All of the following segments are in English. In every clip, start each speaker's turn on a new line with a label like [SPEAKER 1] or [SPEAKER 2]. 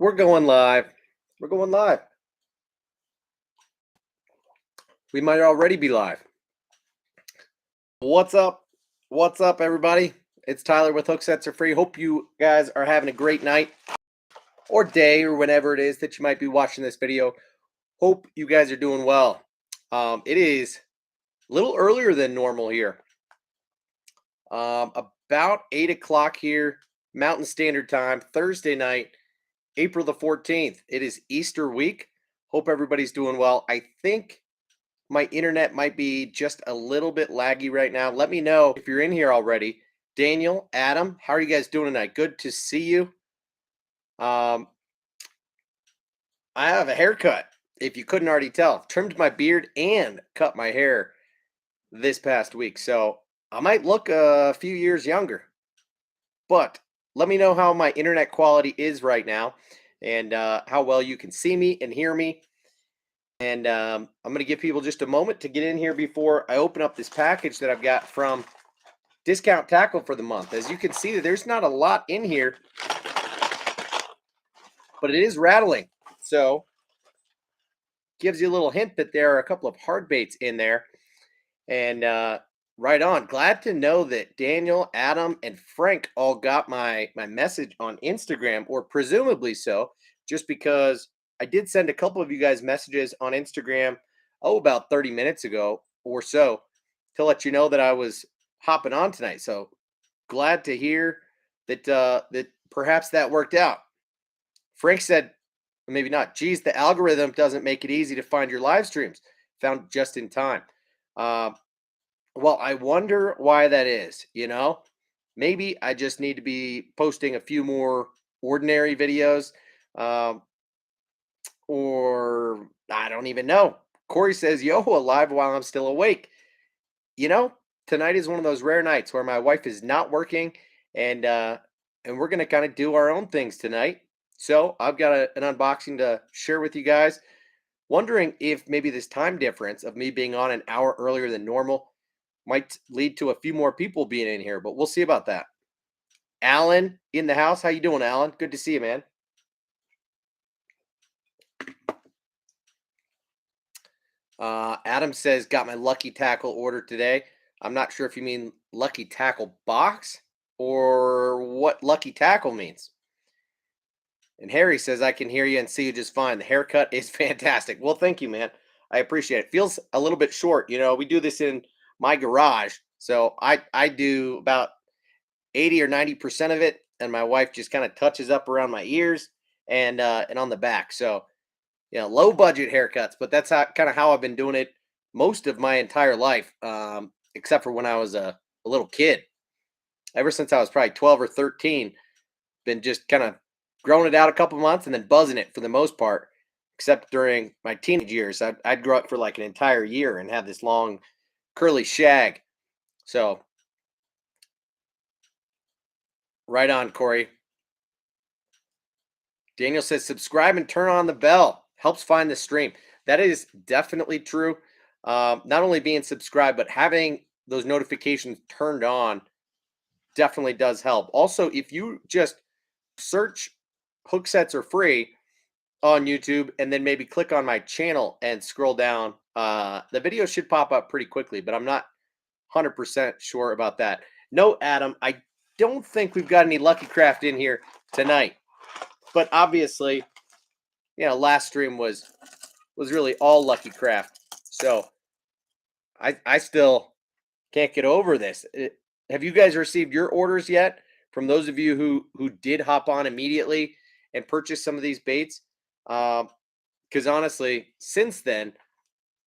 [SPEAKER 1] We're going live. We're going live. We might already be live. What's up? What's up, everybody? It's Tyler with Hooksets Are Free. Hope you guys are having a great night or day or whenever it is that you might be watching this video. Hope you guys are doing well. It is a little earlier than normal here. About 8 o'clock here, Mountain Standard Time, Thursday night, April the 14th. It is Easter week. Hope everybody's doing well. I think my internet might be just a little bit laggy right now. Let me know if you're in here already. Daniel, Adam, how are you guys doing tonight? Good to see you. I have a haircut, if you couldn't already tell. Trimmed my beard and cut my hair this past week. So I might look a few years younger. But let me know how my internet quality is right now and how well you can see me and hear me. And I'm going to give people just a moment to get in here before I open up this package that I've got from Discount Tackle for the month. As you can see, there's not a lot in here, but it is rattling. So gives you a little hint that there are a couple of hard baits in there. And right on. Glad to know that Daniel, Adam, and Frank all got my message on Instagram, or presumably so, just because I did send a couple of you guys messages on Instagram, about 30 minutes ago or so, to let you know that I was hopping on tonight. So glad to hear that that perhaps that worked out. Frank said, maybe not. Geez, the algorithm doesn't make it easy to find your live streams. Found just in time. Well, I wonder why that is. Maybe I just need to be posting a few more ordinary videos. Or I don't even know. Corey says, yo, alive while I'm still awake. Tonight is one of those rare nights where my wife is not working, and we're going to kind of do our own things tonight. So I've got an unboxing to share with you guys. Wondering if maybe this time difference of me being on an hour earlier than normal might lead to a few more people being in here, but we'll see about that. Alan in the house. How you doing, Alan? Good to see you, man. Adam says, got my Lucky Tackle order today. I'm not sure if you mean Lucky Tackle box or what Lucky Tackle means. And Harry says, I can hear you and see you just fine. The haircut is fantastic. Well, thank you, man. I appreciate it. Feels a little bit short. We do this in my garage. So I do about 80 or 90% of it. And my wife just kind of touches up around my ears and on the back. So, low budget haircuts, but that's kind of how I've been doing it most of my entire life, except for when I was a little kid. Ever since I was probably 12 or 13, been just kind of growing it out a couple months and then buzzing it for the most part, except during my teenage years. I'd grow up for like an entire year and have this long curly shag. So right on, Corey. Daniel says, subscribe and turn on the bell. Helps find the stream. That is definitely true. Not only being subscribed, but having those notifications turned on definitely does help. Also, if you just search Hooksets Are Free on YouTube and then maybe click on my channel and scroll down, the video should pop up pretty quickly, but I'm not 100% sure about that. No, Adam, I don't think we've got any Lucky Craft in here tonight. But obviously, last stream was really all Lucky Craft. So I still can't get over this. Have you guys received your orders yet? From those of you who did hop on immediately and purchase some of these baits? Because honestly, since then,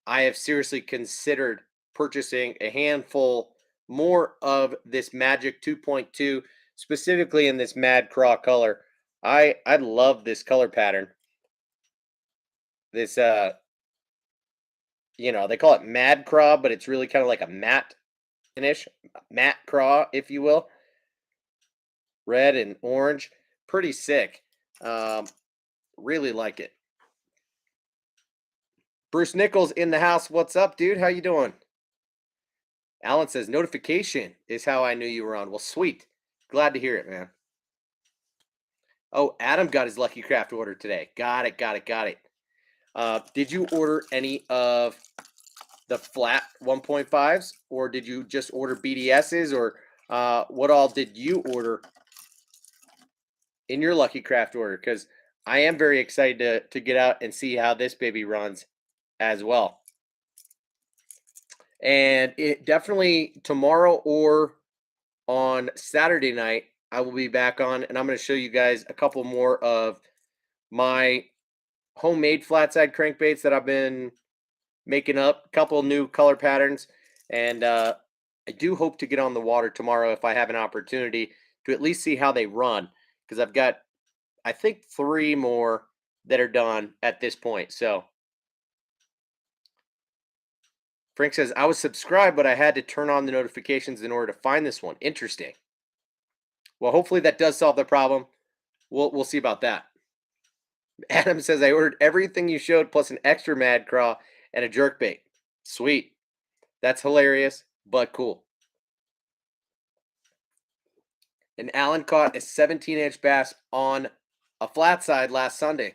[SPEAKER 1] I have seriously considered purchasing a handful more of this Magic 2.2, specifically in this Mad Craw color. I love this color pattern. This they call it Mad Craw, but it's really kind of like a matte finish, matte craw, if you will. Red and orange, pretty sick. Really like it. Bruce Nichols in the house. What's up, dude? How you doing? Alan says, notification is how I knew you were on. Well, sweet. Glad to hear it, man. Oh, Adam got his Lucky Craft order today. Got it, got it, got it. Did you order any of the flat 1.5s, or did you just order BDSs, or what all did you order in your Lucky Craft order? Because I am very excited to get out and see how this baby runs as well. And it definitely tomorrow or on Saturday night, I will be back on, and I'm going to show you guys a couple more of my homemade flat side crankbaits that I've been making up, a couple new color patterns, and I do hope to get on the water tomorrow if I have an opportunity to at least see how they run, because I've got, I think, 3 more that are done at this point. So Frank says, I was subscribed, but I had to turn on the notifications in order to find this one. Interesting. Well, hopefully that does solve the problem. We'll see about that. Adam says, I ordered everything you showed plus an extra mad craw and a jerkbait. Sweet. That's hilarious, but cool. And Alan caught a 17-inch bass on a flat side last Sunday.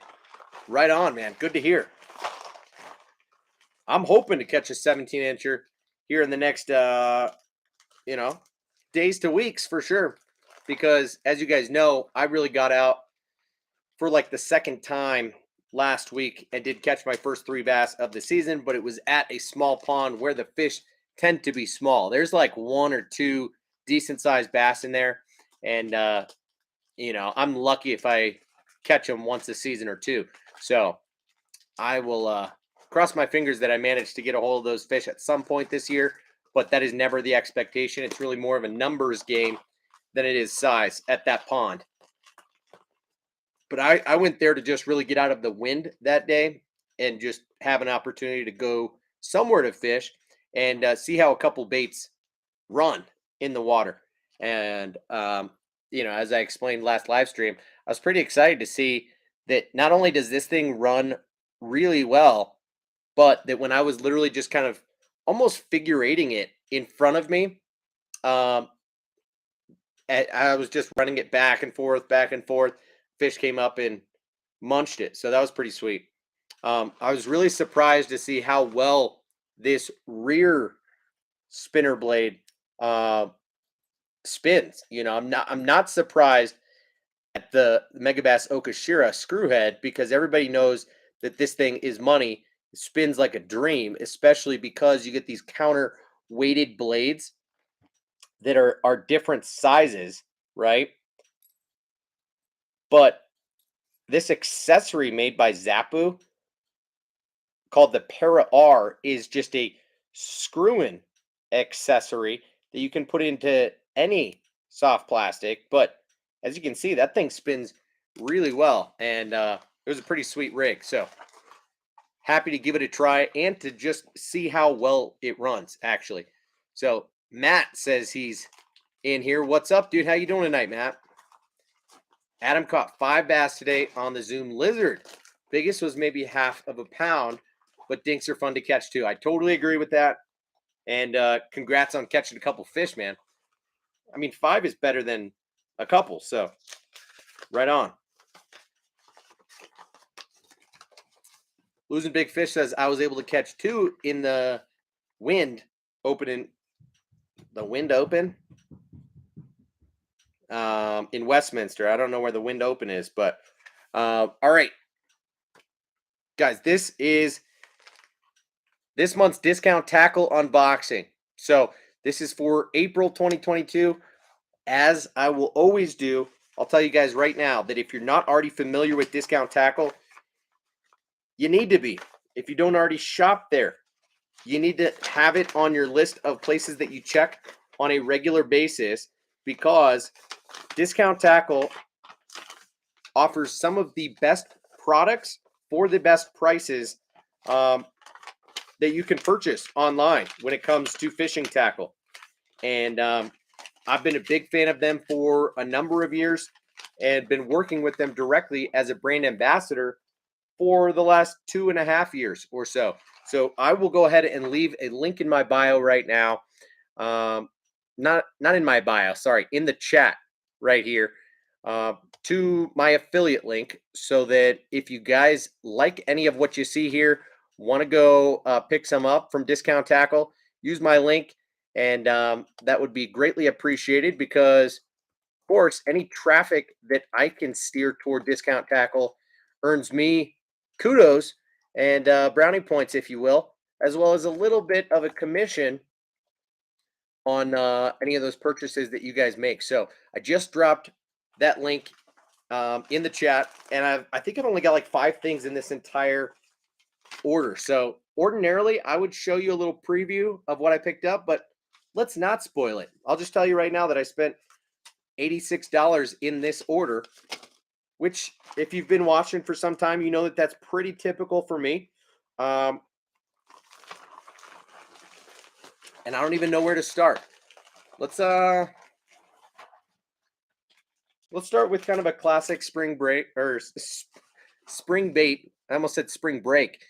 [SPEAKER 1] Right on, man. Good to hear. I'm hoping to catch a 17-incher here in the next, days to weeks for sure. Because as you guys know, I really got out for like the second time last week and did catch my first 3 bass of the season, but it was at a small pond where the fish tend to be small. There's like 1 or 2 decent sized bass in there. And, I'm lucky if I catch them once a season or 2. So I will cross my fingers that I manage to get a hold of those fish at some point this year, but that is never the expectation. It's really more of a numbers game than it is size at that pond. But I went there to just really get out of the wind that day and just have an opportunity to go somewhere to fish and see how a couple baits run in the water. And, as I explained last live stream, I was pretty excited to see that not only does this thing run really well, but that when I was literally just kind of almost figure eighting it in front of me, um, I was just running it back and forth, back and forth. Fish came up and munched it. So that was pretty sweet. I was really surprised to see how well this rear spinner blade spins. I'm not surprised at the Megabass Okashira screwhead, because everybody knows that this thing is money. It spins like a dream, especially because you get these counter weighted blades that are different sizes, right? But this accessory made by Zappu called the Para R is just a screw-in accessory that you can put into any soft plastic. But as you can see, that thing spins really well, and it was a pretty sweet rig. So happy to give it a try and to just see how well it runs, actually. So Matt says he's in here. What's up, dude? How you doing tonight, Matt? Adam caught 5 bass today on the Zoom Lizard. Biggest was maybe half of a pound, but dinks are fun to catch too. I totally agree with that. And congrats on catching a couple fish, man. I mean, 5 is better than a couple, so right on. Losing Big Fish says, I was able to catch 2 in the wind opening. The wind open? In Westminster. I don't know where the wind open is, but all right. Guys, this is this month's discount tackle unboxing. So this is for April 2022. As I will always do, I'll tell you guys right now that if you're not already familiar with discount tackle, you need to be. If you don't already shop there, you need to have it on your list of places that you check on a regular basis, because discount tackle offers some of the best products for the best prices that you can purchase online when it comes to fishing tackle. And I've been a big fan of them for a number of years and been working with them directly as a brand ambassador for the last 2.5 years or so. So I will go ahead and leave a link in my bio right now. Not in my bio, sorry, in the chat right here. uh, to my affiliate link so that if you guys like any of what you see here, want to go pick some up from Discount Tackle, use my link, and that would be greatly appreciated because, of course, any traffic that I can steer toward Discount Tackle earns me kudos and brownie points, if you will, as well as a little bit of a commission on any of those purchases that you guys make. So I just dropped that link in the chat, and I think I've only got like 5 things in this entire order. So ordinarily, I would show you a little preview of what I picked up, but let's not spoil it. I'll just tell you right now that I spent $86 in this order, which, if you've been watching for some time, you know that that's pretty typical for me. Um, and I don't even know where to start. Let's let's start with kind of a classic spring break or spring bait. I almost said spring break,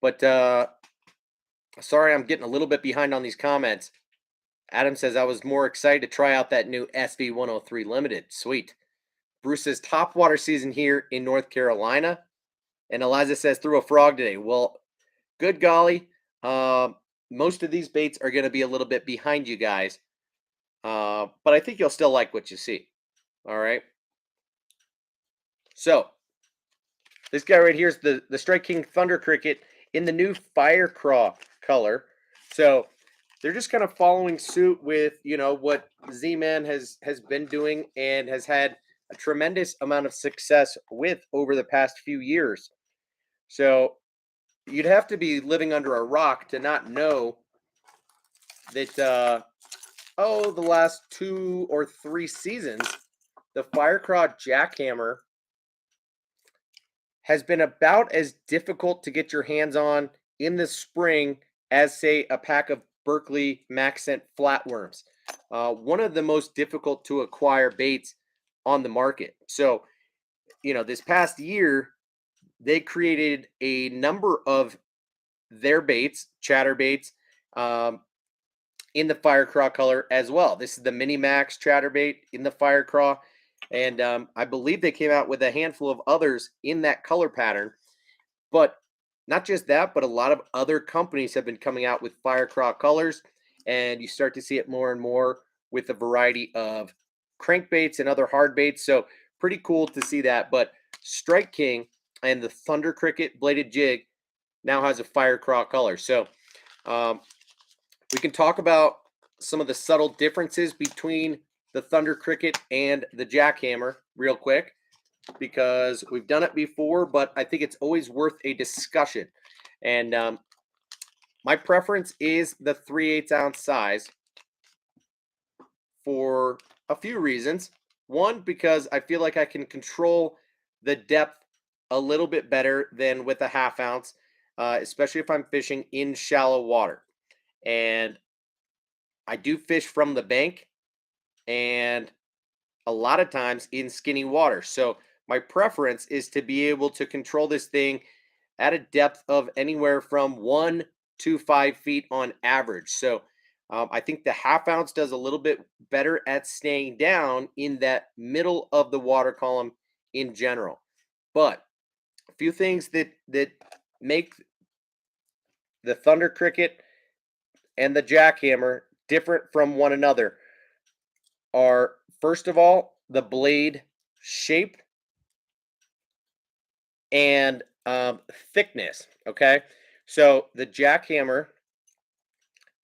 [SPEAKER 1] but sorry, I'm getting a little bit behind on these comments. Adam says I was more excited to try out that new SV103 Limited. Sweet. Bruce says top water season here in North Carolina, and Eliza says threw a frog today. Well, good golly, most of these baits are going to be a little bit behind you guys, but I think you'll still like what you see. All right. So this guy right here is the Strike King Thunder Cricket in the new Fire Craw color. So they're just kind of following suit with what Z-Man has been doing and has had a tremendous amount of success with over the past few years. So you'd have to be living under a rock to not know that the last 2 or 3 seasons, the Firecraw Jackhammer has been about as difficult to get your hands on in the spring as, say, a pack of Berkeley Maxent flatworms. One of the most difficult to acquire baits on the market. So, this past year, they created a number of their baits, chatter baits, in the Firecraw color as well. This is the Mini Max chatterbait in the Firecraw. And I believe they came out with a handful of others in that color pattern. But not just that, but a lot of other companies have been coming out with Firecraw colors. And you start to see it more and more with a variety of crankbaits and other hard baits. So pretty cool to see that. But Strike King and the Thunder Cricket bladed jig now has a Firecraw color. So we can talk about some of the subtle differences between the Thunder Cricket and the Jackhammer real quick, because we've done it before, but I think it's always worth a discussion. And my preference is the 3/8 ounce size for a few reasons. One, because I feel like I can control the depth a little bit better than with a 1/2 ounce, especially if I'm fishing in shallow water. And I do fish from the bank and a lot of times in skinny water. So my preference is to be able to control this thing at a depth of anywhere from 1 to 5 feet on average. So I think the 1/2 ounce does a little bit better at staying down in that middle of the water column in general. But a few things that make the Thunder Cricket and the Jackhammer different from one another are, first of all, the blade shape and thickness. Okay, so the Jackhammer,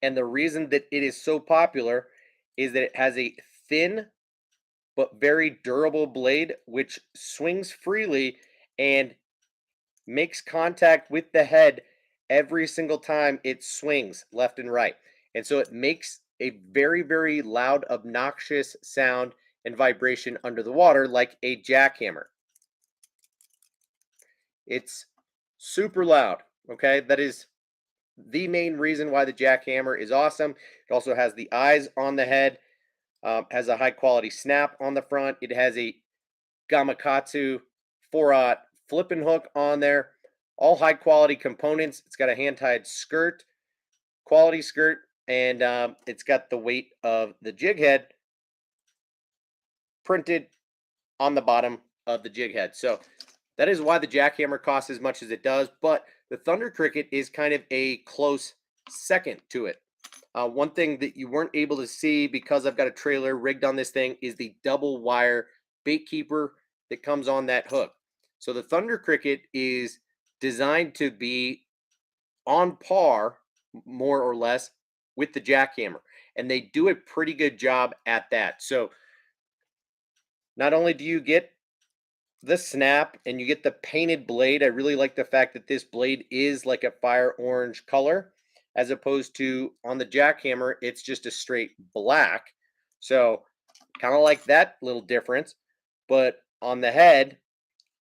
[SPEAKER 1] and the reason that it is so popular is that it has a thin but very durable blade which swings freely and makes contact with the head every single time it swings left and right. And so it makes a very, very loud, obnoxious sound and vibration under the water like a jackhammer. It's super loud. Okay. That is the main reason why the jackhammer is awesome. It also has the eyes on the head, has a high quality snap on the front. It has a Gamakatsu 4/0 flipping hook on there. All high quality components. It's got a hand tied skirt, quality skirt, and it's got the weight of the jig head printed on the bottom of the jig head. So that is why the jackhammer costs as much as it does, but the Thunder Cricket is kind of a close second to it. One thing that you weren't able to see because I've got a trailer rigged on this thing is the double wire bait keeper that comes on that hook. So the Thunder Cricket is designed to be on par, more or less, with the jackhammer, and they do a pretty good job at that. So not only do you get the snap and you get the painted blade. I really like the fact that this blade is like a fire orange color as opposed to on the jackhammer, it's just a straight black. So kind of like that little difference. But on the head,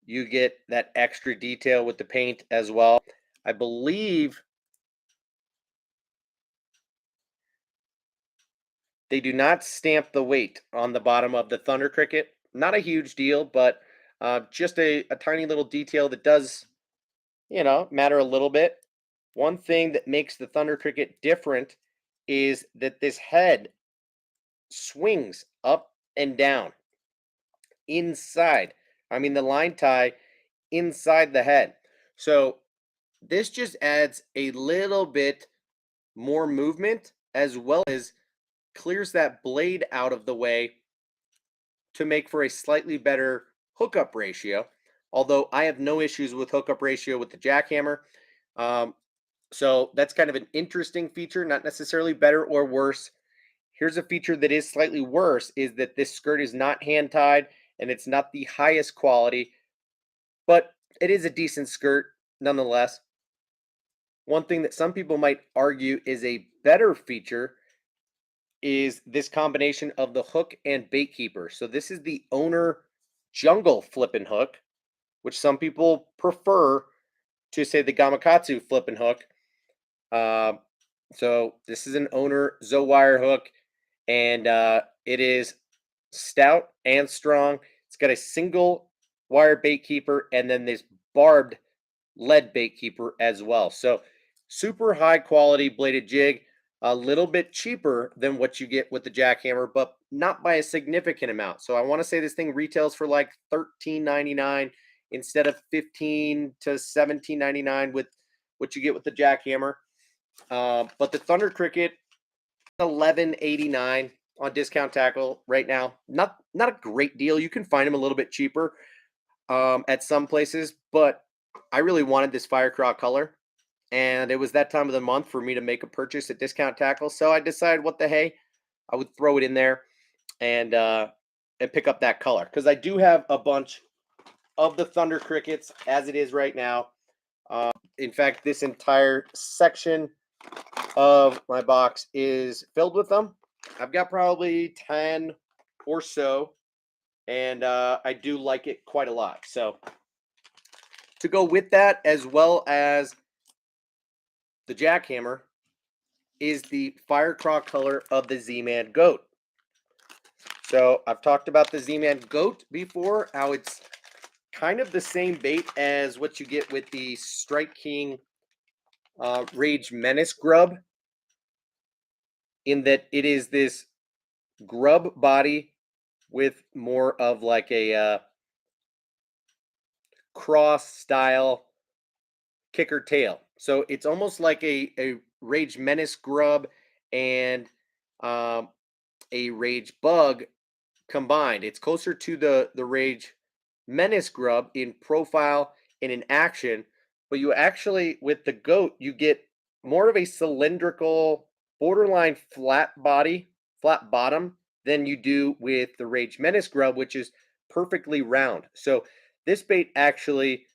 [SPEAKER 1] you get that extra detail with the paint as well. I believe they do not stamp the weight on the bottom of the Thunder Cricket. Not a huge deal, but just a tiny little detail that does, matter a little bit. One thing that makes the Thunder Cricket different is that this head swings up and down inside. I mean, the line tie inside the head. So this just adds a little bit more movement as well as clears that blade out of the way to make for a slightly better hookup ratio. Although I have no issues with hookup ratio with the jackhammer. Um, So that's kind of an interesting feature, not necessarily better or worse. Here's a feature that is slightly worse is that this skirt is not hand tied and it's not the highest quality, but it is a decent skirt nonetheless. One thing that some people might argue is a better feature is this combination of the hook and bait keeper. So this is the owner jungle flipping hook, which some people prefer to say the Gamakatsu flipping hook. Um, so this is an owner Zowire hook, and it is stout and strong. It's got a single wire bait keeper and then this barbed lead bait keeper as well. So super high quality bladed jig, a little bit cheaper than what you get with the jackhammer, but not by a significant amount. So I want to say this thing retails for like $13.99 instead of $15 to $17.99 with what you get with the jackhammer. But the Thunder Cricket, $11.89 on Discount Tackle right now. Not a great deal. You can find them a little bit cheaper at some places, but I really wanted this Firecraw color, and it was that time of the month for me to make a purchase at Discount Tackle. So I decided, what the hey, I would throw it in there and pick up that color because I do have a bunch of the Thunder Crickets as it is right now. In fact, this entire section of my box is filled with them. I've got probably 10 or so, and I do like it quite a lot. So to go with that, as well as the jackhammer, is the Firecraw color of the Z-Man Goat. So I've talked about the Z-Man Goat before, how it's kind of the same bait as what you get with the Strike King Rage Menace grub, in that it is this grub body with more of like a cross style kicker tail. So it's almost like a Rage Menace grub and a Rage Bug combined. It's closer to the Rage Menace grub in profile and in action, but you actually, with the goat, you get more of a cylindrical, borderline flat bottom than you do with the Rage Menace grub, which is perfectly round. So this bait actually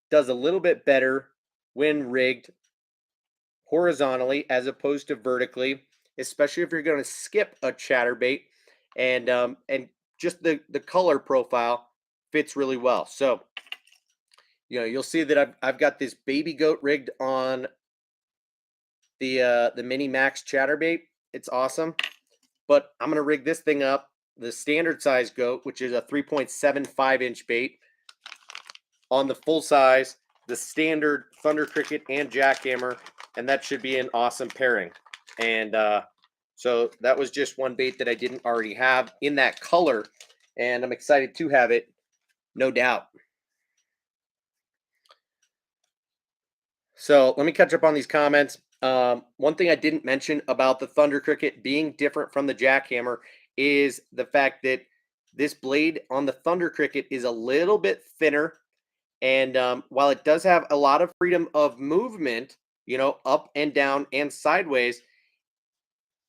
[SPEAKER 1] does a little bit better when rigged horizontally as opposed to vertically, especially if you're going to skip a chatterbait, and just the color profile fits really well. So you'll see that I've got this baby goat rigged on the Mini Max chatterbait. It's awesome, but I'm gonna rig this thing up the standard size goat, which is a 3.75-inch bait, on the full size, the standard Thunder Cricket and jackhammer, and that should be an awesome pairing. And so that was just one bait that I didn't already have in that color. and I'm excited to have it, no doubt. So let me catch up on these comments. One thing I didn't mention about the Thunder Cricket being different from the Jackhammer is the fact that this blade on the Thunder Cricket is a little bit thinner. And while it does have a lot of freedom of movement, up and down and sideways,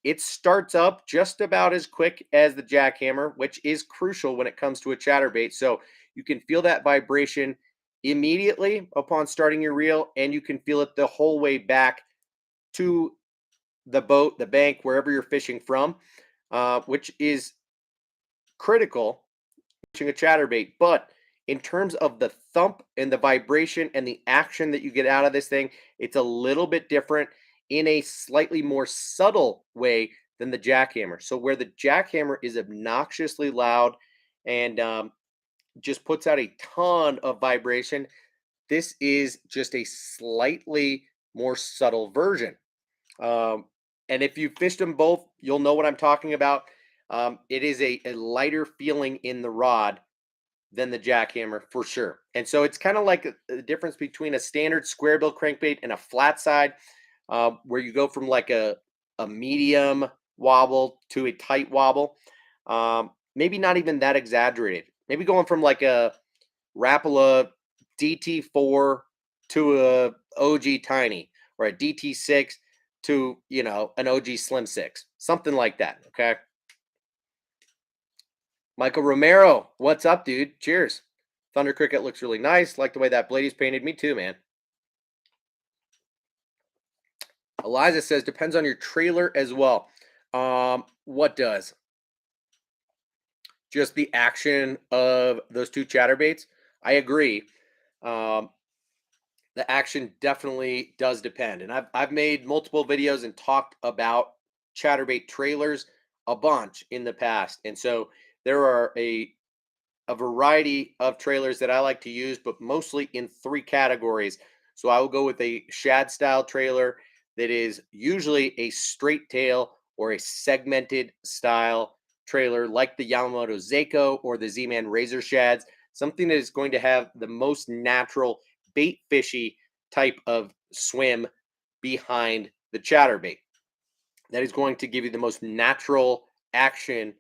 [SPEAKER 1] it starts up just about as quick as the jackhammer, which is crucial when it comes to a chatterbait. So you can feel that vibration immediately upon starting your reel, and you can feel it the whole way back to the boat, the bank, wherever you're fishing from, which is critical fishing a chatterbait. But in terms of the thump and the vibration and the action that you get out of this thing, it's a little bit different in a slightly more subtle way than the jackhammer. So where the jackhammer is obnoxiously loud and just puts out a ton of vibration, this is just a slightly more subtle version. Um, and if you fished them both, you'll know what I'm talking about. It is a lighter feeling in the rod than the jackhammer for sure. And so it's kind of like the difference between a standard square bill crankbait and a flat side, where you go from like a medium wobble to a tight wobble. Maybe not even that exaggerated. Maybe going from like a Rapala DT4 to a OG Tiny, or a DT6 to, an OG Slim 6, something like that. Okay. Michael Romero, what's up, dude? Cheers. Thunder Cricket looks really nice. Like the way that blade is painted. Me too, man. Eliza says depends on your trailer as well. What does? Just the action of those two chatterbaits. I agree. Um, the action definitely does depend, and I've made multiple videos and talked about chatterbait trailers a bunch in the past, and so there are a variety of trailers that I like to use, but mostly in three categories. So I will go with a shad style trailer that is usually a straight tail or a segmented style trailer like the Yamamoto Seiko or the Z-Man Razor Shads, something that is going to have the most natural bait fishy type of swim behind the chatterbait. That is going to give you the most natural action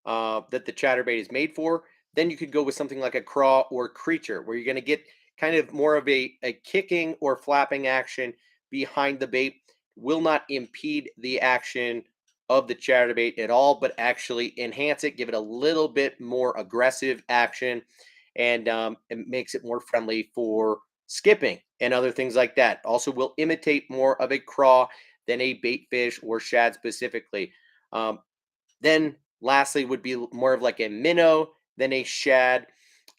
[SPEAKER 1] that the chatterbait is made for. Then you could go with something like a craw or creature, where you're going to get kind of more of a kicking or flapping action behind the bait. Will not impede the action of the chatterbait at all, but actually enhance it, give it a little bit more aggressive action, and it makes it more friendly for skipping and other things like that. Also, will imitate more of a craw than a bait fish or shad specifically. Then lastly would be more of like a minnow than a shad.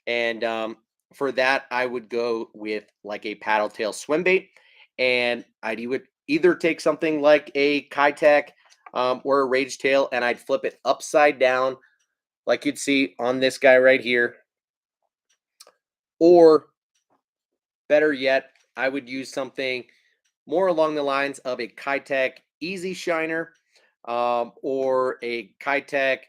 [SPEAKER 1] And for that, I would go with like a paddle tail swim bait. And I would either take something like a Kitech or a Rage Tail, and I'd flip it upside down, like you'd see on this guy right here. Or better yet, I would use something more along the lines of a Kitech Easy Shiner, or a Kitech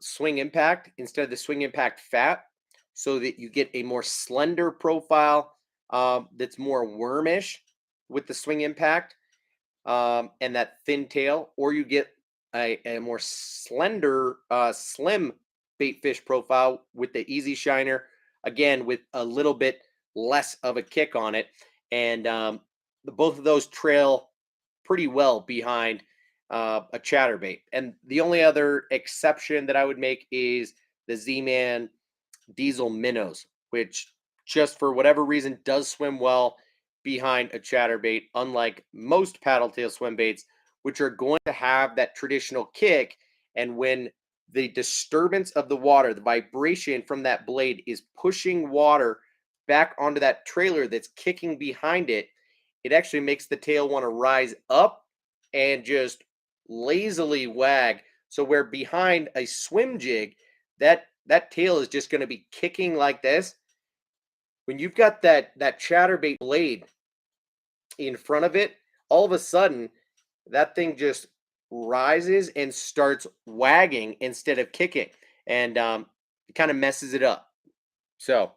[SPEAKER 1] Swing Impact instead of the Swing Impact Fat, so that you get a more slender profile that's more wormish with the Swing Impact, and that thin tail, or you get a more slender, slim bait fish profile with the Easy Shiner, again with a little bit less of a kick on it, and both of those trail pretty well behind a chatterbait. And the only other exception that I would make is the Z-Man Diesel Minnows, which just for whatever reason does swim well behind a chatterbait, unlike most paddle tail swim baits, which are going to have that traditional kick. And when the disturbance of the water, the vibration from that blade is pushing water back onto that trailer that's kicking behind it, it actually makes the tail want to rise up and just lazily wag. So where behind a swim jig, that tail is just going to be kicking like this. When you've got that chatterbait blade in front of it, all of a sudden that thing just rises and starts wagging instead of kicking. and it kind of messes it up. So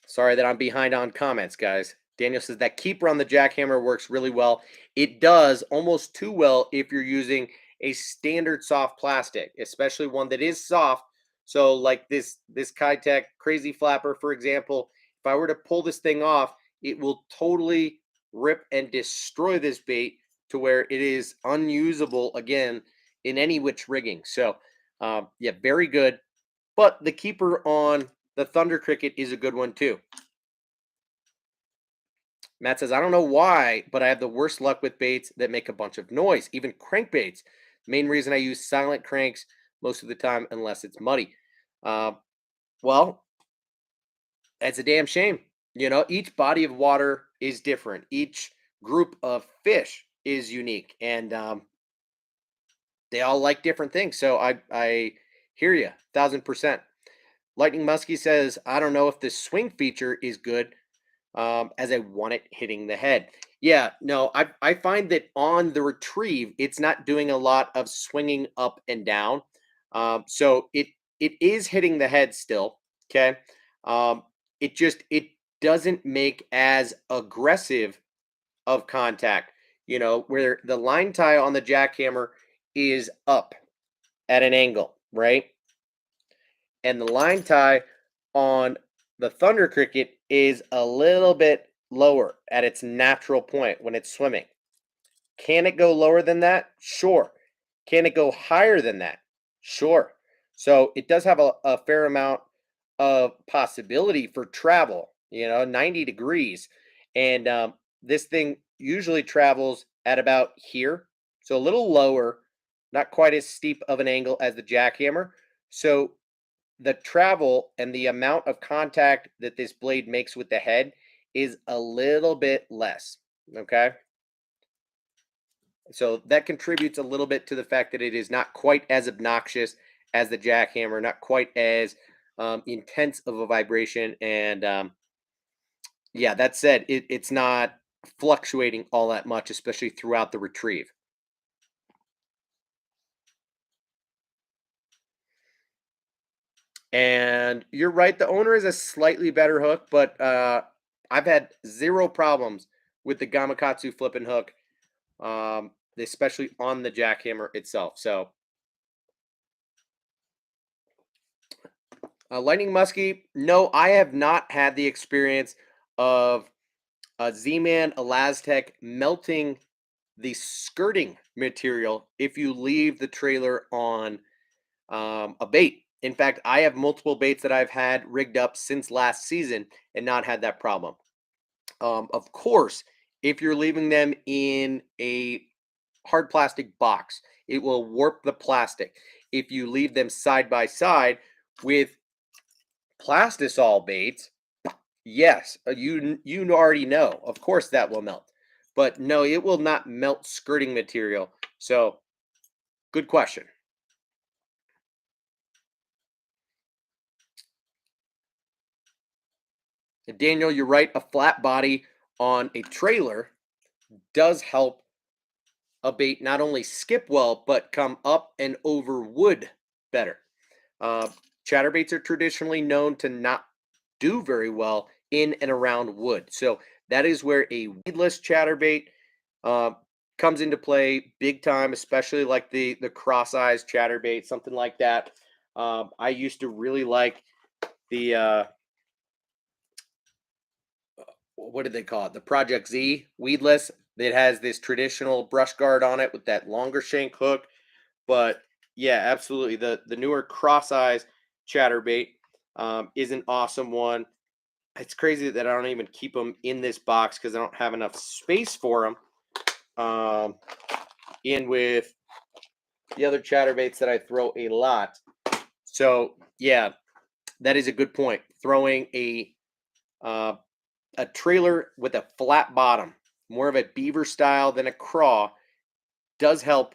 [SPEAKER 1] sorry that I'm behind on comments, guys. Daniel says that keeper on the jackhammer works really well. It does almost too well if you're using a standard soft plastic, especially one that is soft. So like this Kitech crazy flapper, for example, if I were to pull this thing off, it will totally rip and destroy this bait to where it is unusable again in any which rigging. So yeah, very good. But the keeper on the Thunder Cricket is a good one too. Matt says, I don't know why, but I have the worst luck with baits that make a bunch of noise, even crankbaits. Main reason I use silent cranks most of the time, unless it's muddy. Uh, well, that's a damn shame. You know, each body of water is different, each group of fish is unique, and they all like different things. So I hear you, 1,000%. Lightning Muskie says, I don't know if the swing feature is good as I want it hitting the head. Yeah, no, I find that on the retrieve, it's not doing a lot of swinging up and down. So it is hitting the head still. Okay, um, it doesn't make as aggressive of contact. You know, where the line tie on the jackhammer is up at an angle, right? And the line tie on the Thunder Cricket is a little bit lower at its natural point when it's swimming. Can it go lower than that? Sure. Can it go higher than that? Sure. So it does have a fair amount of possibility for travel, 90 degrees. And this thing usually travels at about here. So a little lower, not quite as steep of an angle as the jackhammer. So the travel and the amount of contact that this blade makes with the head is a little bit less. Okay. So that contributes a little bit to the fact that it is not quite as obnoxious as the jackhammer, not quite as intense of a vibration. And yeah, that said, it's not fluctuating all that much, especially throughout the retrieve. And you're right, the owner is a slightly better hook, but I've had zero problems with the Gamakatsu flipping hook, especially on the jackhammer itself. So, Lightning Muskie, no, I have not had the experience of a Z-Man Elastec melting the skirting material if you leave the trailer on a bait. In fact, I have multiple baits that I've had rigged up since last season and not had that problem. Of course, if you're leaving them in a hard plastic box, it will warp the plastic. If you leave them side by side with plastisol baits, yes, you already know. Of course, that will melt, but no, it will not melt skirting material. So, good question. And Daniel, you're right. A flat body on a trailer does help a bait not only skip well, but come up and over wood better. Uh, Chatterbaits are traditionally known to not do very well in and around wood. So that is where a weedless chatterbait uh, comes into play big time, especially like the cross eyes chatterbait, something like that. I used to really like the what did they call it? The Project Z weedless. It has this traditional brush guard on it with that longer shank hook. But yeah, absolutely. The newer cross eyes chatterbait is an awesome one. It's crazy that I don't even keep them in this box because I don't have enough space for them. In with the other chatterbaits that I throw a lot. So yeah, that is a good point. Throwing uh, a trailer with a flat bottom, more of a beaver style than a craw, does help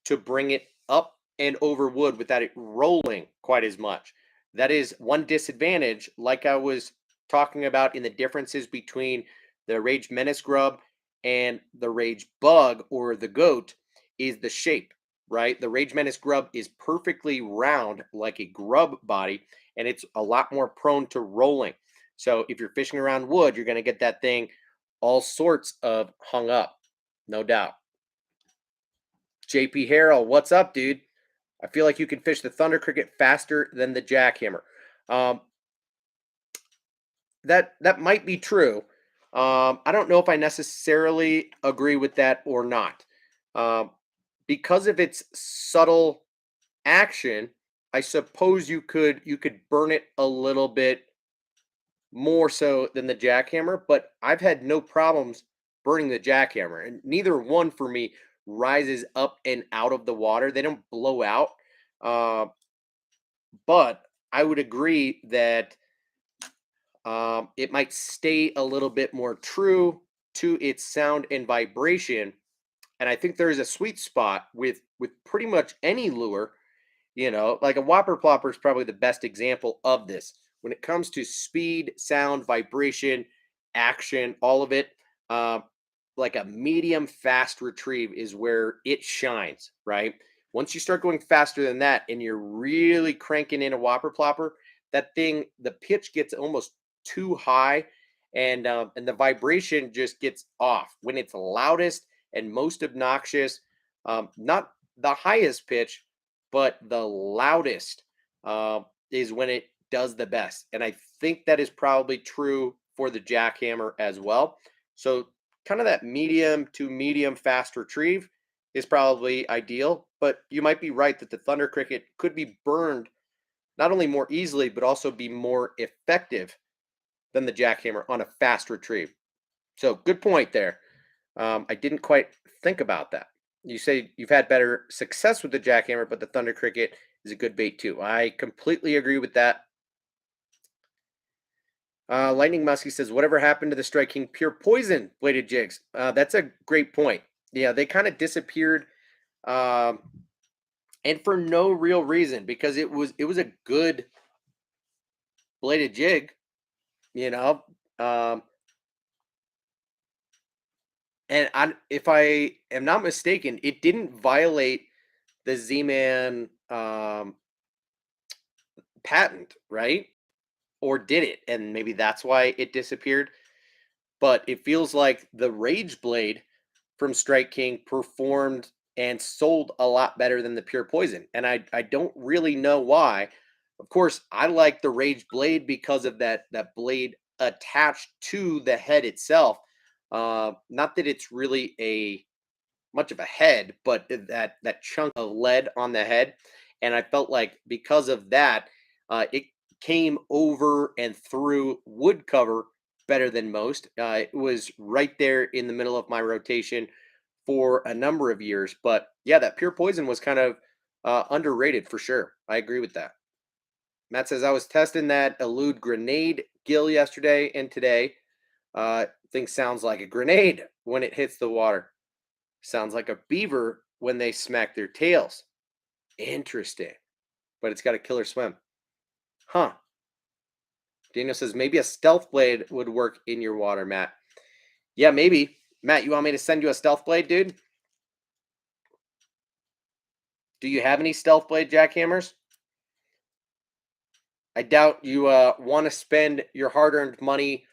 [SPEAKER 1] to bring it up and over wood without it rolling quite as much. That is one disadvantage, like I was talking about in the differences between the Rage Menace grub and the Rage Bug or the goat, is the shape, right? The Rage Menace grub is perfectly round like a grub body, and it's a lot more prone to rolling. So if you're fishing around wood, you're going to get that thing all sorts of hung up, no doubt. JP Harrell, what's up, dude? I feel like you can fish the Thunder Cricket faster than the Jackhammer. Um, that might be true. I don't know if I necessarily agree with that or not. Um, because of its subtle action, I suppose you could burn it a little bit more so than the jackhammer, but I've had no problems burning the jackhammer, and neither one for me rises up and out of the water. They don't blow out. Uh, but I would agree that it might stay a little bit more true to its sound and vibration. And I think there is a sweet spot with pretty much any lure. Like a whopper plopper is probably the best example of this. When it comes to speed, sound, vibration, action, all of it, uh, like a medium fast retrieve is where it shines, right? Once you start going faster than that and you're really cranking in a whopper plopper, that thing, the pitch gets almost too high, and the vibration just gets off when it's loudest and most obnoxious. Not the highest pitch, but the loudest is when it does the best. And I think that is probably true for the jackhammer as well. So, kind of that medium to medium fast retrieve is probably ideal. But you might be right that the Thunder Cricket could be burned not only more easily, but also be more effective than the jackhammer on a fast retrieve. So, good point there. I didn't quite think about that. You say you've had better success with the jackhammer, but the Thunder Cricket is a good bait too. I completely agree with that. Lightning Muskie says, "Whatever happened to the Strike King Pure Poison bladed jigs?" That's a great point. Yeah, they kind of disappeared, um, and for no real reason because it was a good bladed jig, you know. Um, if I am not mistaken, it didn't violate the Z-Man patent, right? Or did it? And maybe that's why it disappeared. But it feels like the Rage Blade from Strike King performed and sold a lot better than the Pure Poison. And I don't really know why. Of course, I like the Rage Blade because of that blade attached to the head itself. Not that it's really a much of a head, but that chunk of lead on the head. And I felt like because of that, it came over and through wood cover better than most. It was right there in the middle of my rotation for a number of years. But yeah, that pure poison was kind of underrated for sure. I agree with that. Matt says I was testing that elude grenade gill yesterday and today. Thing sounds like a grenade when it hits the water. Sounds like a beaver when they smack their tails. Interesting. But it's got a killer swim. Huh. Daniel says maybe a stealth blade would work in your water, Matt. Yeah, maybe. Matt, you want me to send you a stealth blade, dude? Do you have any stealth blade jackhammers? I doubt you want to spend your hard earned money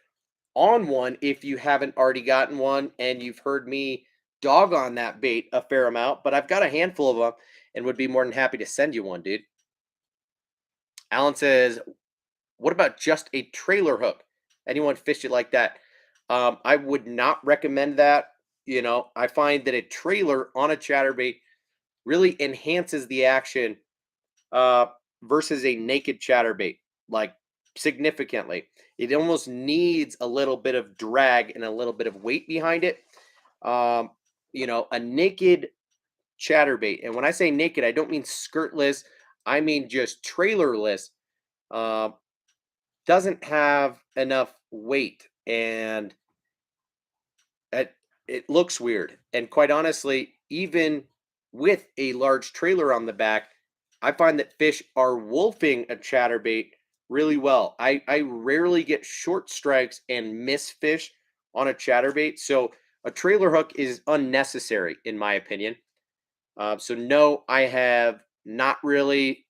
[SPEAKER 1] on one if you haven't already gotten one and you've heard me dog on that bait a fair amount, but I've got a handful of them and would be more than happy to send you one, dude. Alan says, what about just a trailer hook? Anyone fished it like that? I would not recommend that. I find that a trailer on a chatterbait really enhances the action uh, versus a naked chatterbait, like significantly. It almost needs a little bit of drag and a little bit of weight behind it. Um, a naked chatterbait, and when I say naked, I don't mean skirtless. I mean just trailerless. Uh, doesn't have enough weight, and it, it looks weird. And quite honestly, even with a large trailer on the back, I find that fish are wolfing a chatterbait really well. I rarely get short strikes and miss fish on a chatterbait. So a trailer hook is unnecessary, in my opinion. So no, I have not really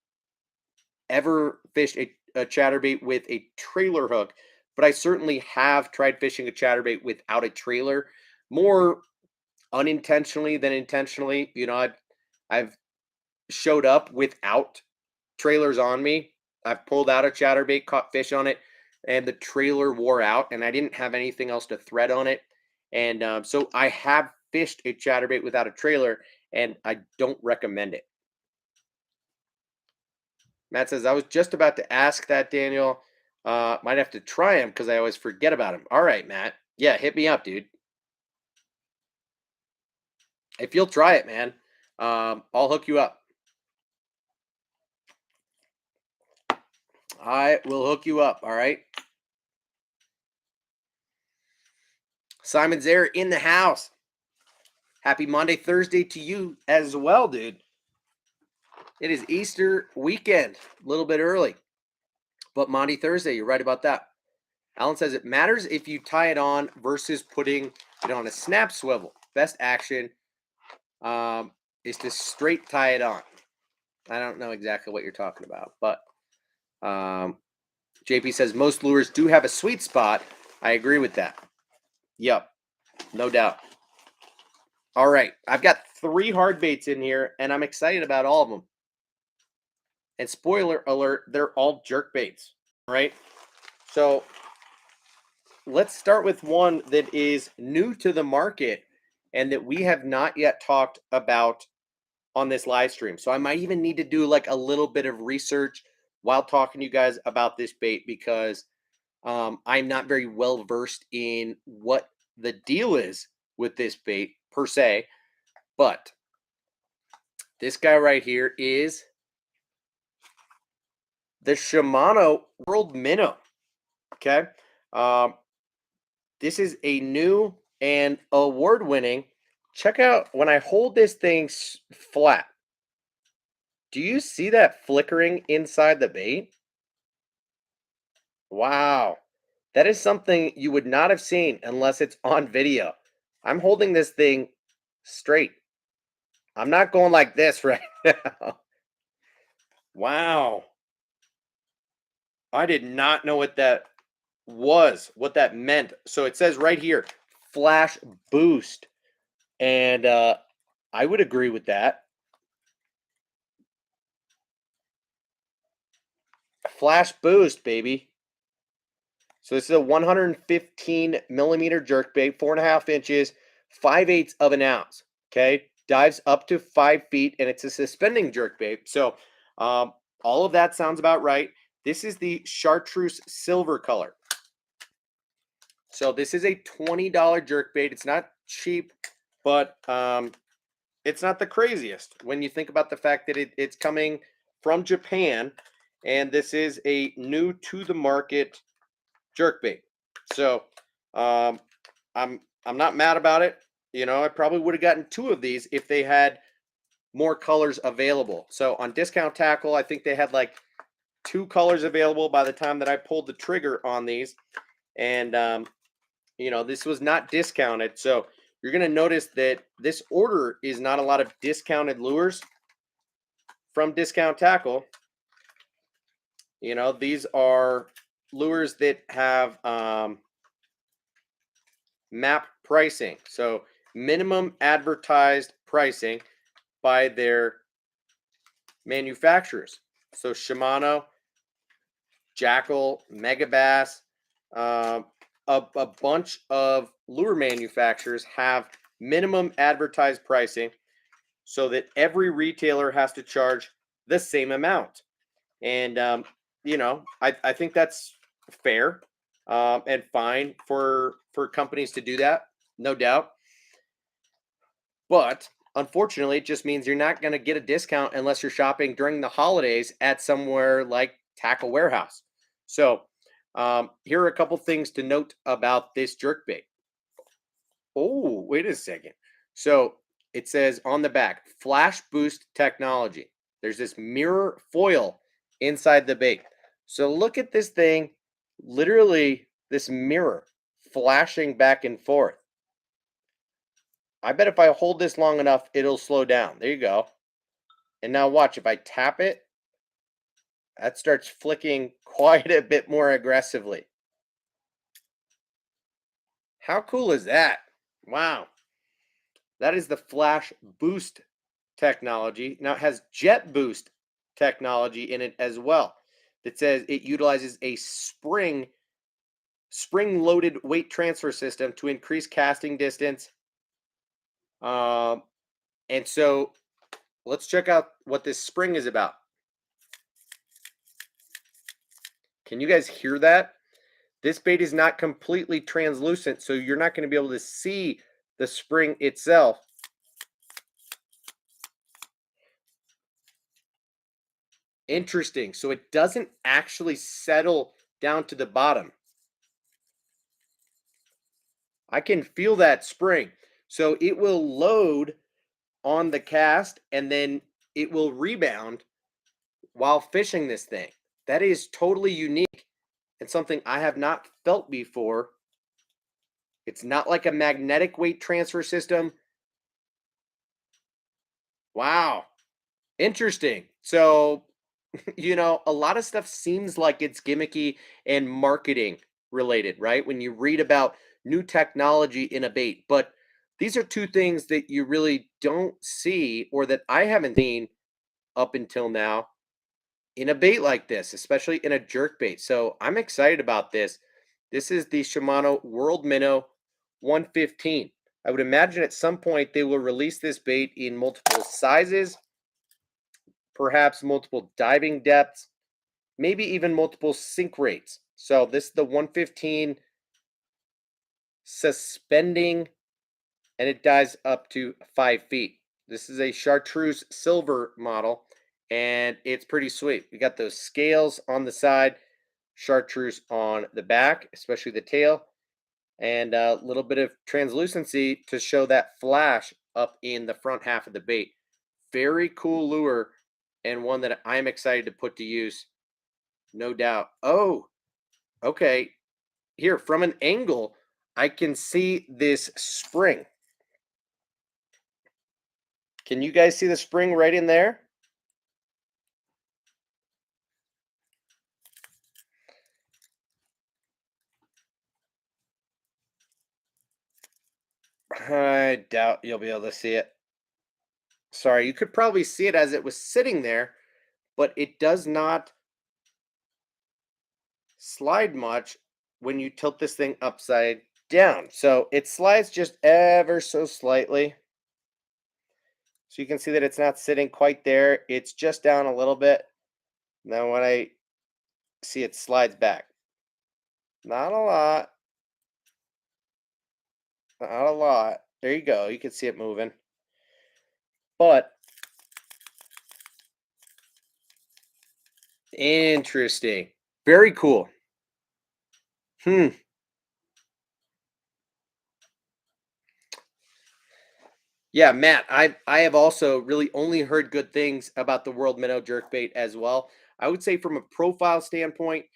[SPEAKER 1] ever fished a chatterbait with a trailer hook, but I certainly have tried fishing a chatterbait without a trailer, more unintentionally than intentionally. I've showed up without trailers on me. I've pulled out a chatterbait, caught fish on it, and the trailer wore out, and I didn't have anything else to thread on it. And so I have fished a chatterbait without a trailer, and I don't recommend it. Matt says, I was just about to ask that, Daniel. Might have to try him because I always forget about him. All right, Matt. Yeah, hit me up, dude. If you'll try it, man, I'll hook you up. I will hook you up. All right. Simon's there in the house. Happy Monday, Thursday to you as well, dude. It is Easter weekend, a little bit early, but Monday, Thursday, you're right about that. Alan says it matters if you tie it on versus putting it on a snap swivel. Best action is to straight tie it on. I don't know exactly what you're talking about, but JP says most lures do have a sweet spot. I agree with that. Yep, no doubt. All right, I've got 3 hard baits in here, and I'm excited about all of them. And spoiler alert, they're all jerk baits, right? So let's start with one that is new to the market and that we have not yet talked about on this live stream. So I might even need to do like a little bit of research while talking to you guys about this bait because I'm not very well versed in what the deal is with this bait per se. But this guy right here is the Shimano World Minnow. Okay. Um, this is a new and award winning. Check out when I hold this thing flat. Do you see that flickering inside the bait? Wow. That is something you would not have seen unless it's on video. I'm holding this thing straight. I'm not going like this right now. Wow. I did not know what that was, what that meant. So it says right here, flash boost. And I would agree with that. Flash boost, baby. So this is a 115 millimeter jerk bait, 4.5 inches, 5/8 of an ounce. Okay, dives up to 5 feet, and it's a suspending jerk bait. So all of that sounds about right. This is the chartreuse silver color. So this is a $20 jerk bait. It's not cheap, but it's not the craziest when you think about the fact that it's coming from Japan, and this is a new to the market jerkbait. So I'm not mad about it. I probably would have gotten 2 of these if they had more colors available. So on Discount Tackle, I think they had like 2 colors available by the time that I pulled the trigger on these. And this was not discounted. So you're going to notice that this order is not a lot of discounted lures from Discount Tackle. These are lures that have map pricing. So minimum advertised pricing by their manufacturers. So Shimano, Jackal, Megabass, a bunch of lure manufacturers have minimum advertised pricing so that every retailer has to charge the same amount. And, I think that's fair and fine for companies to do that, no doubt. But unfortunately, it just means you're not going to get a discount unless you're shopping during the holidays at somewhere like Tackle Warehouse. So here are a couple things to note about this jerkbait. Oh, wait a second. So it says on the back, flash boost technology. There's this mirror foil inside the bait. So look at this thing, literally this mirror flashing back and forth. I bet if I hold this long enough, it'll slow down. There you go. And now watch, if I tap it, that starts flicking quite a bit more aggressively. How cool is that? Wow. That is the Flash Boost technology. Now it has Jet Boost technology in it as well. That says it utilizes a spring loaded weight transfer system to increase casting distance. Um, and so let's check out what this spring is about. Can you guys hear that? This bait is not completely translucent, so you're not going to be able to see the spring itself. Interesting. So it doesn't actually settle down to the bottom. I can feel that spring. So it will load on the cast and then it will rebound while fishing this thing. That is totally unique and something I have not felt before. It's not like a magnetic weight transfer system. Wow. Interesting. So, a lot of stuff seems like it's gimmicky and marketing related, right? When you read about new technology in a bait, but these are two things that you really don't see or that I haven't seen up until now in a bait like this, especially in a jerk bait. So I'm excited about this. This is the Shimano World Minnow 115. I would imagine at some point they will release this bait in multiple sizes, perhaps multiple diving depths, maybe even multiple sink rates. So this is the 115 suspending, and it dives up to 5 feet. This is a chartreuse silver model, and it's pretty sweet. We got those scales on the side, chartreuse on the back, especially the tail, and a little bit of translucency to show that flash up in the front half of the bait. Very cool lure, and one that I'm excited to put to use, no doubt. Oh, okay. Here, from an angle, I can see this spring. Can you guys see the spring right in there? I doubt you'll be able to see it. Sorry, you could probably see it as it was sitting there, but it does not slide much when you tilt this thing upside down. So it slides just ever so slightly. So you can see that it's not sitting quite there. It's just down a little bit. Now when I see it slides back. Not a lot. Not a lot. There you go. You can see it moving. But interesting. Very cool. Hmm. Yeah, Matt, I have also really only heard good things about the World Minnow Jerkbait as well. I would say from a profile standpoint,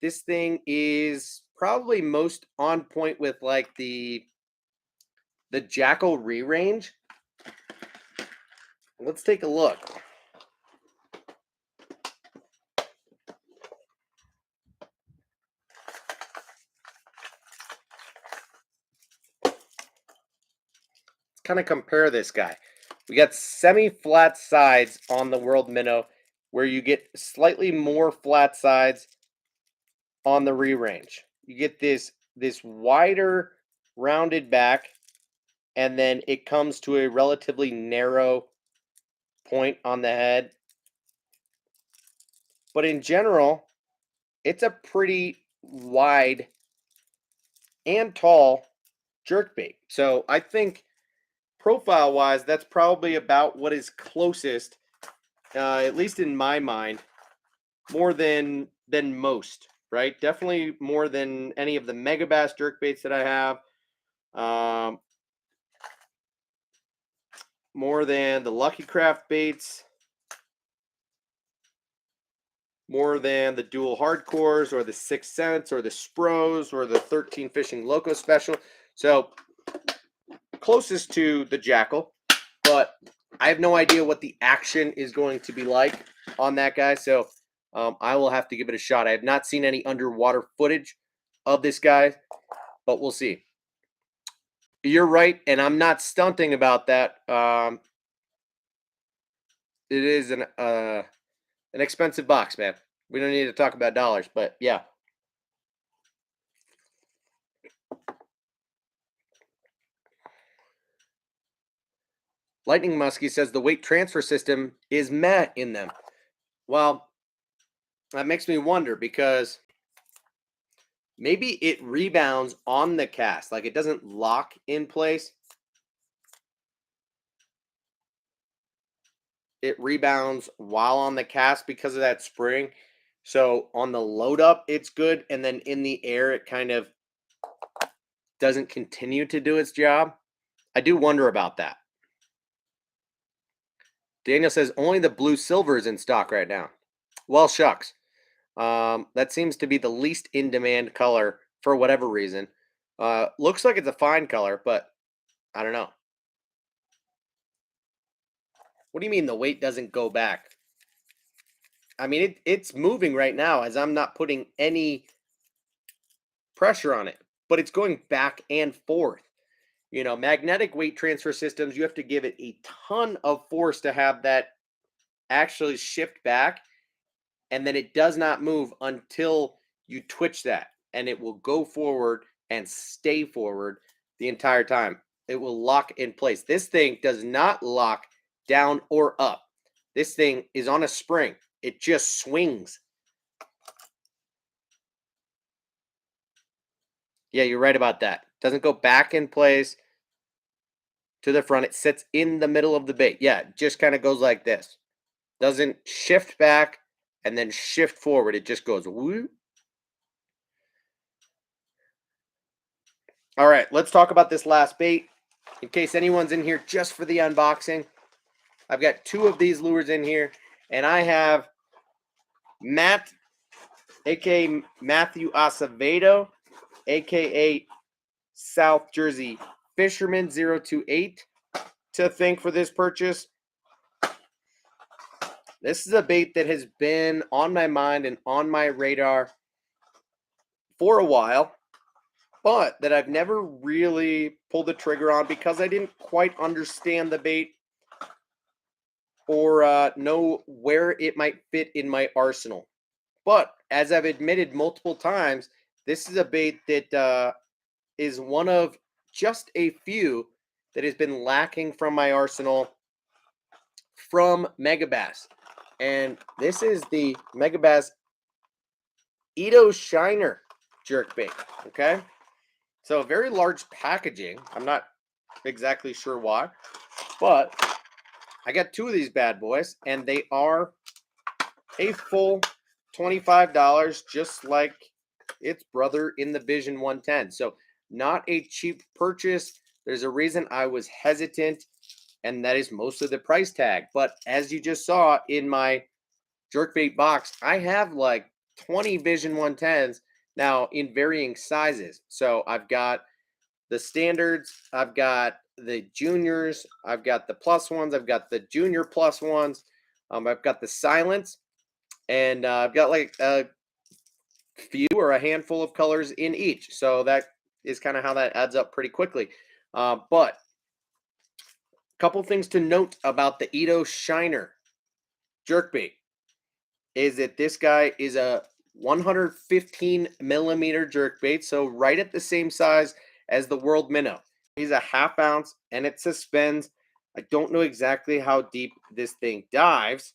[SPEAKER 1] this thing is probably most on point with like the Jackal re-range. Let's take a look. Let's kind of compare this guy. We got semi-flat sides on the World Minnow, where you get slightly more flat sides on the re-range. You get this wider rounded back, and then it comes to a relatively narrow point on the head. But in general, it's a pretty wide and tall jerkbait. So I think profile wise, that's probably about what is closest, at least in my mind, more than most. Right? Definitely more than any of the Megabass jerkbaits that I have. More than the Lucky Craft baits, more than the dual hardcores or the 6 Cents or the Spros or the 13 Fishing Loco special. So closest to the Jackal, but I have no idea what the action is going to be like on that guy. So I will have to give it a shot. I have not seen any underwater footage of this guy, but we'll see. You're right, and I'm not stunting about that. It is an expensive box, man. We don't need to talk about dollars, but yeah. Lightning Muskie says the weight transfer system is meh in them. Well, that makes me wonder because maybe it rebounds on the cast. Like it doesn't lock in place. It rebounds while on the cast because of that spring. So on the load up, it's good. And then in the air, it kind of doesn't continue to do its job. I do wonder about that. Daniel says only the blue silver is in stock right now. Well, shucks. That seems to be the least in demand color for whatever reason. Looks like it's a fine color, but I don't know. What do you mean the weight doesn't go back? I mean, it's moving right now as I'm not putting any pressure on it, but it's going back and forth. You know, magnetic weight transfer systems, you have to give it a ton of force to have that actually shift back. And then it does not move until you twitch that. And it will go forward and stay forward the entire time. It will lock in place. This thing does not lock down or up. This thing is on a spring. It just swings. Yeah, you're right about that. Doesn't go back in place to the front. It sits in the middle of the bait. Yeah, it just kind of goes like this. Doesn't shift back and then shift forward. It just goes woo. All right, let's talk about this last bait. In case anyone's in here just for the unboxing, I've got two of these lures in here, and I have Matt, aka Matthew Acevedo, aka South Jersey Fisherman 028, to thank for this purchase. This is a bait that has been on my mind and on my radar for a while, but that I've never really pulled the trigger on because I didn't quite understand the bait or know where it might fit in my arsenal. But as I've admitted multiple times, this is a bait that is one of just a few that has been lacking from my arsenal from Megabass. And this is the Megabass Edo Shiner jerkbait. Okay. So very large packaging. I'm not exactly sure why, but I got two of these bad boys, and they are a full $25, just like its brother in the Vision 110. So not a cheap purchase. There's a reason I was hesitant, and that is mostly the price tag. But as you just saw in my jerkbait box, I have like 20 Vision 110s now in varying sizes. So I've got the standards, I've got the juniors, I've got the plus ones, I've got the junior plus ones, I've got the silence, and I've got like a few or a handful of colors in each. So that is kind of how that adds up pretty quickly. But a couple things to note about the Edo Shiner jerkbait is that this guy is a 115 millimeter jerkbait, so right at the same size as the World Minnow. He's a half ounce and it suspends. I don't know exactly how deep this thing dives.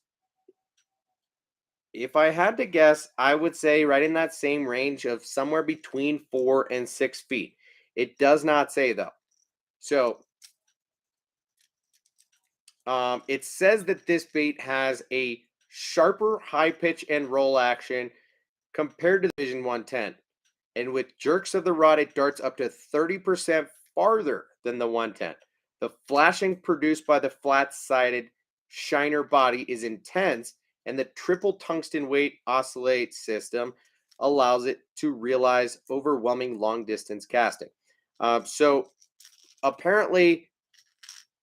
[SPEAKER 1] If I had to guess, I would say right in that same range of somewhere between 4 and 6 feet. It does not say though. So it says that this bait has a sharper high pitch and roll action compared to the Vision 110. And with jerks of the rod, it darts up to 30% farther than the 110. The flashing produced by the flat-sided shiner body is intense, and the triple tungsten weight oscillate system allows it to realize overwhelming long-distance casting. So apparently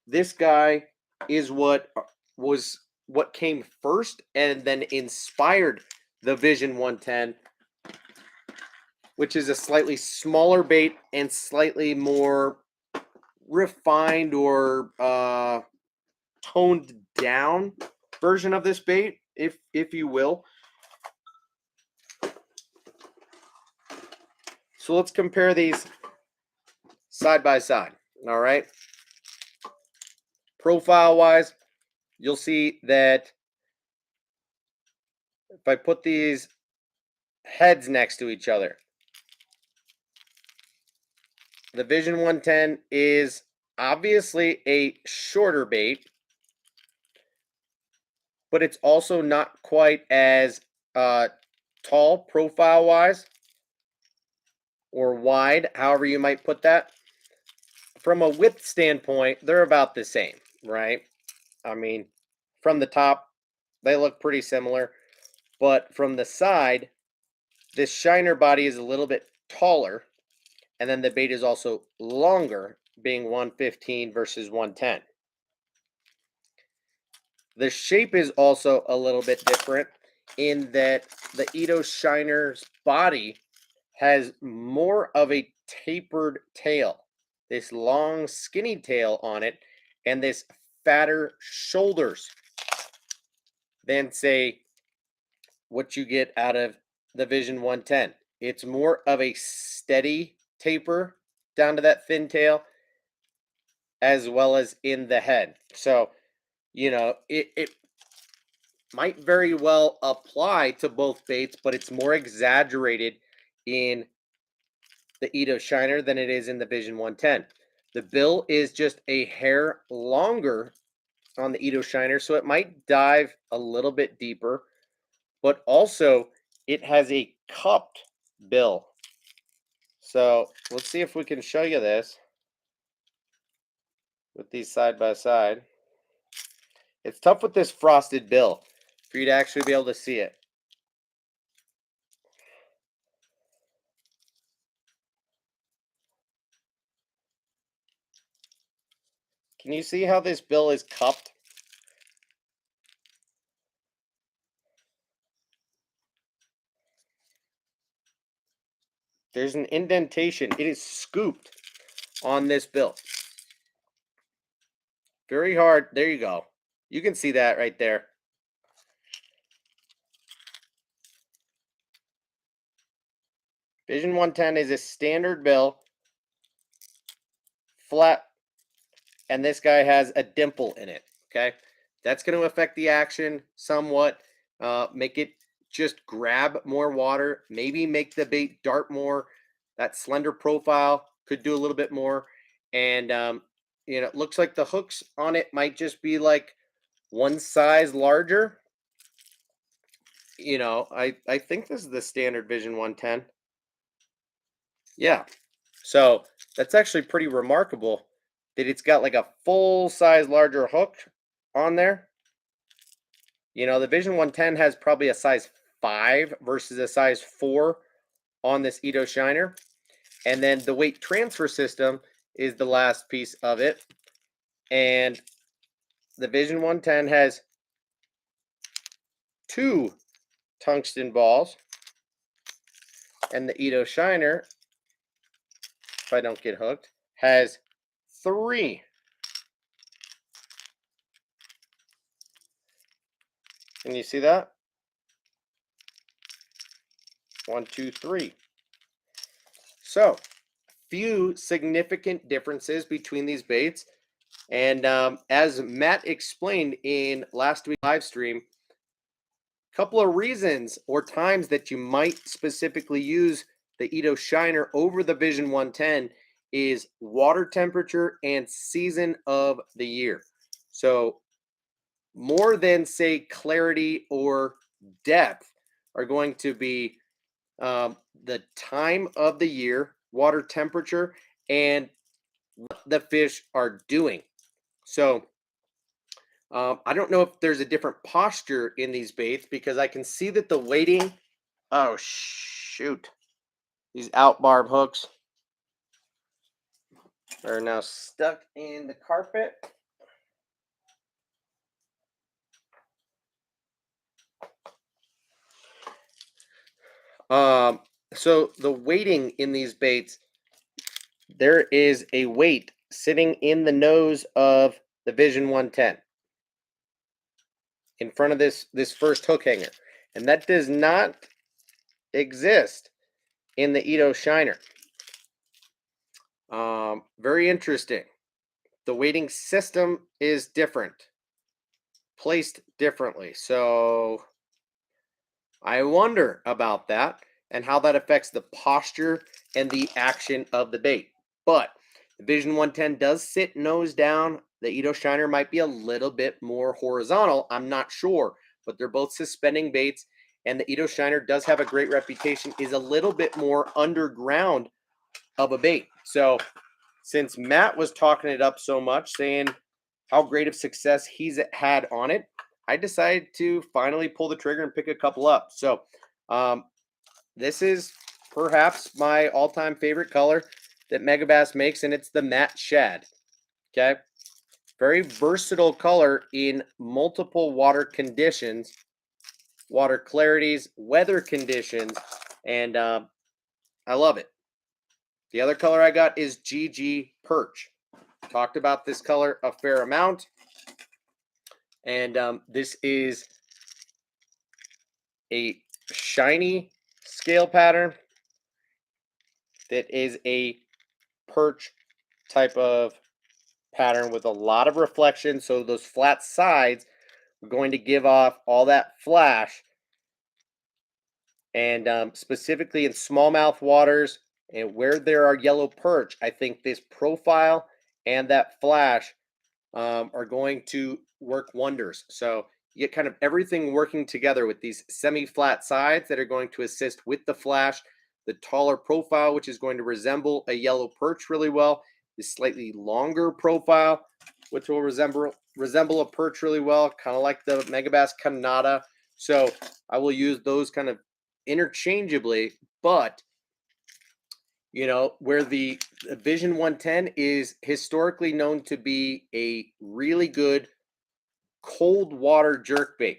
[SPEAKER 1] this guy is what came first and then inspired the Vision 110, which is a slightly smaller bait and slightly more refined or toned down version of this bait, if you will. So let's compare these side by side. All right. Profile wise, you'll see that if I put these heads next to each other, the Vision 110 is obviously a shorter bait, but it's also not quite as tall profile wise or wide, however you might put that. From a width standpoint, they're about the same, right? I mean, from the top, they look pretty similar, but from the side, this shiner body is a little bit taller, and then the bait is also longer, being 115 versus 110. The shape is also a little bit different in that the Ito Shiner's body has more of a tapered tail, this long skinny tail on it, and this fatter shoulders than, say, what you get out of the Vision 110. It's more of a steady taper down to that fin tail as well as in the head. So, it might very well apply to both baits, but it's more exaggerated in the Ito Shiner than it is in the Vision 110. The bill is just a hair longer on the Ito Shiner, so it might dive a little bit deeper, but also it has a cupped bill. So let's see if we can show you this with these side by side. It's tough with this frosted bill for you to actually be able to see it. Can you see how this bill is cupped? There's an indentation. It is scooped on this bill. Very hard. There you go. You can see that right there. Vision 110 is a standard bill, flat, and this guy has a dimple in it. Okay, that's going to affect the action somewhat. Make it just grab more water, maybe make the bait dart more. That slender profile could do a little bit more, and it looks like the hooks on it might just be like one size larger. I think this is the standard Vision 110. Yeah, so that's actually pretty remarkable that it's got like a full size larger hook on there. The Vision 110 has probably a size 5 versus a size 4 on this Ito Shiner. And then the weight transfer system is the last piece of it. And the Vision 110 has 2 tungsten balls. And the Ito Shiner, if I don't get hooked, has 3. Can you see that? 1, 2, 3. So, few significant differences between these baits. And as Matt explained in last week's live stream, a couple of reasons or times that you might specifically use the Ito Shiner over the Vision 110 is water temperature and season of the year. So more than, say, clarity or depth are going to be the time of the year, water temperature, and what the fish are doing. So I don't know if there's a different posture in these baits because I can see that the weighting. Oh, shoot. These out barb hooks. are now stuck in the carpet. Um, so the weighting in these baits, there is a weight sitting in the nose of the Vision 110 in front of this first hook hanger, and that does not exist in the Ito Shiner. Very interesting. The weighting system is different, placed differently. So I wonder about that and how that affects the posture and the action of the bait. But the Vision 110 does sit nose down. The Ito Shiner might be a little bit more horizontal. I'm not sure, but they're both suspending baits. And the Ito Shiner does have a great reputation, is a little bit more underground of a bait. So since Matt was talking it up so much, saying how great of success he's had on it, I decided to finally pull the trigger and pick a couple up. So um, this is perhaps my all-time favorite color that Megabass makes, and it's the matte shad. Okay, very versatile color in multiple water conditions, water clarities, weather conditions, and I love it. The other color I got is GG Perch. Talked about this color a fair amount, and this is a shiny scale pattern that is a perch type of pattern with a lot of reflection. So those flat sides are going to give off all that flash. And specifically in smallmouth waters and where there are yellow perch, I think this profile and that flash are going to work wonders. So you get kind of everything working together with these semi-flat sides that are going to assist with the flash, the taller profile, which is going to resemble a yellow perch really well, the slightly longer profile, which will resemble a perch really well, kind of like the Megabass Canada. So I will use those kind of interchangeably, but where the Vision 110 is historically known to be a really good cold water jerkbait,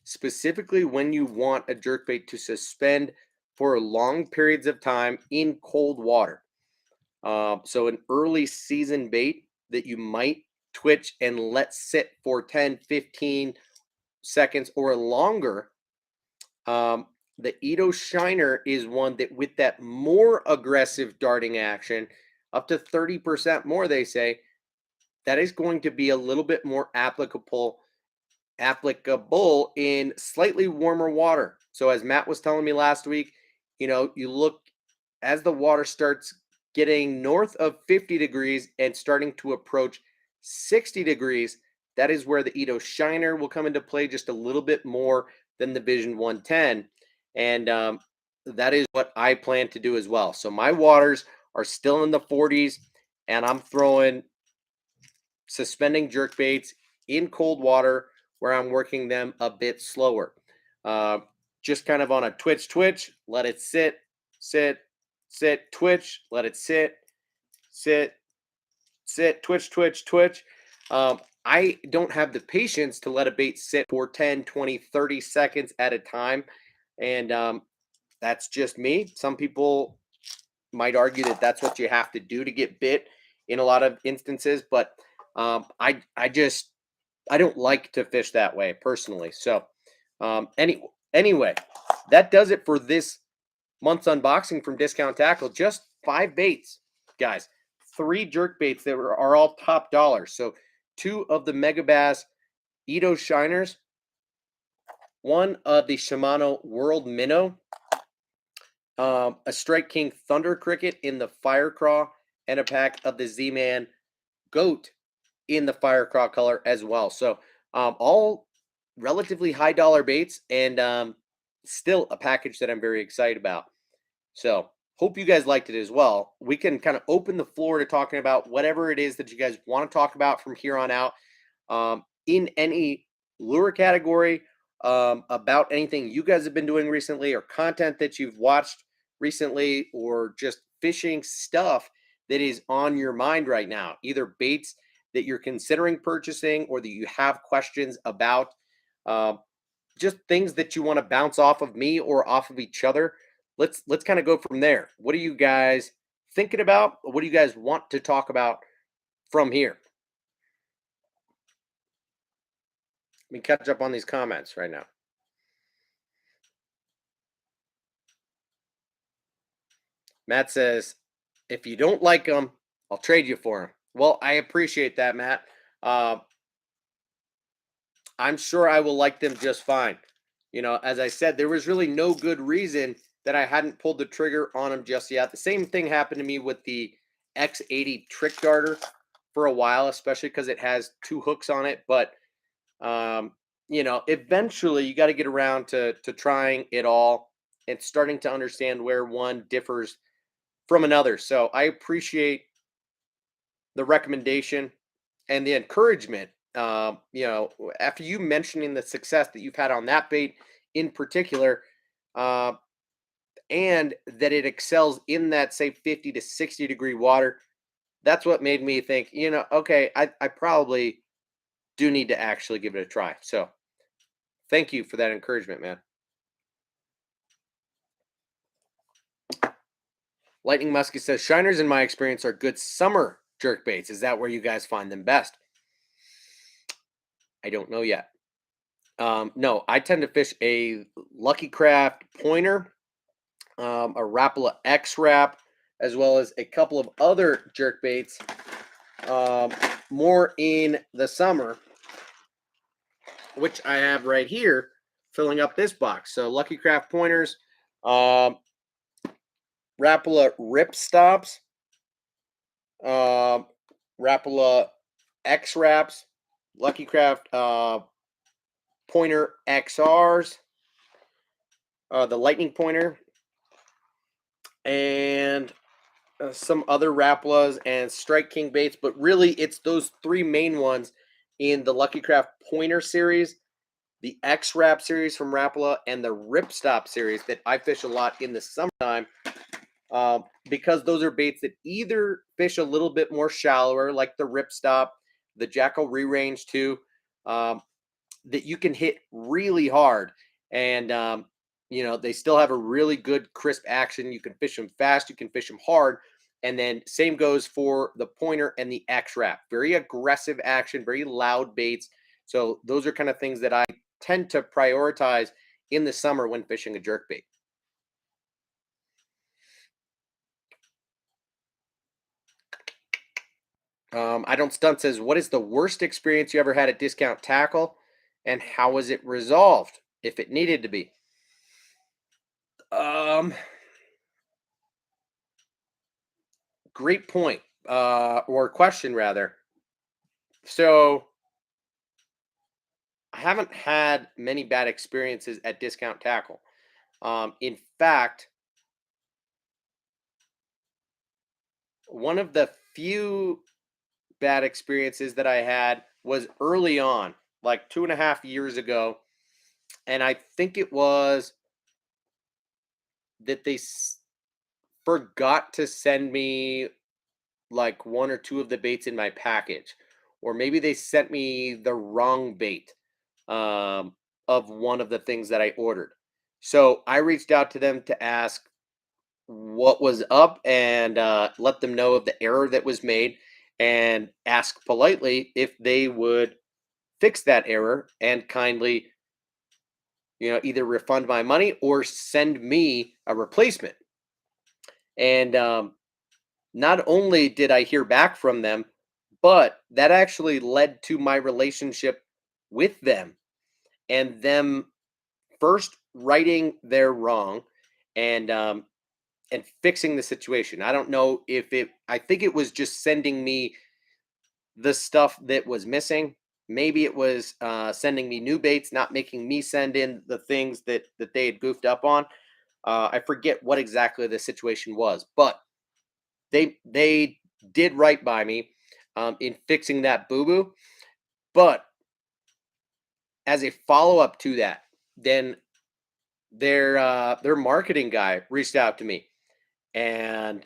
[SPEAKER 1] specifically when you want a jerkbait to suspend for long periods of time in cold water. So an early season bait that you might twitch and let sit for 10, 15 seconds or longer. The Ito Shiner is one that, with that more aggressive darting action, up to 30% more, they say, that is going to be a little bit more applicable in slightly warmer water. So as Matt was telling me last week, you look as the water starts getting north of 50 degrees and starting to approach 60 degrees, that is where the Ito Shiner will come into play just a little bit more than the Vision 110. And that is what I plan to do as well. So my waters are still in the 40s, and I'm throwing suspending jerk baits in cold water where I'm working them a bit slower. Uh, just kind of on a twitch, let it sit, sit, sit, twitch, let it sit, sit, sit, twitch. I don't have the patience to let a bait sit for 10, 20, 30 seconds at a time. And that's just me. Some people might argue that that's what you have to do to get bit in a lot of instances, but I don't like to fish that way personally. So anyway, that does it for this month's unboxing from Discount Tackle. Just 5 baits, guys. 3 jerk baits that are all top dollar. So 2 of the Megabass Ito Shiners, 1 of the Shimano World Minnow, a Strike King Thunder Cricket in the Fire Craw, and a pack of the Z-Man Goat in the Fire Craw color as well. So all relatively high dollar baits, and still a package that I'm very excited about. So hope you guys liked it as well. We can kind of open the floor to talking about whatever it is that you guys want to talk about from here on out, in any lure category, about anything you guys have been doing recently or content that you've watched recently, or just fishing stuff that is on your mind right now, either baits that you're considering purchasing or that you have questions about, uh, just things that you want to bounce off of me or off of each other. Let's kind of go from there. What are you guys thinking about? What do you guys want to talk about from here? Let me catch up on these comments right now. Matt says, if you don't like them, I'll trade you for them. Well, I appreciate that, Matt. Uh, I'm sure I will like them just fine. As I said, there was really no good reason that I hadn't pulled the trigger on them just yet. The same thing happened to me with the X80 trick darter for a while, especially because it has two hooks on it. But um, eventually you got to get around to trying it all and starting to understand where one differs from another. So I appreciate the recommendation and the encouragement. After you mentioning the success that you've had on that bait in particular, uh, and that it excels in that, say, 50 to 60-degree water, that's what made me think, okay, I probably do need to actually give it a try. So thank you for that encouragement, man. Lightning Muskie says, Shiners, in my experience, are good summer jerk baits. Is that where you guys find them best? I don't know yet. No, I tend to fish a Lucky Craft pointer, a Rapala X Wrap, as well as a couple of other jerk baits, more in the summer, which I have right here, filling up this box. So Lucky Craft pointers, Rapala Rip Stops, um, Rapala X Wraps, Lucky Craft Pointer XRs, the Lightning Pointer, and some other Rapalas and Strike King baits. But really, it's those three main ones in the Lucky Craft Pointer series, the X Wrap series from Rapala, and the Rip Stop series that I fish a lot in the summertime. Because those are baits that either fish a little bit more shallower, like the Rip Stop, the Jackal Re-Range 2, that you can hit really hard. And, they still have a really good crisp action. You can fish them fast, you can fish them hard. And then same goes for the pointer and the X Wrap. Very aggressive action, very loud baits. So those are kind of things that I tend to prioritize in the summer when fishing a jerk bait. I don't stunt says, what is the worst experience you ever had at Discount Tackle, and how was it resolved if it needed to be? Um, Great point, or question rather. So I haven't had many bad experiences at Discount Tackle. In fact, one of the few bad experiences that I had was early on, like 2.5 years ago, and I think it was that they forgot to send me like one or two of the baits in my package, or maybe they sent me the wrong bait, um, of one of the things that I ordered. So I reached out to them to ask what was up and let them know of the error that was made, and ask politely if they would fix that error and kindly, either refund my money or send me a replacement. And not only did I hear back from them, but that actually led to my relationship with them and them first righting their wrong and and fixing the situation. I don't know if it. I think it was just sending me the stuff that was missing. Maybe it was sending me new baits, not making me send in the things that they had goofed up on. I forget what exactly the situation was, but they did right by me in fixing that boo boo. But as a follow up to that, then their marketing guy reached out to me and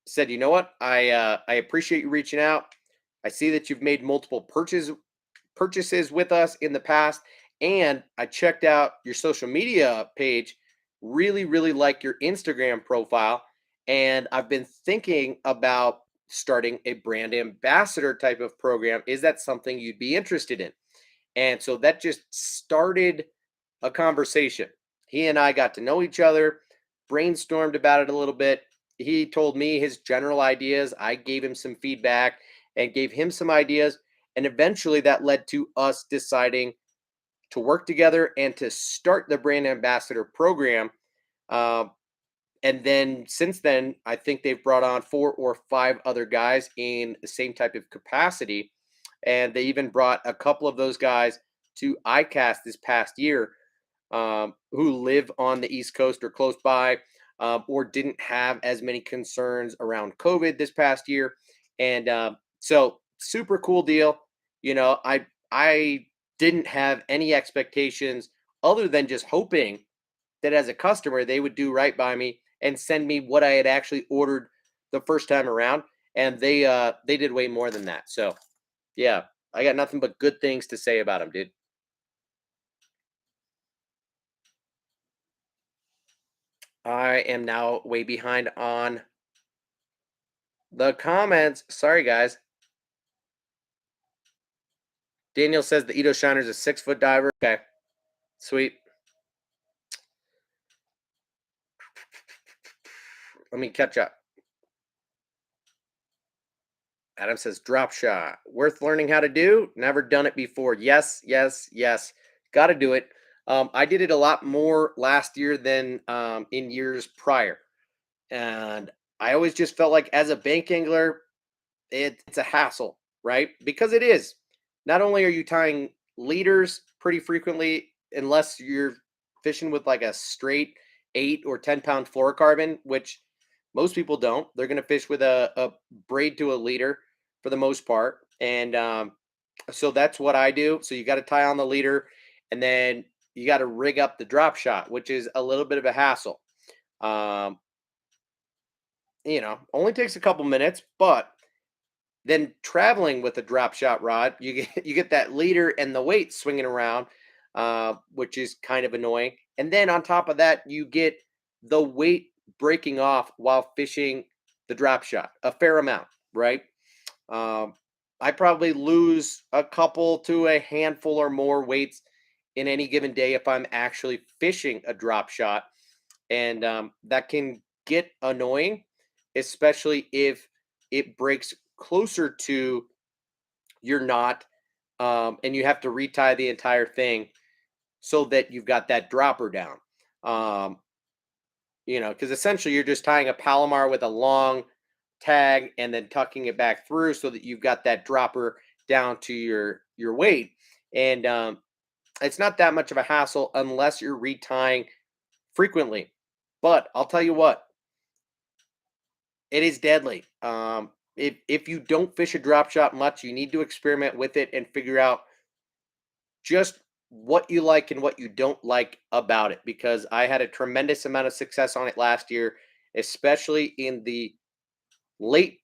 [SPEAKER 1] said, you know what, I appreciate you reaching out. I see that you've made multiple purchases with us in the past, and I checked out your social media page. Really, really like your Instagram profile, and I've been thinking about starting a brand ambassador type of program. Is that something you'd be interested in? And so that just started a conversation. He and I got to know each other, brainstormed about it a little bit. He told me his general ideas. I gave him some feedback and gave him some ideas. And eventually that led to us deciding to work together and to start the brand ambassador program. Um, and then since then, I think they've brought on 4 or 5 other guys in the same type of capacity. And they even brought a couple of those guys to ICAST this past year, who live on the East Coast or close by, or didn't have as many concerns around COVID this past year. And so, super cool deal. I didn't have any expectations other than just hoping that as a customer they would do right by me and send me what I had actually ordered the first time around. And they did way more than that. So yeah, I got nothing but good things to say about them, dude. I am now way behind on the comments. Sorry, guys. Daniel says the Edo Shiner is a 6 foot diver. Okay, sweet. Let me catch up. Adam says drop shot. Worth learning how to do. Never done it before. Yes, yes, yes. Got to do it. I did it a lot more last year than in years prior. And I always just felt like as a bank angler, it's a hassle, right? Because it is. Not only are you tying leaders pretty frequently, unless you're fishing with like a straight 8 or 10 pound fluorocarbon, which most people don't. They're going to fish with a braid to a leader for the most part. And so that's what I do. So you got to tie on the leader, and then you got to rig up the drop shot, which is a little bit of a hassle. Um, only takes a couple minutes, but then traveling with a drop shot rod, you get that leader and the weight swinging around, which is kind of annoying. And then on top of that, you get the weight breaking off while fishing the drop shot a fair amount, right? Um, I probably lose a couple to a handful or more weights in any given day if I'm actually fishing a drop shot, and that can get annoying, especially if it breaks closer to your knot, and you have to retie the entire thing so that you've got that dropper down. Um, because essentially you're just tying a Palomar with a long tag and then tucking it back through so that you've got that dropper down to your weight. And it's not that much of a hassle unless you're retying frequently. But I'll tell you what, it is deadly. If you don't fish a drop shot much, you need to experiment with it and figure out just what you like and what you don't like about it. Because I had a tremendous amount of success on it last year, especially in the late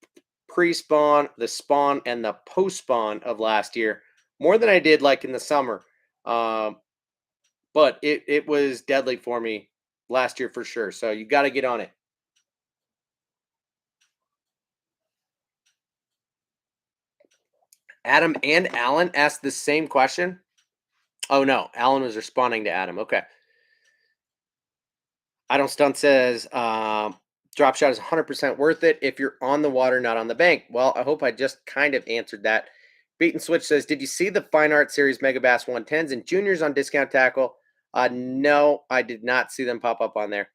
[SPEAKER 1] pre-spawn, the spawn, and the post-spawn of last year, more than I did like in the summer. Um, but it was deadly for me last year for sure. So you got to get on it. Adam and Alan asked the same question. Oh no, Alan was responding to Adam. Okay. I don't stunt says drop shot is 100% worth it if you're on the water, not on the bank. Well, I hope I just kind of answered that. Beat and Switch says, did you see the Fine Art Series Mega Bass 110s and Juniors on discount tackle? No, I did not see them pop up on there.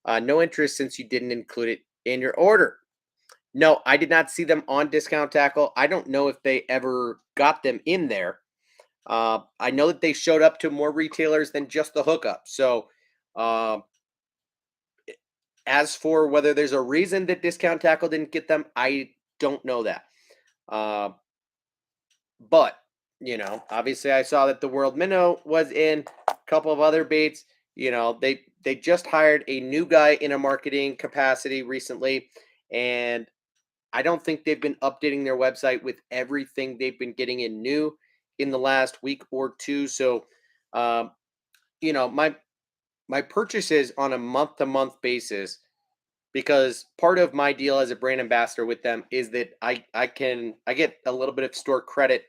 [SPEAKER 1] No interest since you didn't include it in your order. No, I did not see them on discount tackle. I don't know if they ever got them in there. I know that they showed up to more retailers than just the hookup. So, uh, as for whether there's a reason that discount tackle didn't get them, I don't know that. Uh, but obviously, I saw that the World Minnow was in a couple of other baits. They just hired a new guy in a marketing capacity recently, and I don't think they've been updating their website with everything they've been getting in new in the last week or two. So, um, my purchases on a month to month basis, because part of my deal as a brand ambassador with them is that I get a little bit of store credit,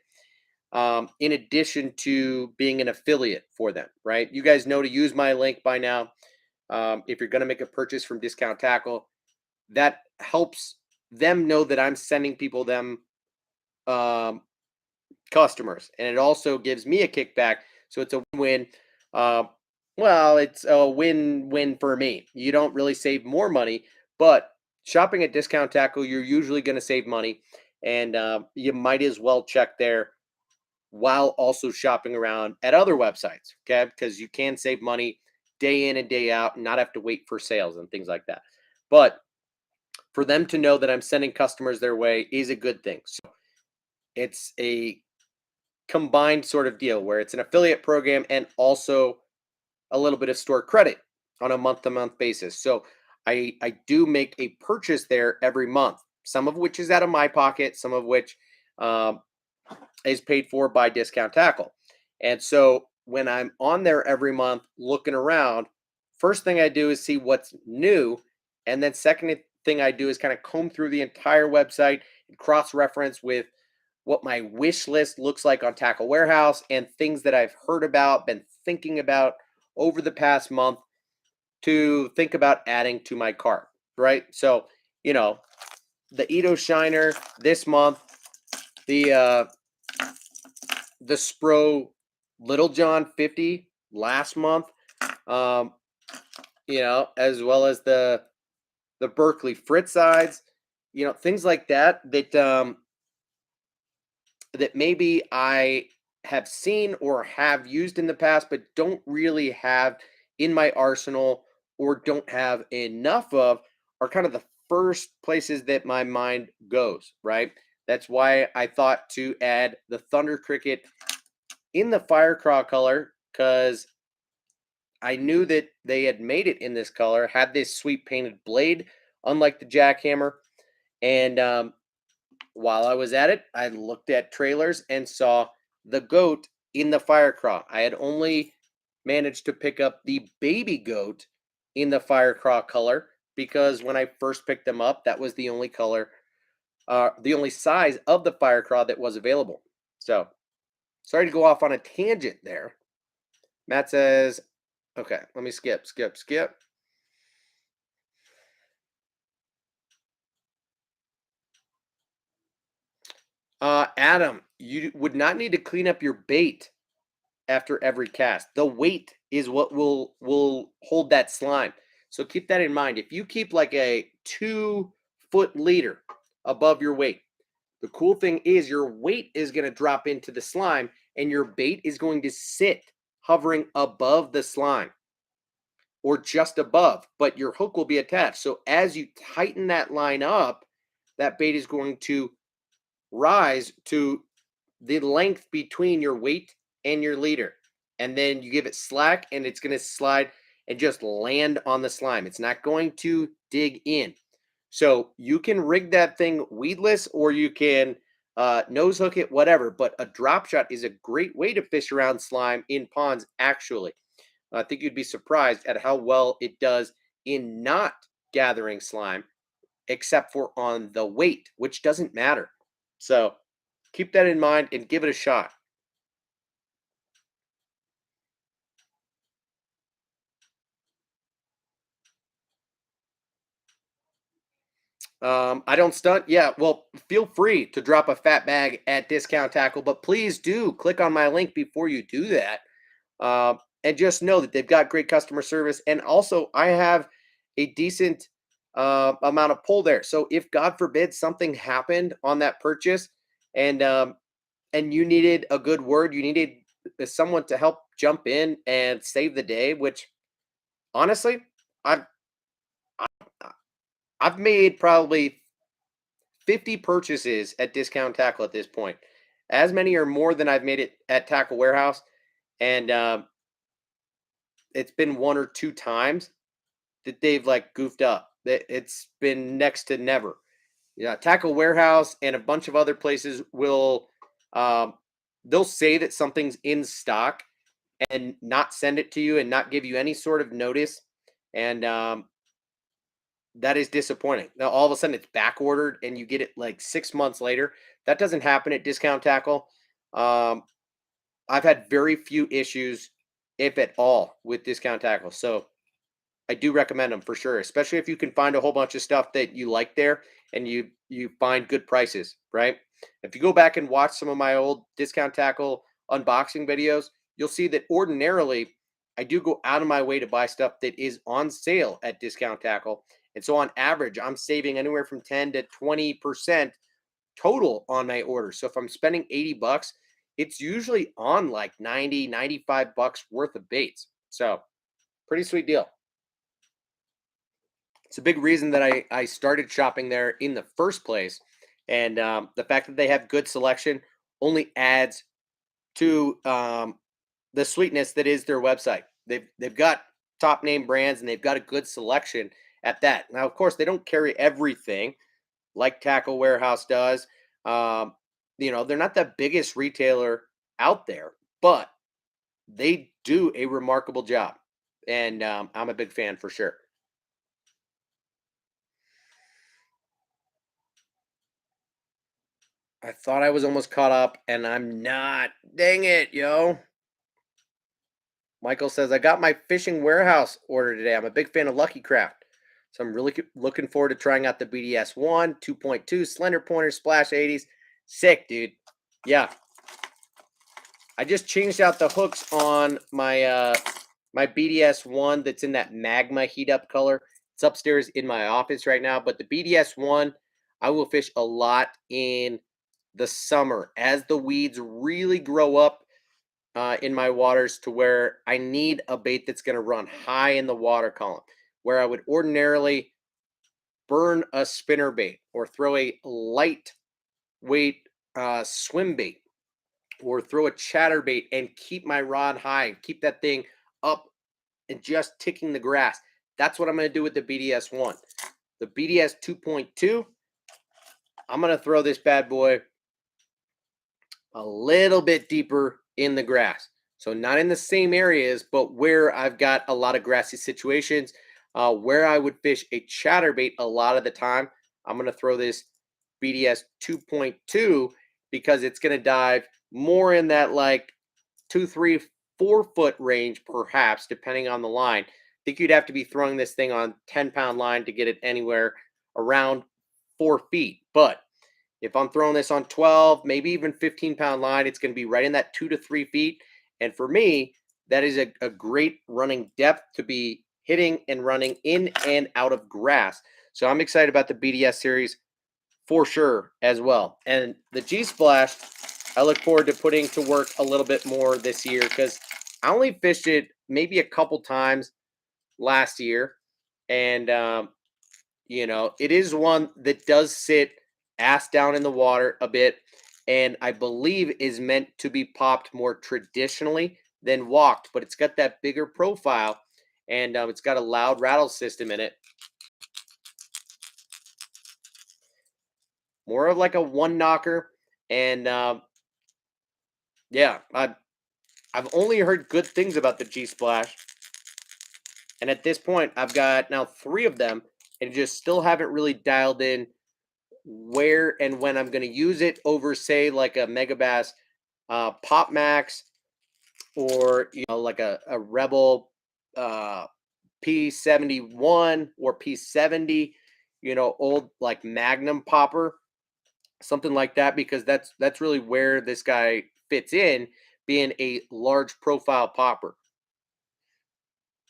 [SPEAKER 1] in addition to being an affiliate for them. Right? You guys know to use my link by now. If you're going to make a purchase from Discount Tackle, that helps them know that I'm sending people them, um, customers, and it also gives me a kickback. So it's a win. Uh, well, it's a win-win for me. You don't really save more money, but shopping at Discount Tackle, you're usually going to save money, and you might as well check there while also shopping around at other websites. Okay, because you can save money day in and day out, and not have to wait for sales and things like that. But for them to know that I'm sending customers their way is a good thing. So it's a combined sort of deal where it's an affiliate program and also a little bit of store credit on a month to month basis. So I do make a purchase there every month, some of which is out of my pocket, some of which, um, is paid for by Discount Tackle. And so when I'm on there every month looking around, first thing I do is see what's new. And then second thing I do is kind of comb through the entire website and cross reference with what my wish list looks like on Tackle Warehouse and things that I've heard about, been thinking about over the past month to think about adding to my cart, right? So, you know, the Edo Shiner this month, the Spro Little John 50 last month, um, as well as the Berkeley Fritz sides, things like that maybe I have seen or have used in the past, but don't really have in my arsenal or don't have enough of, are kind of the first places that my mind goes, right? That's why I thought to add the Thunder Cricket in the Firecraw color, because I knew that they had made it in this color, had this sweet painted blade, unlike the Jackhammer. And while I was at it, I looked at trailers and saw the goat in the Firecraw. I had only managed to pick up the baby goat in the Firecraw color because when I first picked them up, that was the only color, the only size of the Firecraw that was available. So, sorry to go off on a tangent there. Matt says, okay, let me skip. Adam, you would not need to clean up your bait after every cast. The weight is what will hold that slime. So keep that in mind. If you keep like a 2 foot leader above your weight, the cool thing is your weight is going to drop into the slime and your bait is going to sit hovering above the slime or just above, but your hook will be attached. So as you tighten that line up, that bait is going to rise to the length between your weight and your leader. And then you give it slack and it's going to slide and just land on the slime. It's not going to dig in. So you can rig that thing weedless or you can nose hook it, whatever. But a drop shot is a great way to fish around slime in ponds, actually. I think you'd be surprised at how well it does in not gathering slime, except for on the weight, which doesn't matter. So keep that in mind and give it a shot. I don't stunt. Yeah, well, feel free to drop a fat bag at Discount Tackle, but please do click on my link before you do that. And just know that they've got great customer service. And also, I have a decent amount of pull there. So if God forbid something happened on that purchase, and and you needed a good word, you needed someone to help jump in and save the day. Which honestly, I've I've made probably 50 purchases at Discount Tackle at this point. As many or more than I've made it at Tackle Warehouse. And it's been one or two times that they've like goofed up. It's been next to never. Yeah, Tackle Warehouse and a bunch of other places will um, they'll say that something's in stock and not send it to you and not give you any sort of notice, and that is disappointing. Now all of a sudden it's back ordered and you get it like 6 months later. That doesn't happen at Discount Tackle. Um, I've had very few issues, if at all, with Discount Tackle. So I do recommend them for sure, especially if you can find a whole bunch of stuff that you like there and you find good prices, right? If you go back and watch some of my old Discount Tackle unboxing videos, you'll see that ordinarily I do go out of my way to buy stuff that is on sale at Discount Tackle. And so on average, I'm saving anywhere from 10 to 20% total on my order. So if I'm spending 80 bucks, it's usually on like 90, 95 bucks worth of baits. So pretty sweet deal. It's a big reason that I started shopping there in the first place, and the fact that they have good selection only adds to the sweetness that is their website. They've got top name brands and they've got a good selection at that. Now, of course, they don't carry everything like Tackle Warehouse does. Um, they're not the biggest retailer out there, but they do a remarkable job, and I'm a big fan for sure. I thought I was almost caught up, and I'm not. Dang it, yo. Michael says, I got my fishing warehouse order today. I'm a big fan of Lucky Craft. So I'm really looking forward to trying out the BDS 1, 2.2, Slender Pointer, Splash 80s. Sick, dude. Yeah. I just changed out the hooks on my BDS 1 that's in that magma heat up color. It's upstairs in my office right now, but the BDS 1 I will fish a lot in the summer as the weeds really grow up in my waters to where I need a bait that's going to run high in the water column, where I would ordinarily burn a spinner bait or throw a light weight swim bait or throw a chatterbait and keep my rod high and keep that thing up and just ticking the grass. That's what I'm going to do with the BDS 1. The BDS 2.2, I'm going to throw this bad boy a little bit deeper in the grass. So not in the same areas, but where I've got a lot of grassy situations, where I would fish a chatterbait a lot of the time. I'm going to throw this BDS 2.2 because it's going to dive more in that like 2, 3, 4 foot range, perhaps, depending on the line. I think you'd have to be throwing this thing on 10-pound line to get it anywhere around 4 feet. But if I'm throwing this on 12, maybe even 15-pound line, it's going to be right in that 2 to 3 feet. And for me, that is a great running depth to be hitting and running in and out of grass. So I'm excited about the BDS series for sure as well. And the G Splash, I look forward to putting to work a little bit more this year because I only fished it maybe a couple times last year. And it is one that does sit ass down in the water a bit, and I believe is meant to be popped more traditionally than walked, but it's got that bigger profile, and it's got a loud rattle system in it. More of like a one knocker, and yeah, I've only heard good things about the G Splash, and at this point, I've got now 3 of them, and just still haven't really dialed in where and when I'm going to use it over, say, like a Megabass Pop Max or like a Rebel uh, P71 or P70, old like Magnum popper, something like that, because that's really where this guy fits in, being a large profile popper.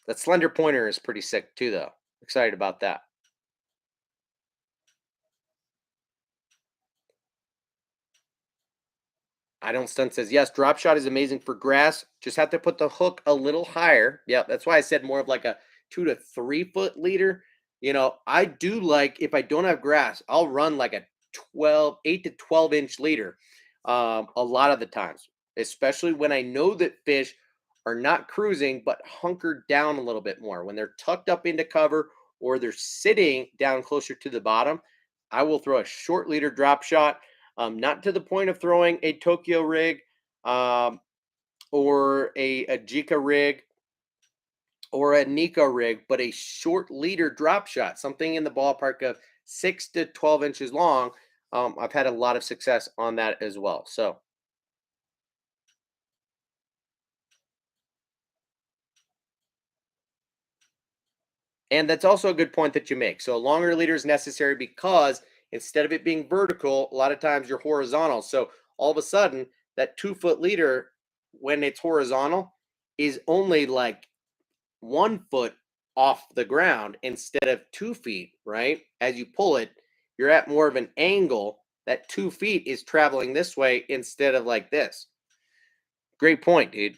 [SPEAKER 1] That slender pointer is pretty sick too, though. Excited about that. I don't stunt says yes. Drop shot is amazing for grass. Just have to put the hook a little higher. Yeah, that's why I said more of like a 2 to 3 foot leader. I do like if I don't have grass, I'll run like a 8 to 12 inch leader. A lot of the times, especially when I know that fish are not cruising but hunkered down a little bit more when they're tucked up into cover or they're sitting down closer to the bottom. I will throw a short leader drop shot, not to the point of throwing a Tokyo rig, um, or a Jika rig or a Nico rig, but a short leader drop shot, something in the ballpark of 6 to 12 inches long. I've had a lot of success on that as well. So, and that's also a good point that you make. So, a longer leader is necessary because instead of it being vertical, a lot of times you're horizontal. So, all of a sudden, that 2 foot leader, when it's horizontal, is only like 1 foot off the ground instead of 2 feet, right? As you pull it, you're at more of an angle. That 2 feet is traveling this way instead of like this. Great point, dude.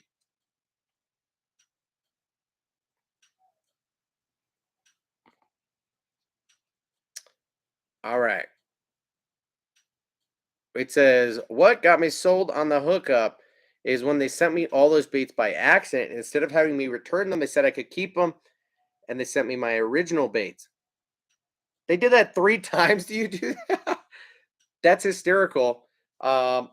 [SPEAKER 1] All right. It says, what got me sold on the hookup is when they sent me all those baits by accident. Instead of having me return them, they said I could keep them, and they sent me my original baits. They did that 3 times. Do you do that? That's hysterical. Um,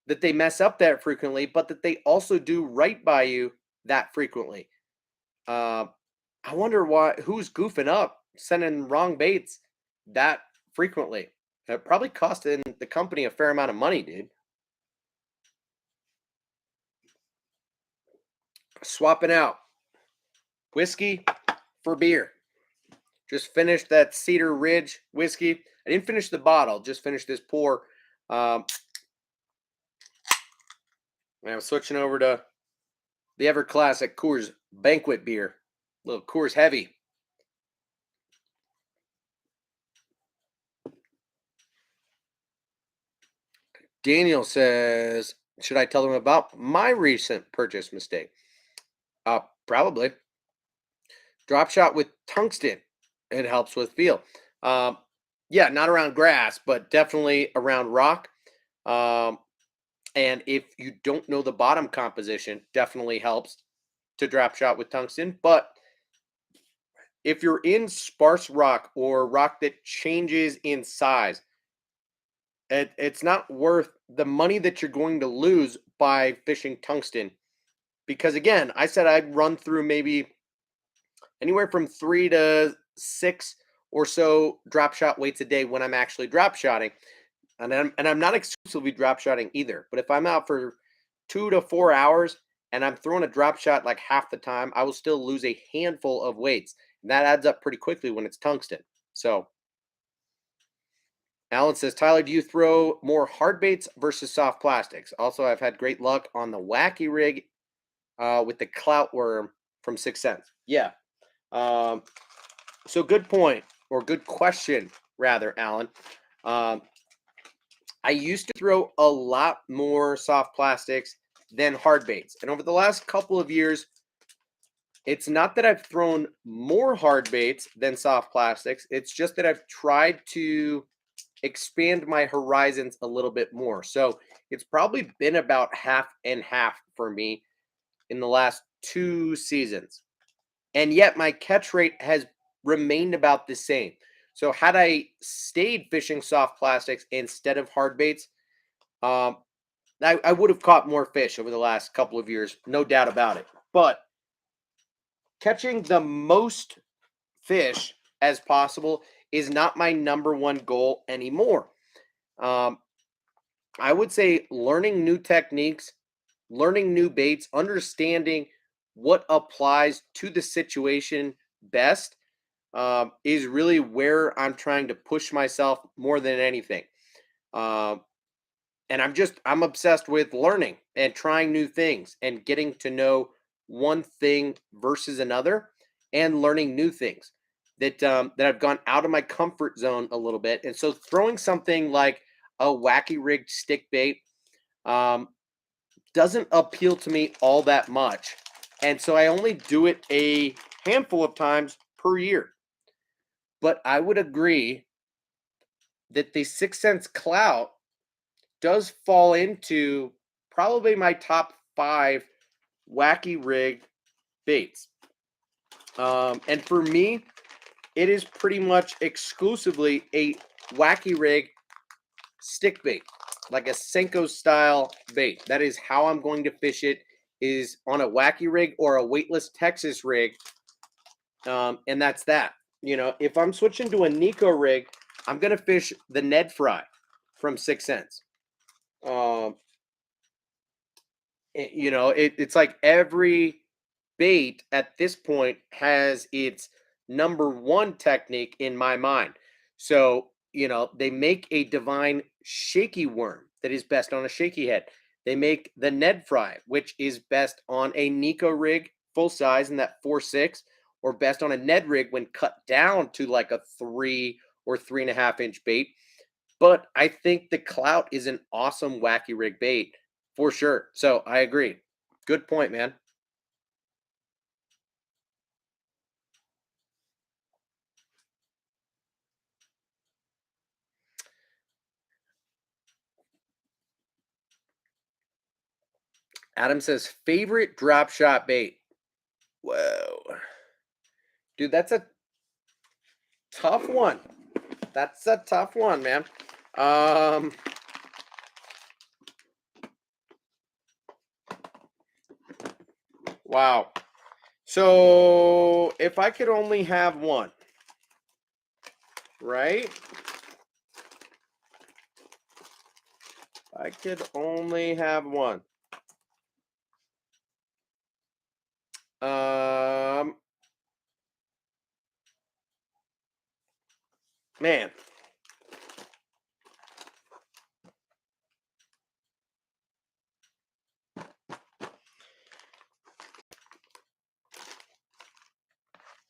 [SPEAKER 1] that they mess up that frequently, but that they also do right by you that frequently. Uh, I wonder who's goofing up, sending wrong baits that frequently. It probably costing the company a fair amount of money, dude. Swapping out whiskey for beer. Just finished that Cedar Ridge whiskey. I didn't finish the bottle, just finished this pour. And I'm switching over to the ever classic Coors Banquet beer. A little Coors Heavy. Daniel says, should I tell them about my recent purchase mistake? Probably. Drop shot with tungsten. It helps with feel. Um, yeah, not around grass, but definitely around rock. Um, and if you don't know the bottom composition, definitely helps to drop shot with tungsten. But if you're in sparse rock or rock that changes in size, it's not worth the money that you're going to lose by fishing tungsten. Because again, I said I'd run through maybe anywhere from 3 to 6 or so drop shot weights a day when I'm actually drop shotting. And I'm not exclusively drop shotting either. But if I'm out for 2 to 4 hours and I'm throwing a drop shot like half the time, I will still lose a handful of weights. And that adds up pretty quickly when it's tungsten. So Alan says, Tyler, do you throw more hard baits versus soft plastics? Also, I've had great luck on the wacky rig with the clout worm from Six Sense. Yeah. Um, so good point, or good question, rather, Alan. Um, I used to throw a lot more soft plastics than hard baits. And over the last couple of years, it's not that I've thrown more hard baits than soft plastics. It's just that I've tried to expand my horizons a little bit more. So it's probably been about half and half for me in the last 2 seasons. And yet my catch rate has remained about the same. So had I stayed fishing soft plastics instead of hard baits, um, I would have caught more fish over the last couple of years, no doubt about it. But catching the most fish as possible is not my number one goal anymore. Um, I would say learning new techniques, learning new baits, understanding what applies to the situation best is really where I'm trying to push myself more than anything. Um, and I'm obsessed with learning and trying new things and getting to know one thing versus another and learning new things that I've gone out of my comfort zone a little bit. And so throwing something like a wacky rigged stick bait um, doesn't appeal to me all that much. And so I only do it a handful of times per year. But I would agree that the Six Sense Clout does fall into probably my top 5 wacky rigged baits. And for me, it is pretty much exclusively a wacky rig stick bait, like a Senko style bait. That is how I'm going to fish it, is on a wacky rig or a weightless Texas rig. And that's that. You know, if I'm switching to a Nico rig, I'm going to fish the Ned Fry from 6 Cents. You know, it's like every bait at this point has its number one technique in my mind. So, you know, they make a divine shaky worm that is best on a shaky head. They make the Ned Fry, which is best on a Nico rig full size in that 4.6, or best on a Ned rig when cut down to like a 3 or 3.5 inch bait. But I think the Clout is an awesome wacky rig bait for sure. So I agree. Good point, man. Adam says favorite drop shot bait. Whoa. Dude, that's a tough one. That's a tough one, man. Wow. So if I could only have one, right? I could only have one. Man.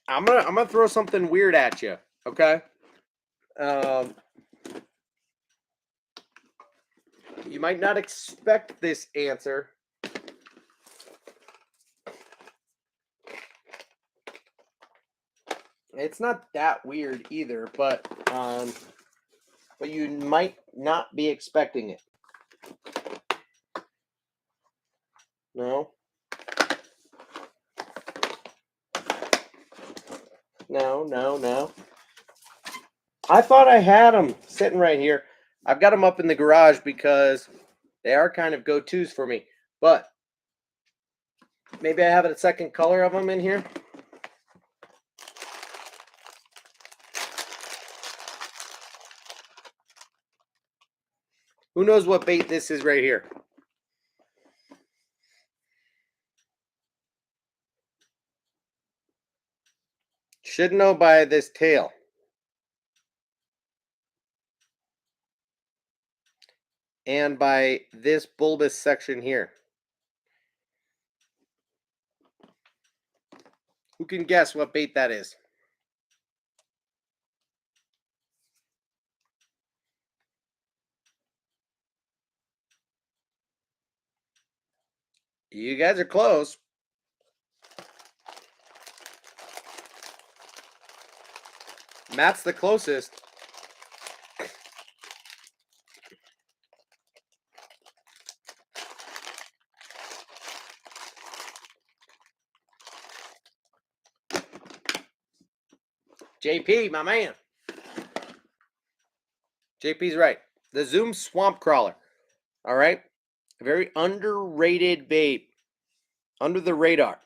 [SPEAKER 1] I'm gonna throw something weird at you, okay? You might not expect this answer. It's not that weird either, but you might not be expecting it. No. No. I thought I had them sitting right here. I've got them up in the garage because they are kind of go-tos for me. But maybe I have a second color of them in here. Who knows what bait this is right here? Should know by this tail. And by this bulbous section here. Who can guess what bait that is? You guys are close. Matt's the closest. JP, my man. JP's right. The Zoom Swamp Crawler. All right. A very underrated bait. Under the radar.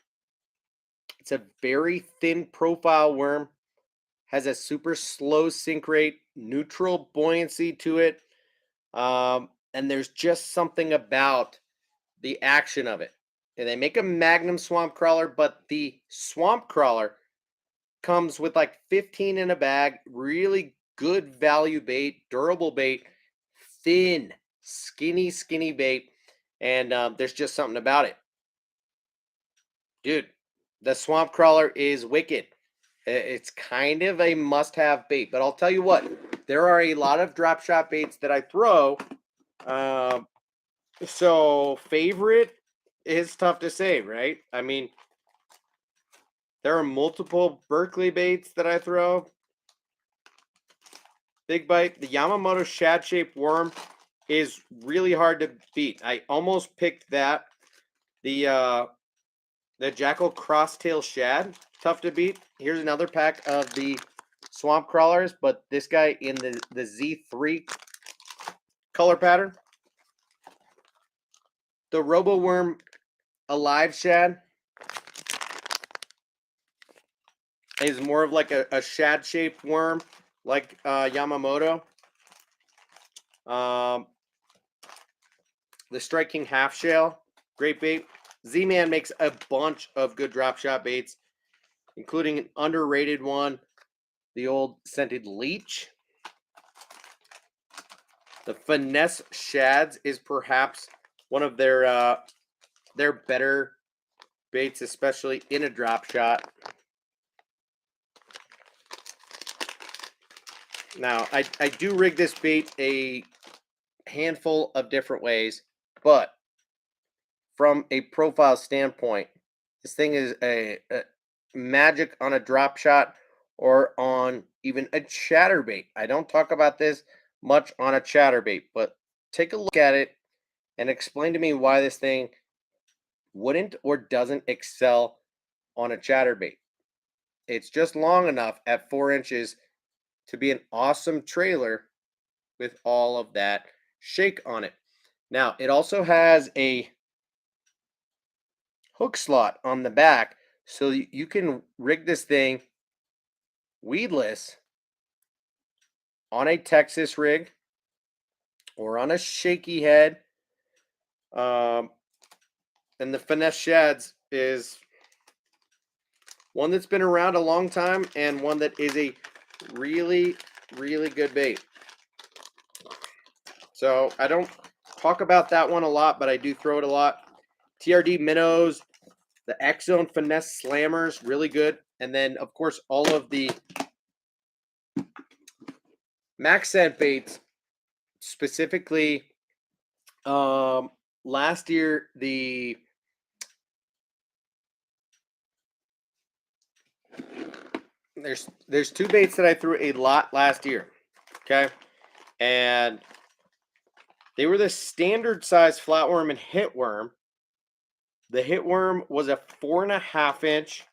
[SPEAKER 1] It's a very thin profile worm. Has a super slow sink rate, neutral buoyancy to it. And there's just something about the action of it. And they make a Magnum Swamp Crawler, but the Swamp Crawler comes with like 15 in a bag. Really good value bait, durable bait, thin, skinny bait. And there's just something about it. Dude, the Swamp Crawler is wicked. It's kind of a must-have bait. But I'll tell you what, there are a lot of drop shot baits that I throw. So favorite is tough to say, right? I mean, there are multiple Berkeley baits that I throw. Big bite. The Yamamoto shad-shaped worm is really hard to beat. I almost picked that. The Jackal crosstail shad, tough to beat. Here's another pack of the swamp crawlers, but this guy in the Z3 color pattern. The Robo Worm Alive Shad is more of like a shad-shaped worm, like Yamamoto. The Striking Half Shell, great bait. Z-Man makes a bunch of good drop shot baits, including an underrated one, the old Scented Leech. The Finesse Shads is perhaps one of their better baits, especially in a drop shot. Now, I do rig this bait a handful of different ways, but from a profile standpoint, this thing is a magic on a drop shot or on even a chatterbait. I don't talk about this much on a chatterbait, but take a look at it and explain to me why this thing wouldn't or doesn't excel on a chatterbait. It's just long enough at 4 inches to be an awesome trailer with all of that shake on it. Now, it also has a hook slot on the back, so you can rig this thing weedless on a Texas rig or on a shaky head. And the Finesse Shads is one that's been around a long time and one that is a really, really good bait. So I don't talk about that one a lot, but I do throw it a lot. TRD Minnows, the X-Zone Finesse Slammers, really good. And then, of course, all of the Max Scent baits, specifically last year, there's two baits that I threw a lot last year, okay? And they were the standard size flatworm and hitworm. The hitworm was a 4.5 inch.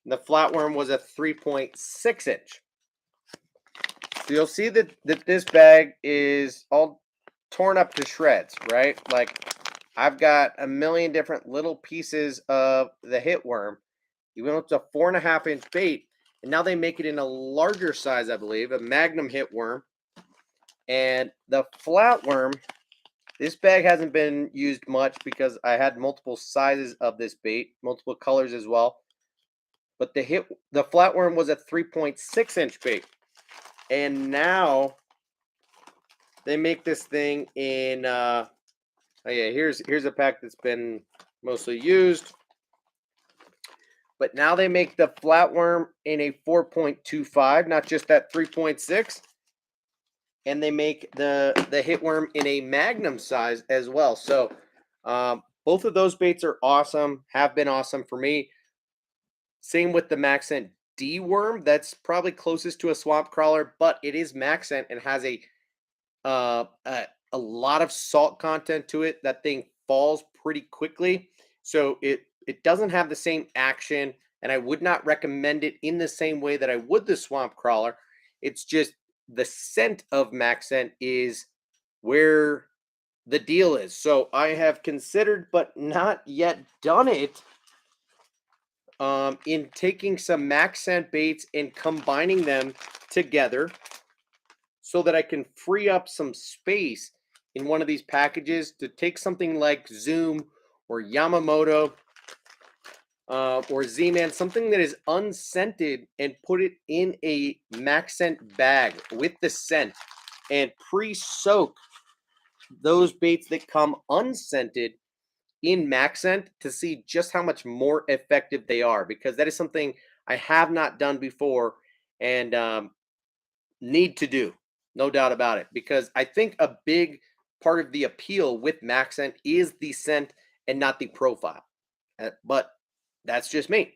[SPEAKER 1] And the flatworm was a 3.6 inch. So you'll see that this bag is all torn up to shreds, right? Like I've got a million different little pieces of the hitworm. Even though it's a 4.5 inch bait, and now they make it in a larger size, I believe, a Magnum hitworm. And the flatworm, this bag hasn't been used much because I had multiple sizes of this bait, multiple colors as well. But the flatworm was a 3.6 inch bait. And now they make this thing in oh yeah, here's a pack that's been mostly used. But now they make the flatworm in a 4.25, not just that 3.6. And they make the hitworm in a Magnum size as well. So both of those baits are awesome, have been awesome for me. Same with the Max Scent D worm. That's probably closest to a swamp crawler, but it is Max Scent and has a lot of salt content to it. That thing falls pretty quickly, so it doesn't have the same action, and I would not recommend it in the same way that I would the swamp crawler. It's just the scent of Max Scent is where the deal is. So I have considered, but not yet done it, in taking some Max Scent baits and combining them together so that I can free up some space in one of these packages to take something like Zoom or Yamamoto or Z-Man, something that is unscented, and put it in a Max Scent bag with the scent and pre-soak those baits that come unscented in Max Scent to see just how much more effective they are, because that is something I have not done before and need to do, no doubt about it, because I think a big part of the appeal with Max Scent is the scent and not the profile. But that's just me.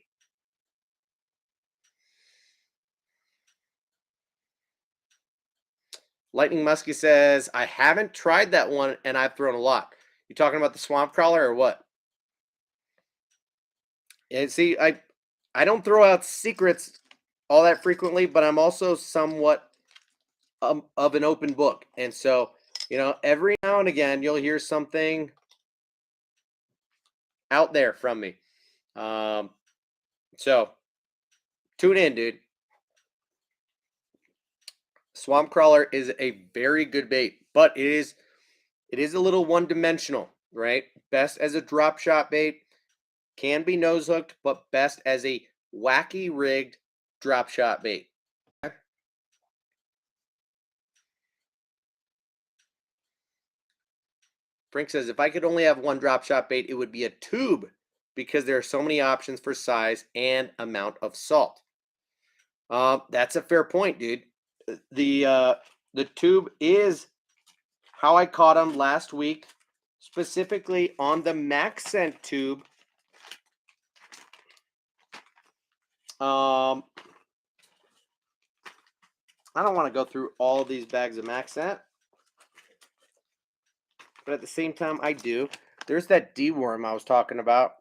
[SPEAKER 1] Lightning Muskie says, I haven't tried that one and I've thrown a lot. You talking about the swamp crawler or what? And see, I don't throw out secrets all that frequently, but I'm also somewhat of an open book. And so, every now and again, you'll hear something out there from me. Um, so tune in, dude. Swamp crawler is a very good bait, but it is a little one dimensional, right? Best as a drop shot bait, can be nose hooked, but best as a wacky rigged drop shot bait. Okay? Frank says if I could only have one drop shot bait, it would be a tube because there are so many options for size and amount of salt. That's a fair point, dude. The tube is how I caught them last week, specifically on the Max Scent tube. I don't want to go through all of these bags of Max Scent, but at the same time, I do. There's that D worm I was talking about,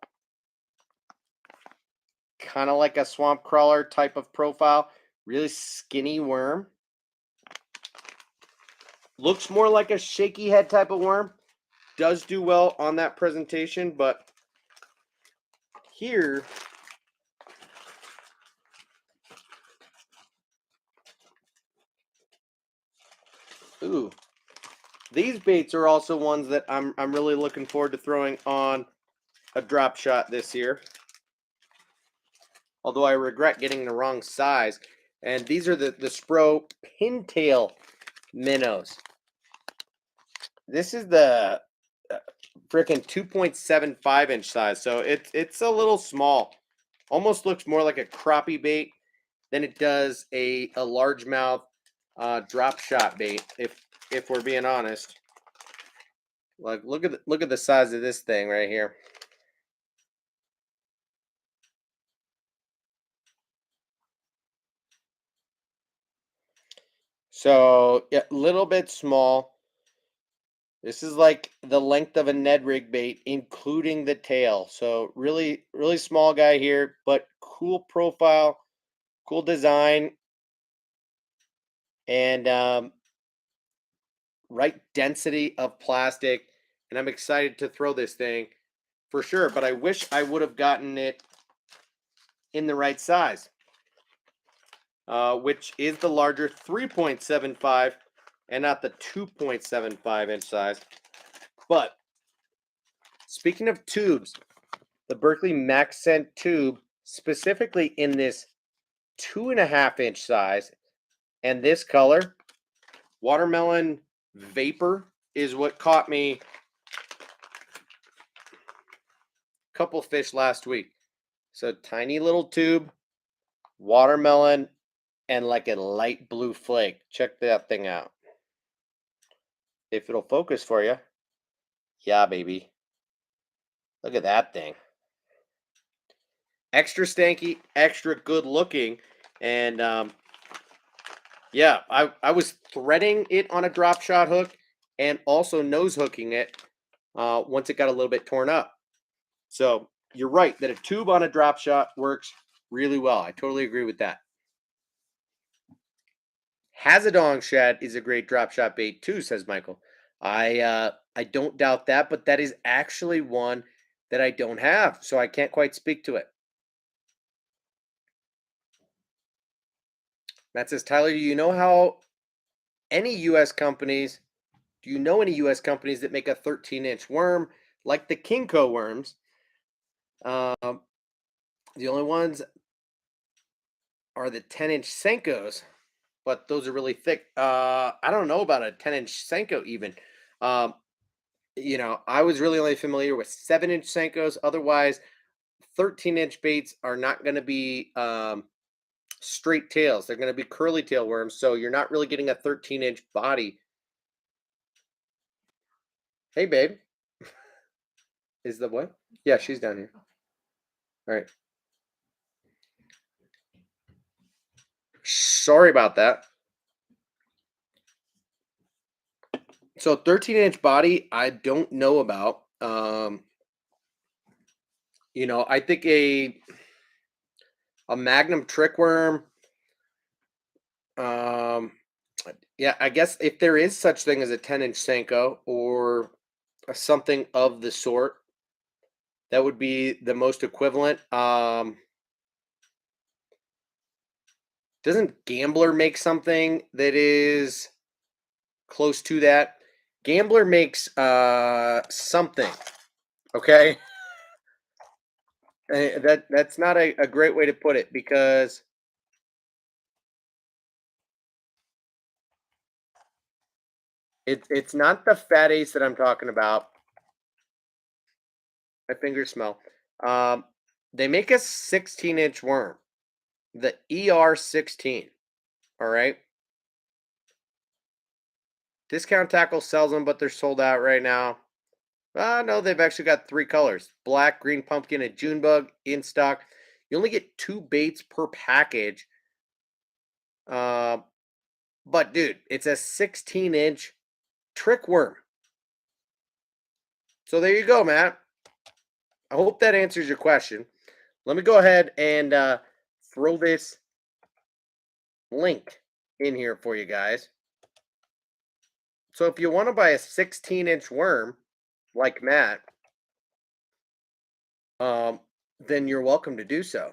[SPEAKER 1] kind of like a swamp crawler type of profile, really skinny worm. Looks more like a shaky head type of worm. Does do well on that presentation, but here, ooh, these baits are also ones that I'm really looking forward to throwing on a drop shot this year. Although I regret getting the wrong size. And these are the Spro pintail minnows. This is the freaking 2.75 inch size, so it's a little small. Almost looks more like a crappie bait than it does a largemouth drop shot bait. If we're being honest, like look at the size of this thing right here. So yeah, a little bit small. This is like the length of a Ned rig bait, including the tail. So really, really small guy here, but cool profile, cool design, and right density of plastic. And I'm excited to throw this thing for sure. But I wish I would have gotten it in the right size, which is the larger 3.75 and not the 2.75 inch size. But speaking of tubes, the Berkeley Max Scent tube, specifically in this 2.5 inch size and this color, watermelon vapor, is what caught me a couple fish last week. So tiny little tube, watermelon, and like a light blue flake. Check that thing out. If it'll focus for you. Yeah, baby. Look at that thing. Extra stanky, extra good looking. And yeah, I was threading it on a drop shot hook and also nose hooking it once it got a little bit torn up. So you're right that a tube on a drop shot works really well. I totally agree with that. Hazadong shad is a great drop shot bait too, says Michael. I don't doubt that, but that is actually one that I don't have, so I can't quite speak to it. Matt says, Tyler, do you know any US companies that make a 13-inch worm like the Kinko worms? The only ones are the 10-inch Senkos, but those are really thick. I don't know about a 10-inch Senko even. Um, I was really only familiar with 7-inch Senkos. Otherwise, 13-inch baits are not going to be straight tails. They're going to be curly tail worms. So you're not really getting a 13-inch body. Hey, babe. Is the what? Yeah, she's down here. All right. Sorry about that. So 13-inch body, I don't know about. I think a Magnum trick worm Um, yeah, I guess if there is such thing as a 10-inch Senko or something of the sort, that would be the most equivalent. Doesn't Gambler make something that is close to that? Gambler makes something. Okay, that's not a great way to put it because it's not the fat ace that I'm talking about. My fingers smell. Um, they make a 16-inch worm, the ER16. All right, Discount Tackle sells them, but they're sold out right now. No, they've actually got three colors: black, green pumpkin, and Junebug in stock. You only get two baits per package. Uh, but dude, it's a 16-inch trick worm. So there you go, Matt. I hope that answers your question. Let me go ahead and throw this link in here for you guys. So if you want to buy a 16-inch worm like Matt, um, then you're welcome to do so.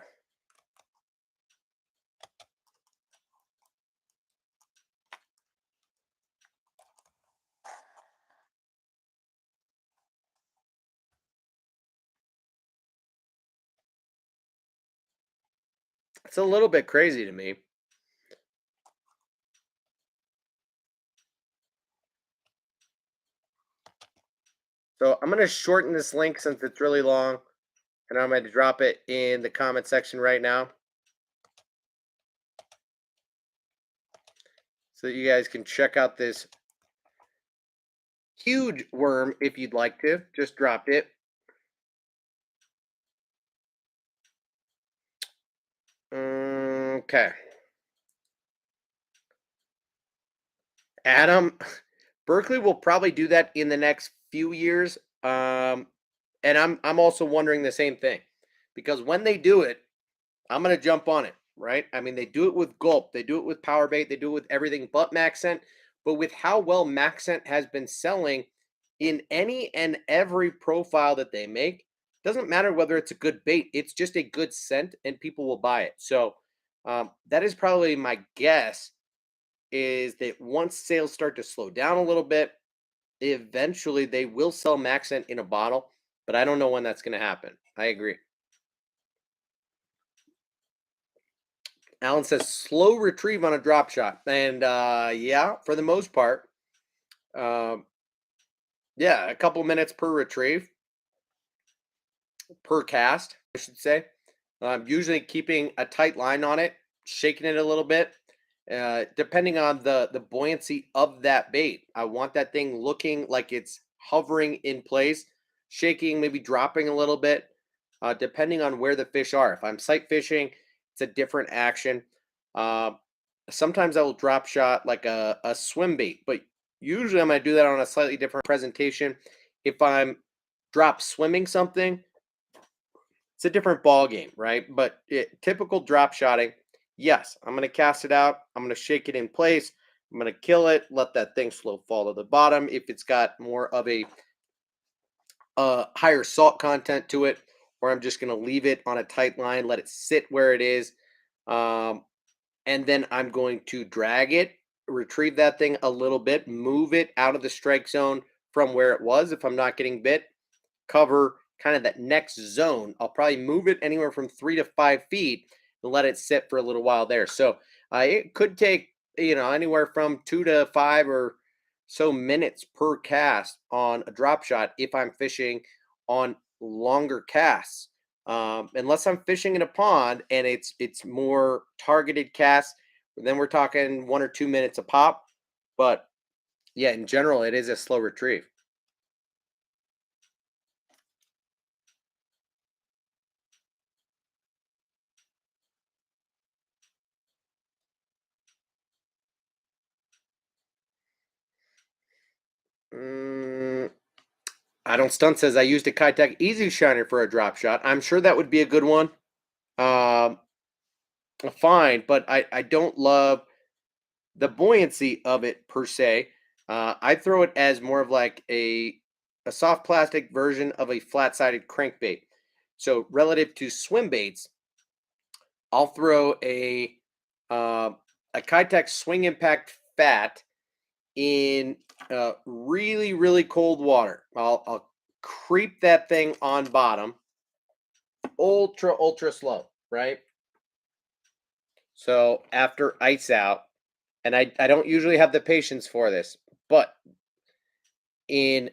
[SPEAKER 1] It's a little bit crazy to me. So I'm going to shorten this link since it's really long, and I'm going to drop it in the comment section right now so that you guys can check out this huge worm if you'd like to. Just dropped it. Okay. Adam, Berkeley will probably do that in the next few years. And I'm also wondering the same thing because when they do it, I'm gonna jump on it, right? I mean, they do it with Gulp, they do it with Power Bait, they do it with everything but Maxent. But with how well Maxent has been selling in any and every profile that they make, doesn't matter whether it's a good bait, it's just a good scent and people will buy it. So that is probably my guess is that once sales start to slow down a little bit, eventually they will sell Maxent in a bottle, but I don't know when that's going to happen. I agree. Alan says slow retrieve on a drop shot, and yeah, for the most part, um, yeah, a couple minutes per retrieve per cast, I should say. Usually keeping a tight line on it, shaking it a little bit, depending on the buoyancy of that bait. I want that thing looking like it's hovering in place, shaking, maybe dropping a little bit, depending on where the fish are. If I'm sight fishing, it's a different action. Uh, Sometimes I will drop shot like a swim bait, but usually I'm going to do that on a slightly different presentation. If I'm drop swimming something, it's a different ball game, right? But typical drop shotting, yes, I'm going to cast it out. I'm going to shake it in place. I'm going to kill it, let that thing slow fall to the bottom. If it's got more of a higher salt content to it, or I'm just going to leave it on a tight line, let it sit where it is. Um, and then I'm going to drag it, retrieve that thing a little bit, move it out of the strike zone from where it was if I'm not getting bit, cover kind of that next zone. I'll probably move it anywhere from 3 to 5 feet and let it sit for a little while there. So it could take, anywhere from 2 to 5 or so minutes per cast on a drop shot if I'm fishing on longer casts. Unless I'm fishing in a pond and it's more targeted casts, then we're talking 1 or 2 minutes a pop. But yeah, in general, it is a slow retrieve. Mm, I don't stunt says I used a Kitech Easy Shiner for a drop shot. I'm sure that would be a good one. Um, Fine, but I don't love. the buoyancy of it per se, I throw it as more of like a soft plastic version of a flat-sided crankbait. So relative to swim baits, I'll throw uh, a Kitech Swing Impact Fat in really really cold water. I'll creep that thing on bottom, ultra slow, right? So after ice out, and I don't usually have the patience for this, but in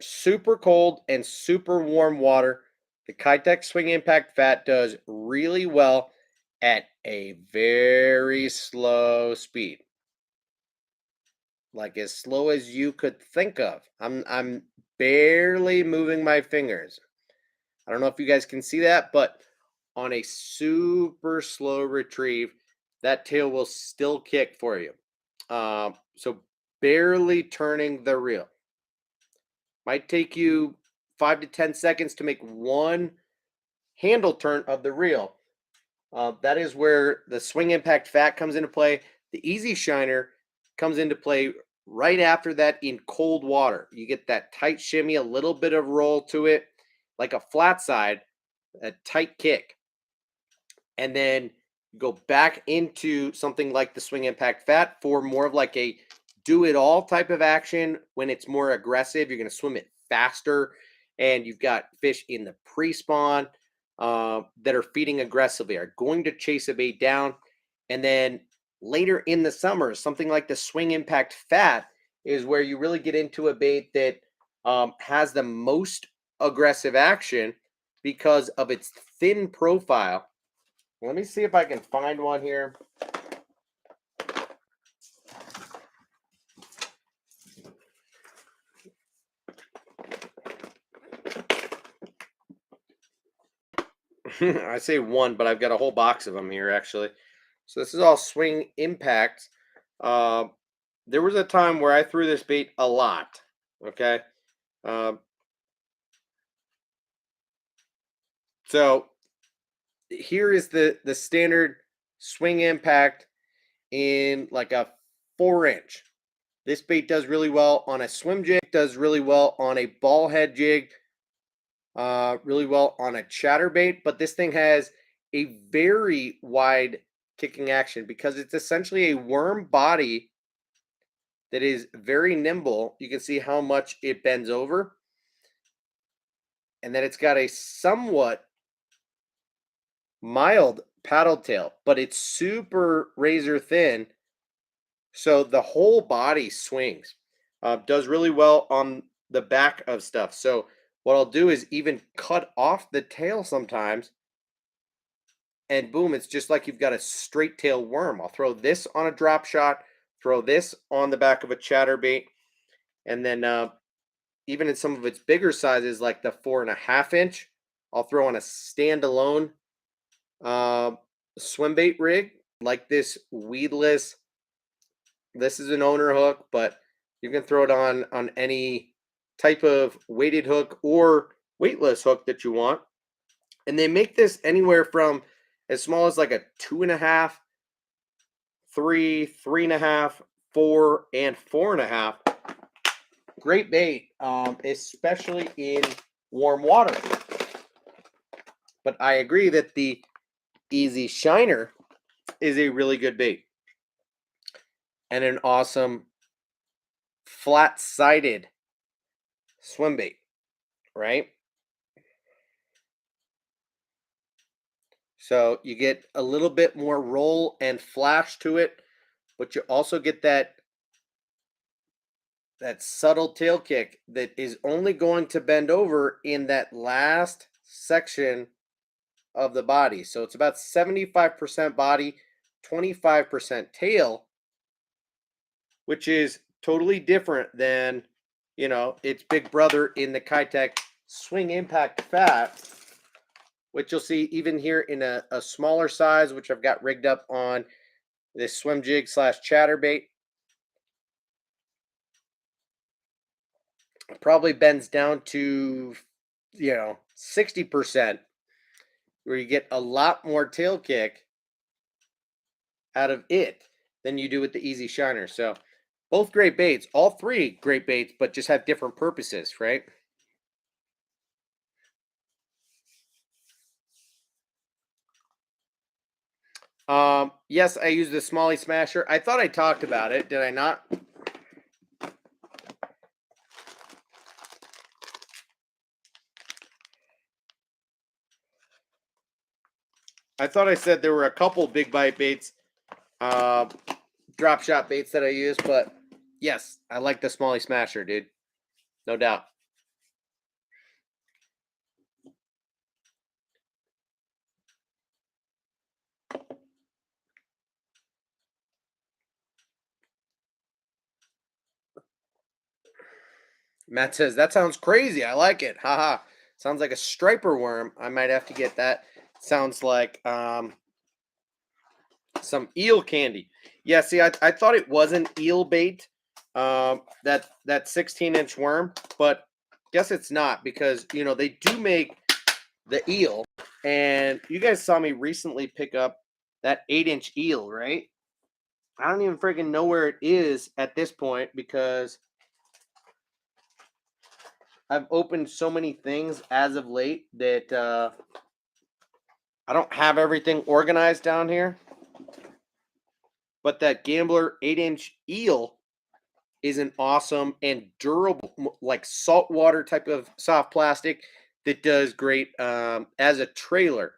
[SPEAKER 1] super cold and super warm water, the Kitech Swing Impact Fat does really well at a very slow speed, like as slow as you could think of. I'm barely moving my fingers. I don't know if you guys can see that, but on a super slow retrieve, that tail will still kick for you. So barely turning the reel. Might take you 5 to 10 seconds to make one handle turn of the reel. That is where the swing impact fat comes into play. The easy shiner comes into play right after that in cold water. You get that tight shimmy, a little bit of roll to it, like a flat side, a tight kick. And then go back into something like the swing impact fat for more of like a do it all type of action. When it's more aggressive, you're going to swim it faster, and you've got fish in the pre-spawn that are feeding aggressively, are going to chase a bait down. And then later in the summer, something like the swing impact fat is where you really get into a bait that has the most aggressive action because of its thin profile. Let me see if I can find one here. I say one, but I've got a whole box of them here actually. So this is all swing impact. Uh, there was a time where I threw this bait a lot. Okay, uh, so here is the standard swing impact in like a 4 inch. This bait does really well on a swim jig. Does really well on a ball head jig. Really well on a chatterbait, but this thing has a very wide kicking action because it's essentially a worm body that is very nimble. You can see how much it bends over, and then it's got a somewhat mild paddle tail, but it's super razor thin, so the whole body swings. Does really well on the back of stuff. So what I'll do is even cut off the tail sometimes, and boom, it's just like you've got a straight tail worm. I'll throw this on a drop shot, throw this on the back of a chatterbait, and then even in some of its bigger sizes, like the 4.5 inch, I'll throw on a standalone uh, swim bait rig, like this weedless. This is an owner hook, but you can throw it on any type of weighted hook or weightless hook that you want. And they make this anywhere from as small as like a 2.5, 3, 3.5, 4, and 4.5. Great bait, especially in warm water. But I agree that the Easy Shiner is a really good bait and an awesome flat-sided swim bait, right? So you get a little bit more roll and flash to it, but you also get that subtle tail kick that is only going to bend over in that last section of the body. So it's about 75% body, 25% tail, which is totally different than, its big brother in the Kitech Swing Impact Fat, which you'll see even here in a smaller size, which I've got rigged up on this swim jig slash chatterbait. Probably bends down to 60%, where you get a lot more tail kick out of it. than you do with the Easy Shiner. So both great baits, all three great baits, but just have different purposes, right? Yes, I use the Smalley Smasher. I thought I talked about it. Did I not? I thought I said there were a couple big bite baits, uh, drop shot baits that I use, but yes, I like the Smalley Smasher, dude. No doubt. Matt says that sounds crazy. I like it. Haha. Sounds like a striper worm. I might have to get that. Sounds like some eel candy. Yeah, see, I thought it was an eel bait, that 16-inch worm, but guess it's not because they do make the eel, and you guys saw me recently pick up that 8-inch eel, right? I don't even freaking know where it is at this point because I've opened so many things as of late that I don't have everything organized down here. But that Gambler 8-inch eel is an awesome and durable, like saltwater type of soft plastic that does great as a trailer,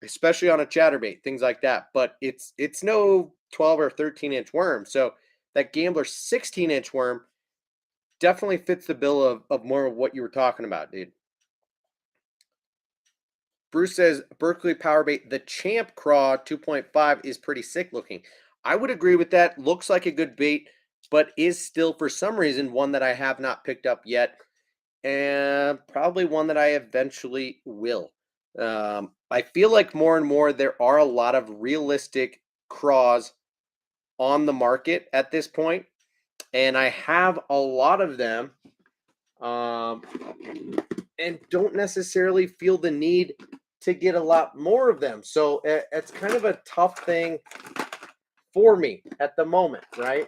[SPEAKER 1] especially on a chatterbait, things like that. But it's no 12 or 13-inch worm. So that Gambler 16-inch worm definitely fits the bill of more of what you were talking about, dude. Bruce says Berkeley Powerbait, the Champ Craw 2.5 is pretty sick looking. I would agree with that. Looks like a good bait, but is still for some reason one that I have not picked up yet, and probably one that I eventually will. I feel like more and more there are a lot of realistic craws on the market at this point, and I have a lot of them, um, and don't necessarily feel the need to get a lot more of them. So it's kind of a tough thing for me at the moment, right?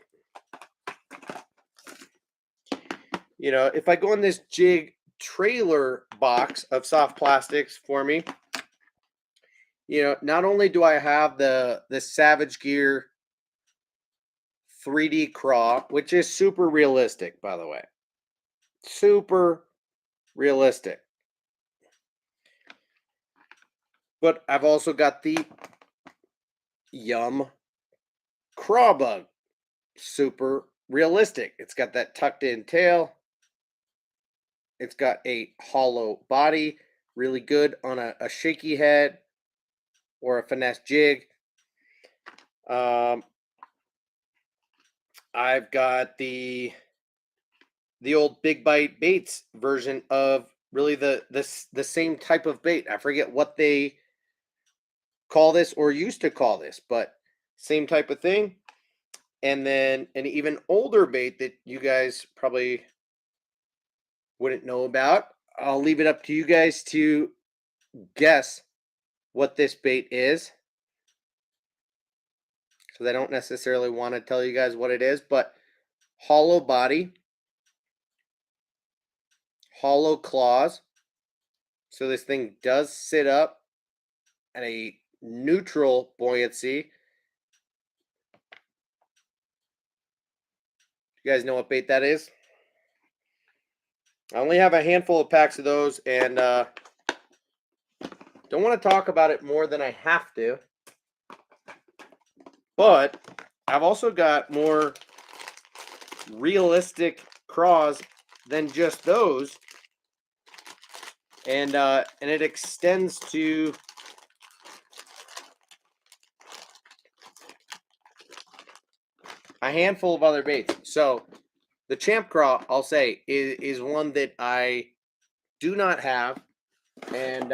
[SPEAKER 1] If I go in this jig trailer box of soft plastics for me, not only do I have the Savage Gear 3D craw, which is super realistic, by the way, super realistic, but I've also got the Yum craw bug, super realistic. It's got that tucked in tail. It's got a hollow body, really good on a shaky head or a finesse jig. I've got the old Big Bite Baits version of really the same type of bait. I forget what they call this or used to call this, but same type of thing. And then an even older bait that you guys probably wouldn't know about. I'll leave it up to you guys to guess what this bait is, because I don't necessarily want to tell you guys what it is, but hollow body, hollow claws. So this thing does sit up at a neutral buoyancy. You guys know what bait that is? I only have a handful of packs of those, and don't want to talk about it more than I have to. But I've also got more realistic craws than just those, and it extends to a handful of other baits. So the Champ Craw, I'll say, is one that I do not have and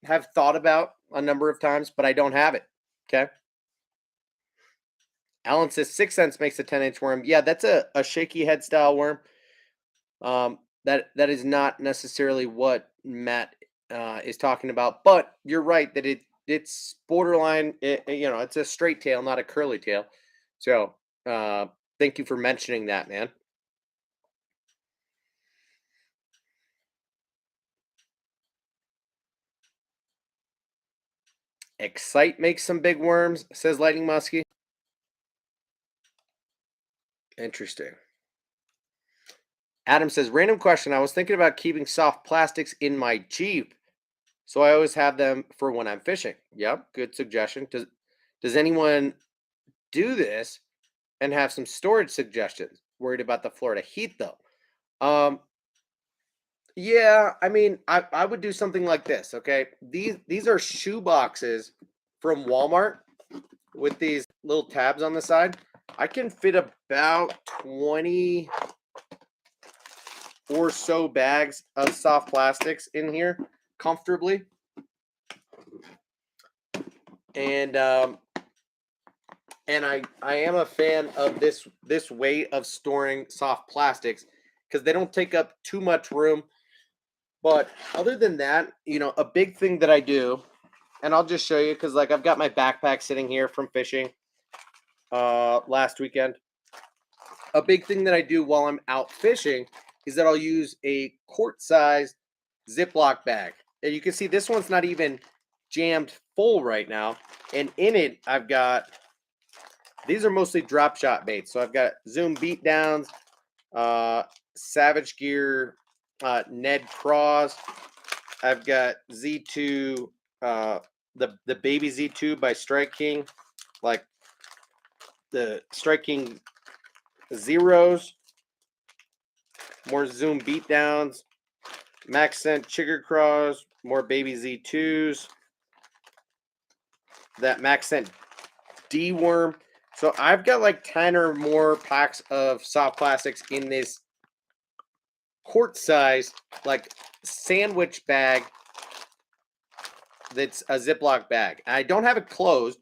[SPEAKER 1] have thought about a number of times, but I don't have it. Okay. Alan says 6 cents makes a 10-inch worm. Yeah, that's a shaky head style worm. That is not necessarily what Matt is talking about, but you're right that it it's borderline. It's a straight tail, not a curly tail. So uh, thank you for mentioning that, man. Excite makes some big worms, says Lightning Muskie. Interesting. Adam says, random question. I was thinking about keeping soft plastics in my Jeep, so I always have them for when I'm fishing. Yep, good suggestion. Does anyone do this and have some storage suggestions? Worried about the Florida heat though. Um, yeah, I mean, I would do something like this. Okay, these are shoe boxes from Walmart with these little tabs on the side. I can fit about 20 or so bags of soft plastics in here comfortably. And I am a fan of this way of storing soft plastics because they don't take up too much room. But other than that, a big thing that I do, and I'll just show you because like I've got my backpack sitting here from fishing last weekend. A big thing that I do while I'm out fishing is that I'll use a quart-sized Ziploc bag. And you can see this one's not even jammed full right now. And in it, I've got, these are mostly drop shot baits. So I've got Zoom beatdowns, Savage Gear, Ned Craws. I've got Z2, the baby Z2 by Strike King, like the Strike King Zeros, more Zoom beatdowns, Max Scent Chigger Craws, more baby Z2s, that Max Scent D Worm. So I've got like 10 or more packs of soft plastics in this quart size, like sandwich bag that's a Ziploc bag. I don't have it closed,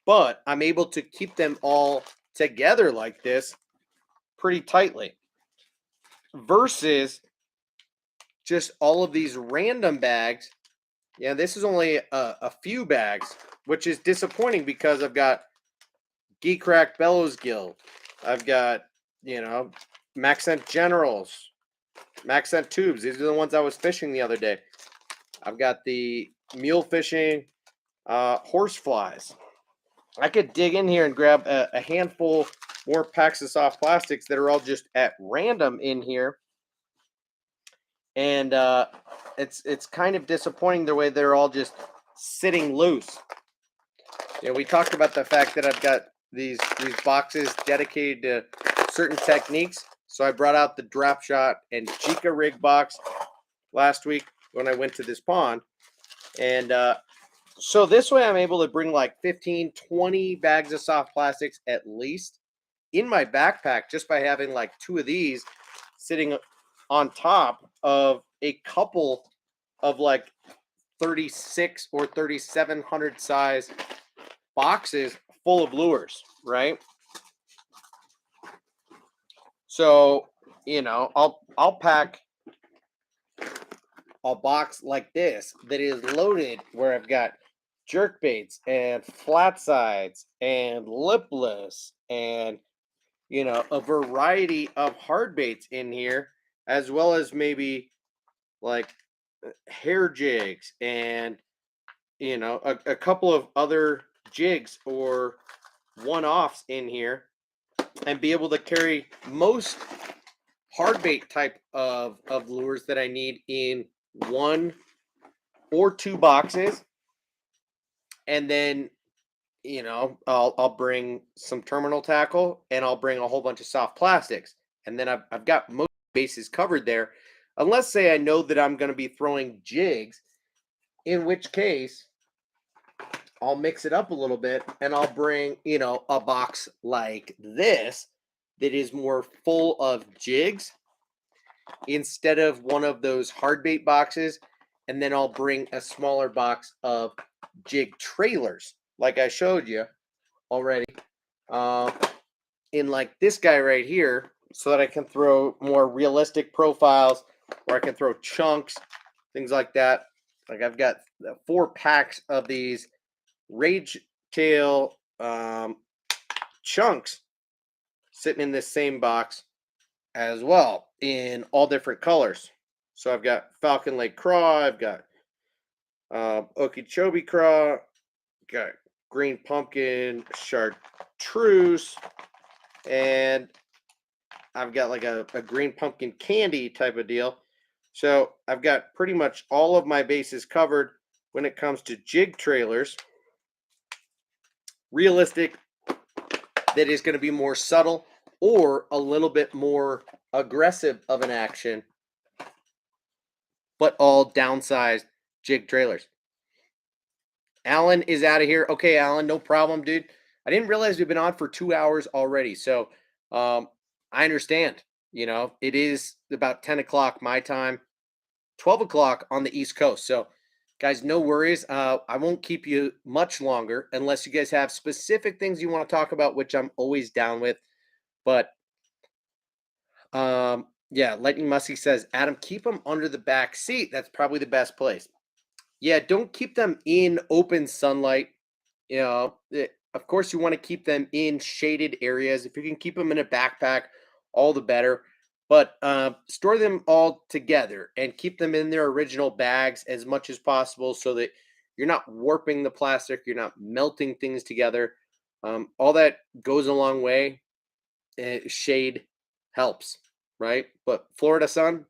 [SPEAKER 1] but I'm able to keep them all together like this pretty tightly. Versus just all of these random bags. Yeah, this is only a few bags, which is disappointing because I've got Geek Crack Bellows Guild. I've got, Max Scent Generals, Max Scent Tubes. These are the ones I was fishing the other day. I've got the mule fishing horse flies. I could dig in here and grab a handful more packs of soft plastics that are all just at random in here. And it's kind of disappointing the way they're all just sitting loose. We talked about the fact that I've got these boxes dedicated to certain techniques. So I brought out the drop shot and Jika rig box last week when I went to this pond. And so this way I'm able to bring like 15, 20 bags of soft plastics at least in my backpack just by having like two of these sitting on top of a couple of like 36 or 3700 size boxes full of lures, right? So, I'll pack a box like this that is loaded where I've got jerk baits and flat sides and lipless and a variety of hard baits in here, as well as maybe like hair jigs and a couple of other jigs or one-offs in here, and be able to carry most hard bait type of lures that I need in one or two boxes. And then I'll bring some terminal tackle and I'll bring a whole bunch of soft plastics, and then I've got most bases covered there, unless say I know that I'm going to be throwing jigs, in which case I'll mix it up a little bit and I'll bring a box like this that is more full of jigs instead of one of those hard bait boxes, and then I'll bring a smaller box of jig trailers like I showed you already, in like this guy right here, so that I can throw more realistic profiles, or I can throw chunks, things like that. Like I've got 4 packs of these Rage Tail chunks sitting in this same box as well in all different colors. So I've got Falcon Lake Craw, I've got Okeechobee Craw, got Green Pumpkin Chartreuse, and I've got like a Green Pumpkin Candy type of deal. So I've got pretty much all of my bases covered when it comes to jig trailers. Realistic, that is going to be more subtle or a little bit more aggressive of an action, but all downsized jig trailers. Alan is out of here. Okay, Alan, no problem, dude. I didn't realize we've been on for 2 hours already. So I understand. You know, it is about 10 o'clock my time, 12 o'clock on the East Coast. So, guys, no worries. I won't keep you much longer unless you guys have specific things you want to talk about, which I'm always down with. But yeah, Lightning Muskie says, Adam, keep them under the back seat. That's probably the best place. Yeah, don't keep them in open sunlight. You know, of course, you want to keep them in shaded areas. If you can keep them in a backpack, all the better. But store them all together and keep them in their original bags as much as possible so that you're not warping the plastic, you're not melting things together. All that goes a long way. Shade helps, right? But Florida sun,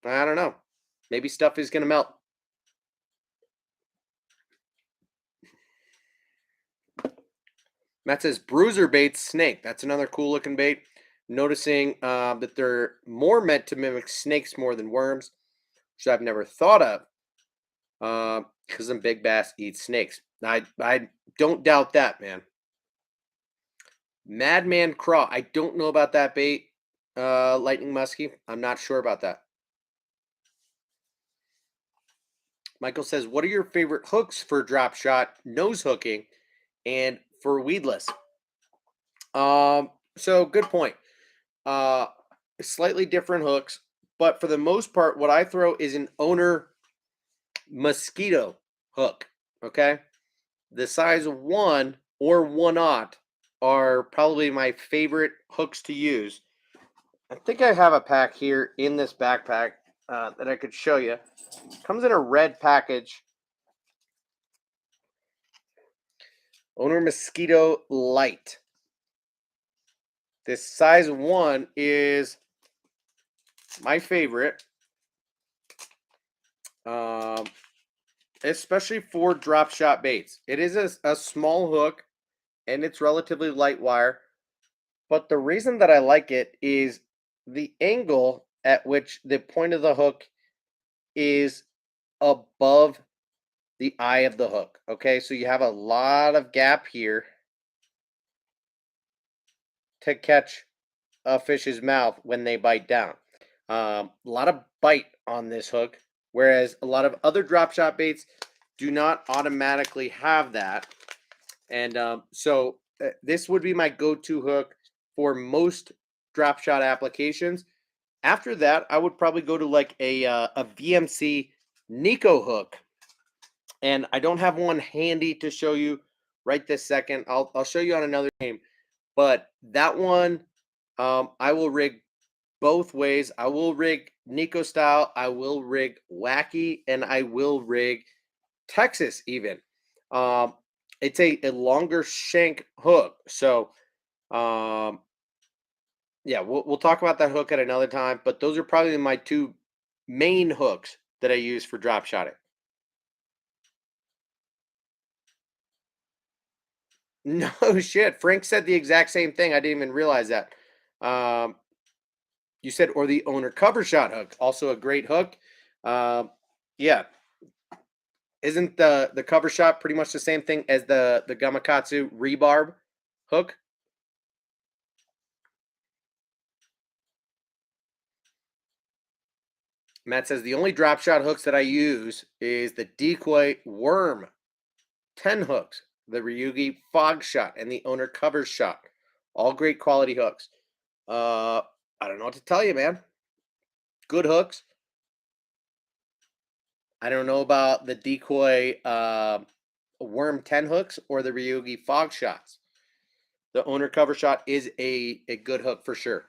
[SPEAKER 1] I don't know. Maybe stuff is going to melt. Matt says bruiser baits snake. That's another cool looking bait. Noticing that they're more meant to mimic snakes more than worms, which I've never thought of. Because some big bass eat snakes. I don't doubt that, man. Madman Craw. I don't know about that bait. Lightning Muskie. I'm not sure about that. Michael says, what are your favorite hooks for drop shot, nose hooking, and for weedless? So good point. Uh, Slightly different hooks, but for the most part, what I throw is an owner mosquito hook. Okay, the size 1 or 1/0 are probably my favorite hooks to use. I think I have a pack here in this backpack that I could show you. Comes in a red package. Owner Mosquito Light. This size 1 is my favorite, especially for drop shot baits. It is a small hook and it's relatively light wire. But the reason that I like it is the angle at which the point of the hook is above the eye of the hook. Okay, so you have a lot of gap here to catch a fish's mouth when they bite down. A lot of bite on this hook, whereas a lot of other drop shot baits do not automatically have that. And so this would be my go-to hook for most drop shot applications. After that, I would probably go to like a VMC Nico hook, and I don't have one handy to show you right this second. I'll show you on another game, but that one I will rig both ways. I will rig Nico style, I will rig wacky, and I will rig Texas even. Um, it's a longer shank hook, so yeah, we'll talk about that hook at another time. But those are probably my two main hooks that I use for drop shotting. No shit. Frank said the exact same thing. I didn't even realize that. Um, you said, or the owner cover shot hook, also a great hook. Um, yeah, isn't the cover shot pretty much the same thing as the Gamakatsu rebarb hook? Matt says the only drop shot hooks that I use is the decoy worm 10 hooks, the Ryugi fog shot, and the owner cover shot. All great quality hooks. Uh, I don't know what to tell you, man. Good hooks. I don't know about the decoy Worm 10 hooks or the Ryogi fog shots. The owner cover shot is a good hook for sure.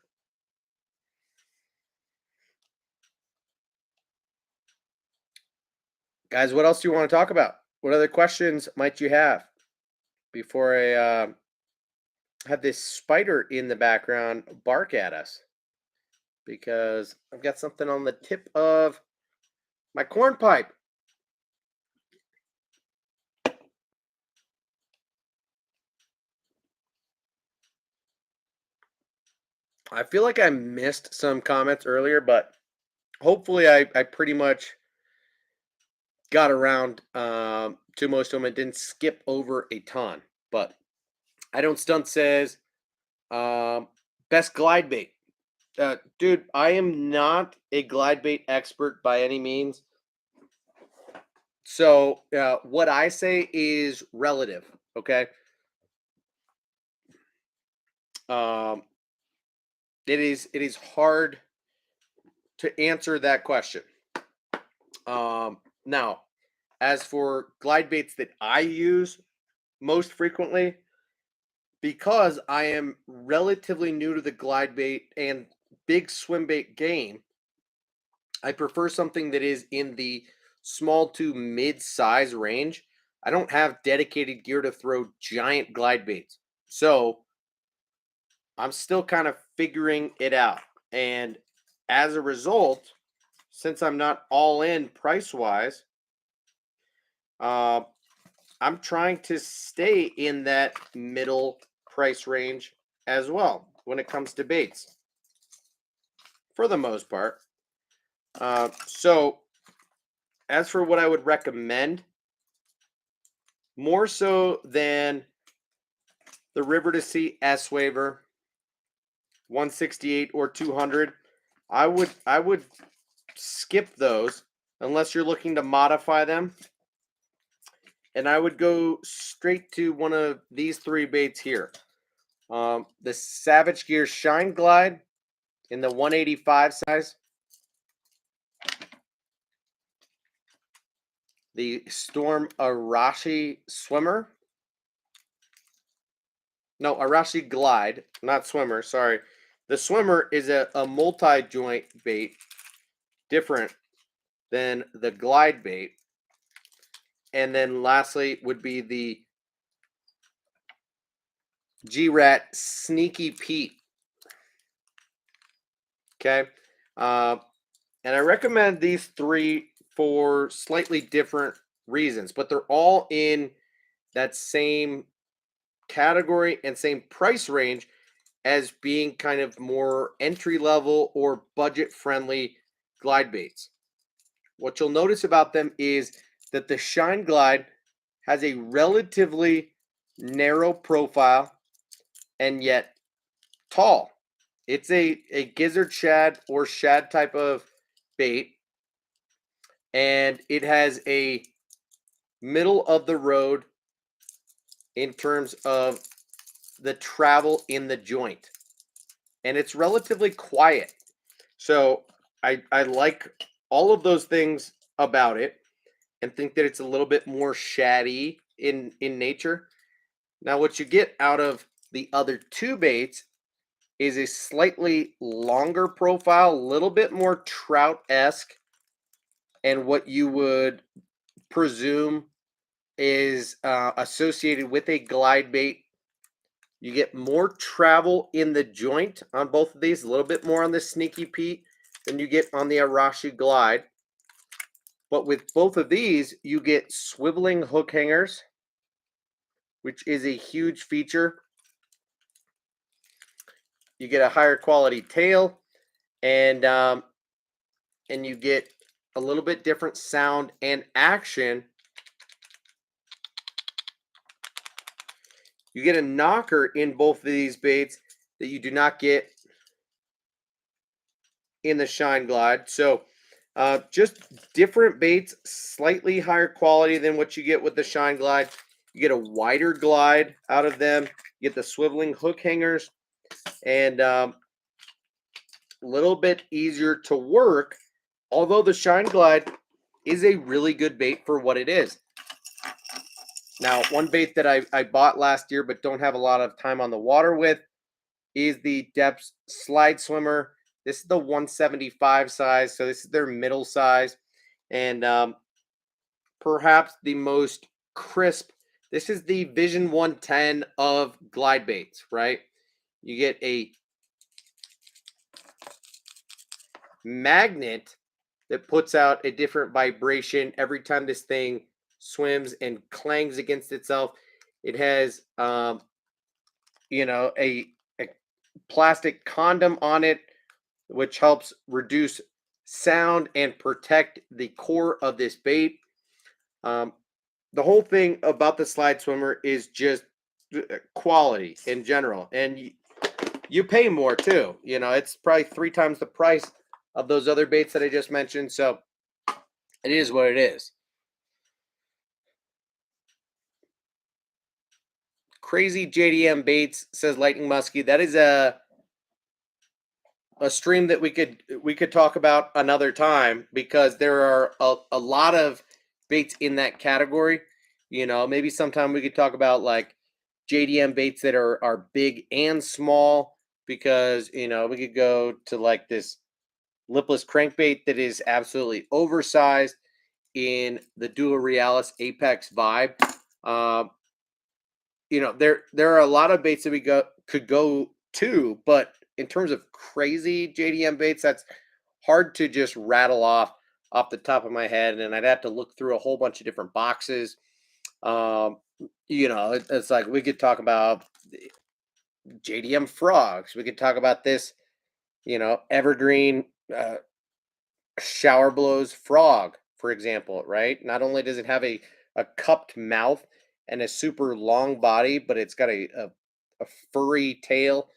[SPEAKER 1] Guys, what else do you want to talk about? What other questions might you have before I have this spider in the background bark at us? Because I've got something on the tip of my corn pipe. I feel like I missed some comments earlier, but hopefully I pretty much got around to most of them and didn't skip over a ton. But I don't stunt says best glide bait. Dude, I am not a glide bait expert by any means. So what I say is relative. Okay. Um, it is hard to answer that question. Now, as for glide baits that I use most frequently, because I am relatively new to the glide bait and big swim bait game, I prefer something that is in the small to mid size range. I don't have dedicated gear to throw giant glide baits. So I'm still kind of figuring it out. And as a result, since I'm not all in price wise, uh, I'm trying to stay in that middle price range as well when it comes to baits, for the most part. So, as for what I would recommend, more so than the River to Sea S Waver 168 or 200, I would skip those unless you're looking to modify them. And I would go straight to one of these three baits here. The Savage Gear Shine Glide in the 185 size. The Storm Arashi Swimmer. No, Arashi Glide, not Swimmer, sorry. The Swimmer is a multi-joint bait, different than the Glide bait. And then lastly would be the G-Rat Sneaky Pete. Okay. And I recommend these three for slightly different reasons, but they're all in that same category and same price range as being kind of more entry level or budget friendly glide baits. What you'll notice about them is that the Shine Glide has a relatively narrow profile and yet tall. It's a gizzard shad or shad type of bait, and it has a middle of the road in terms of the travel in the joint, and it's relatively quiet. So I like all of those things about it and think that it's a little bit more shaddy in nature. Now what you get out of the other two baits is a slightly longer profile, a little bit more trout-esque, and what you would presume is associated with a glide bait. You get more travel in the joint on both of these, a little bit more on the Sneaky Pete than you get on the Arashi Glide. But with both of these, you get swiveling hook hangers, which is a huge feature. You get a higher quality tail, and you get a little bit different sound and action. You get a knocker in both of these baits that you do not get in the Shine Glide. So just different baits, slightly higher quality than what you get with the Shine Glide. You get a wider glide out of them. You get the swiveling hook hangers, and a little bit easier to work, although the Shine Glide is a really good bait for what it is. Now, one bait that I bought last year but don't have a lot of time on the water with is the Depths Slide Swimmer. This is the 175 size, so this is their middle size, and perhaps the most crisp. This is the Vision 110 of glide baits, right? You get a magnet that puts out a different vibration every time this thing swims and clangs against itself. It has, a plastic condom on it, which helps reduce sound and protect the core of this bait. Um, the whole thing about the slide swimmer is just quality in general, and you pay more too. It's probably 3 times the price of those other baits that I just mentioned. So it is what it is. Crazy JDM baits, says Lightning Muskie. That is a stream that we could talk about another time, because there are a lot of baits in that category. Maybe sometime we could talk about like JDM baits that are big and small, because we could go to like this lipless crankbait that is absolutely oversized in the Duo Realis Apex vibe. Um, there are a lot of baits that could go to, but in terms of crazy JDM baits, that's hard to just rattle off the top of my head, and I'd have to look through a whole bunch of different boxes. It's like we could talk about JDM frogs. We could talk about this, evergreen shower blows frog, for example, right? Not only does it have a cupped mouth and a super long body, but it's got a furry tail.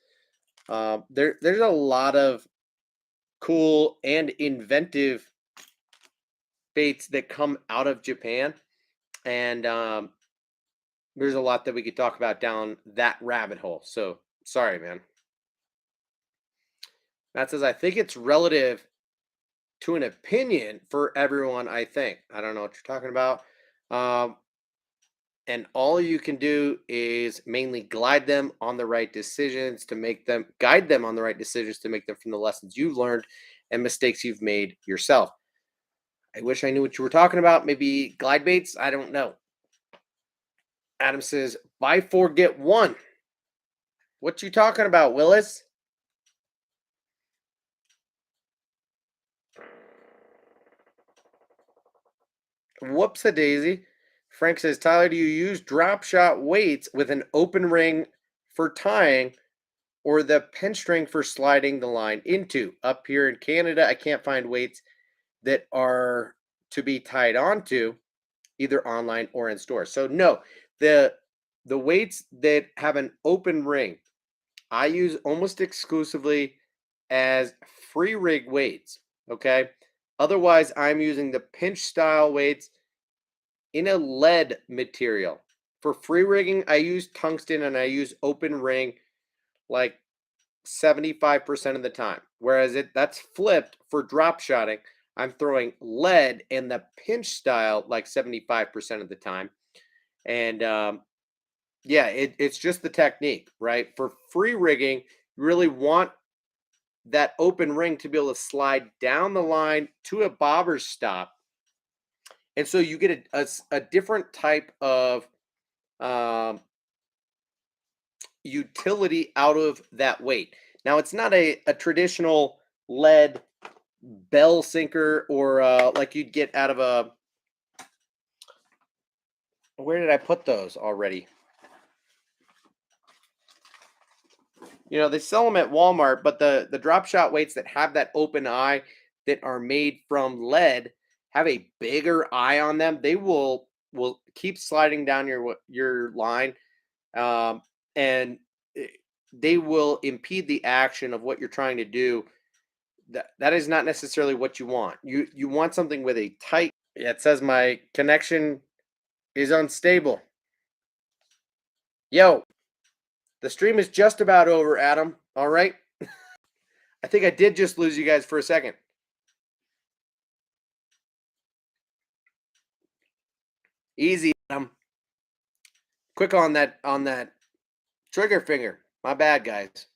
[SPEAKER 1] There's a lot of cool and inventive baits that come out of Japan, and there's a lot that we could talk about down that rabbit hole. So sorry, man. That says I think it's relative to an opinion for everyone. I think I don't know what you're talking about. Um, and all you can do is mainly guide them on the right decisions to make them guide them on the right decisions to make them from the lessons you've learned and mistakes you've made yourself. I wish I knew what you were talking about. Maybe glide baits. I don't know. Adam says buy 4 get 1. What you talking about, Willis? Whoops a daisy. Frank says, Tyler, do you use drop shot weights with an open ring for tying, or the pen string for sliding the line into? Up here in Canada, I can't find weights that are to be tied onto, either online or in store. So no, the weights that have an open ring, I use almost exclusively as free rig weights. Okay. Otherwise, I'm using the pinch style weights in a lead material. For free rigging, I use tungsten and I use open ring like 75% of the time. Whereas that's flipped for drop shotting. I'm throwing lead and the pinch style like 75% of the time. And yeah, it's just the technique, right? For free rigging, you really want that open ring to be able to slide down the line to a bobber stop. And so you get a different type of um, utility out of that weight. Now, it's not a traditional lead bell sinker, or like you'd get out of a. Where did I put those already? They sell them at Walmart, but the drop shot weights that have that open eye that are made from lead have a bigger eye on them. They will keep sliding down your line, and they will impede the action of what you're trying to do. That is not necessarily what you want. You want something with a tight. Yeah, it says my connection is unstable. Yo, the stream is just about over, Adam. All right. I think I did just lose you guys for a second. Easy, Adam. Quick on that trigger finger. My bad, guys.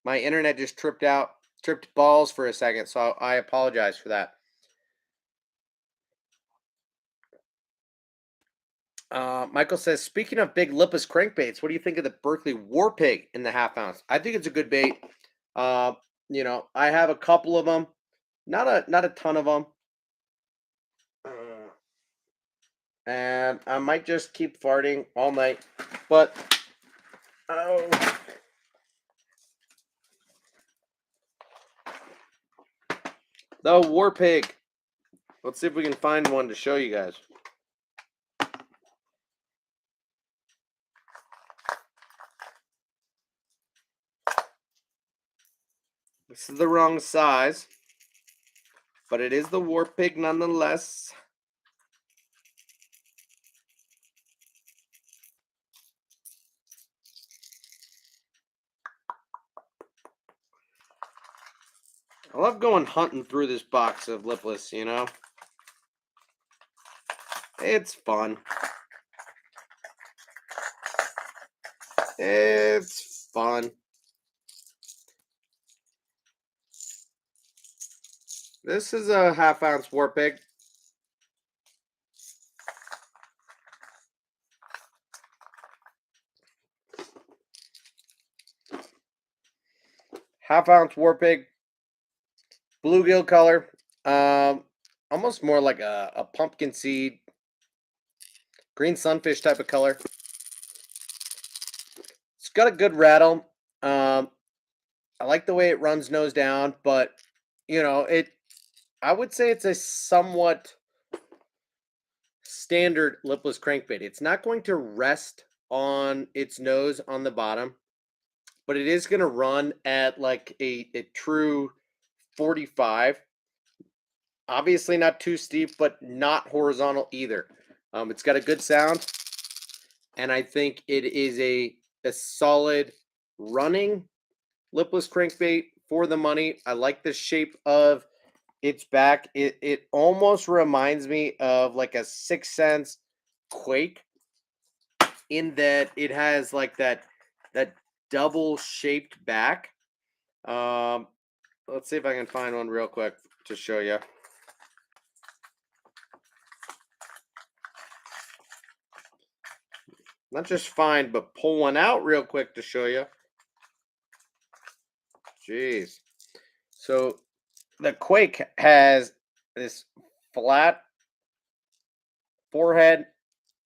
[SPEAKER 1] My internet just tripped balls for a second, so I apologize for that. Michael says, speaking of big lipless crankbaits, what do you think of the Berkeley War Pig in the half ounce? I think it's a good bait. Uh, I have a couple of them, not a ton of them, and I might just keep farting all night. But oh, the War Pig. Let's see if we can find one to show you guys. This is the wrong size, but it is the War Pig nonetheless. I love going hunting through this box of lipless, It's fun. It's fun. This is a half ounce War Pig. Half ounce War Pig. Bluegill color. Almost more like a pumpkin seed. Green sunfish type of color. It's got a good rattle. I like the way it runs nose down, but I would say it's a somewhat standard lipless crankbait. It's not going to rest on its nose on the bottom, but it is going to run at like a true 45. Obviously not too steep, but not horizontal either. It's got a good sound, and I think it is a solid running lipless crankbait for the money. I like the shape of its back. It almost reminds me of like a 6th Sense Quake, in that it has like that double shaped back. Let's see if I can find one real quick to show you. Not just find, but pull one out real quick to show you. Jeez. So the Quake has this flat forehead,